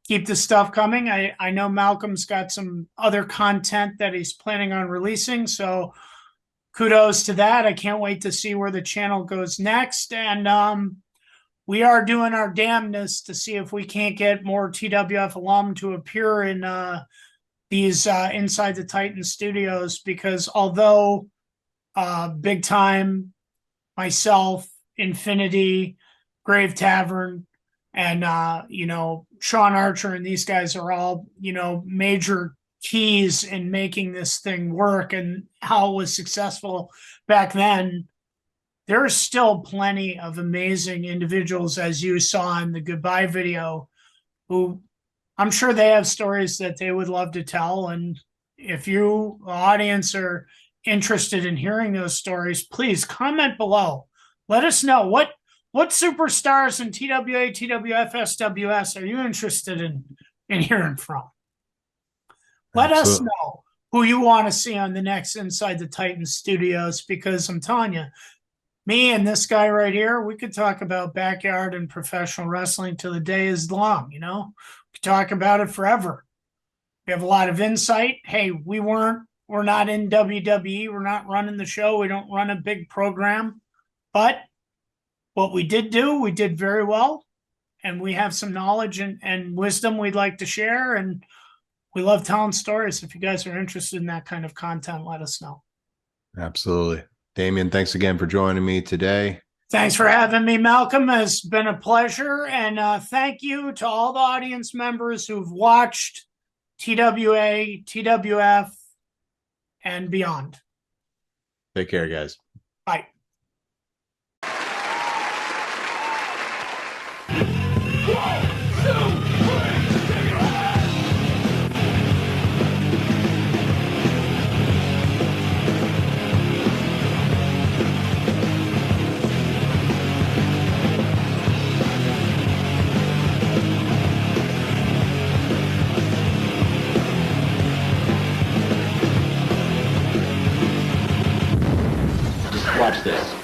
Keep the stuff coming. I know Malcolm's got some other content that he's planning on releasing, so kudos to that. I can't wait to see where the channel goes next. And we are doing our damnness to see if we can't get more TWF alum to appear in these Inside the Titan studios, because although Big Time, myself, Infinity, Grave Tavern, and Sean Archer and these guys are all major keys in making this thing work and how it was successful back then, there's still plenty of amazing individuals, as you saw in the goodbye video, who I'm sure they have stories that they would love to tell. And if you, the audience, are interested in hearing those stories, please comment below. Let us know what superstars in TWA, TWF, SWS are you interested in hearing from? Let us know who you want to see on the next Inside the Titan studios, because I'm telling you, me and this guy right here, we could talk about backyard and professional wrestling till the day is long, We could talk about it forever. We have a lot of insight. Hey, we're not in WWE. We're not running the show. We don't run a big program. But what we did do, we did very well. And we have some knowledge and wisdom we'd like to share. And we love telling stories. If you guys are interested in that kind of content, let us know. Absolutely. Damian, thanks again for joining me today. Thanks for having me, Malcolm. It's been a pleasure. And thank you to all the audience members who've watched TWA, TWF, and beyond. Take care, guys. Bye. Watch this.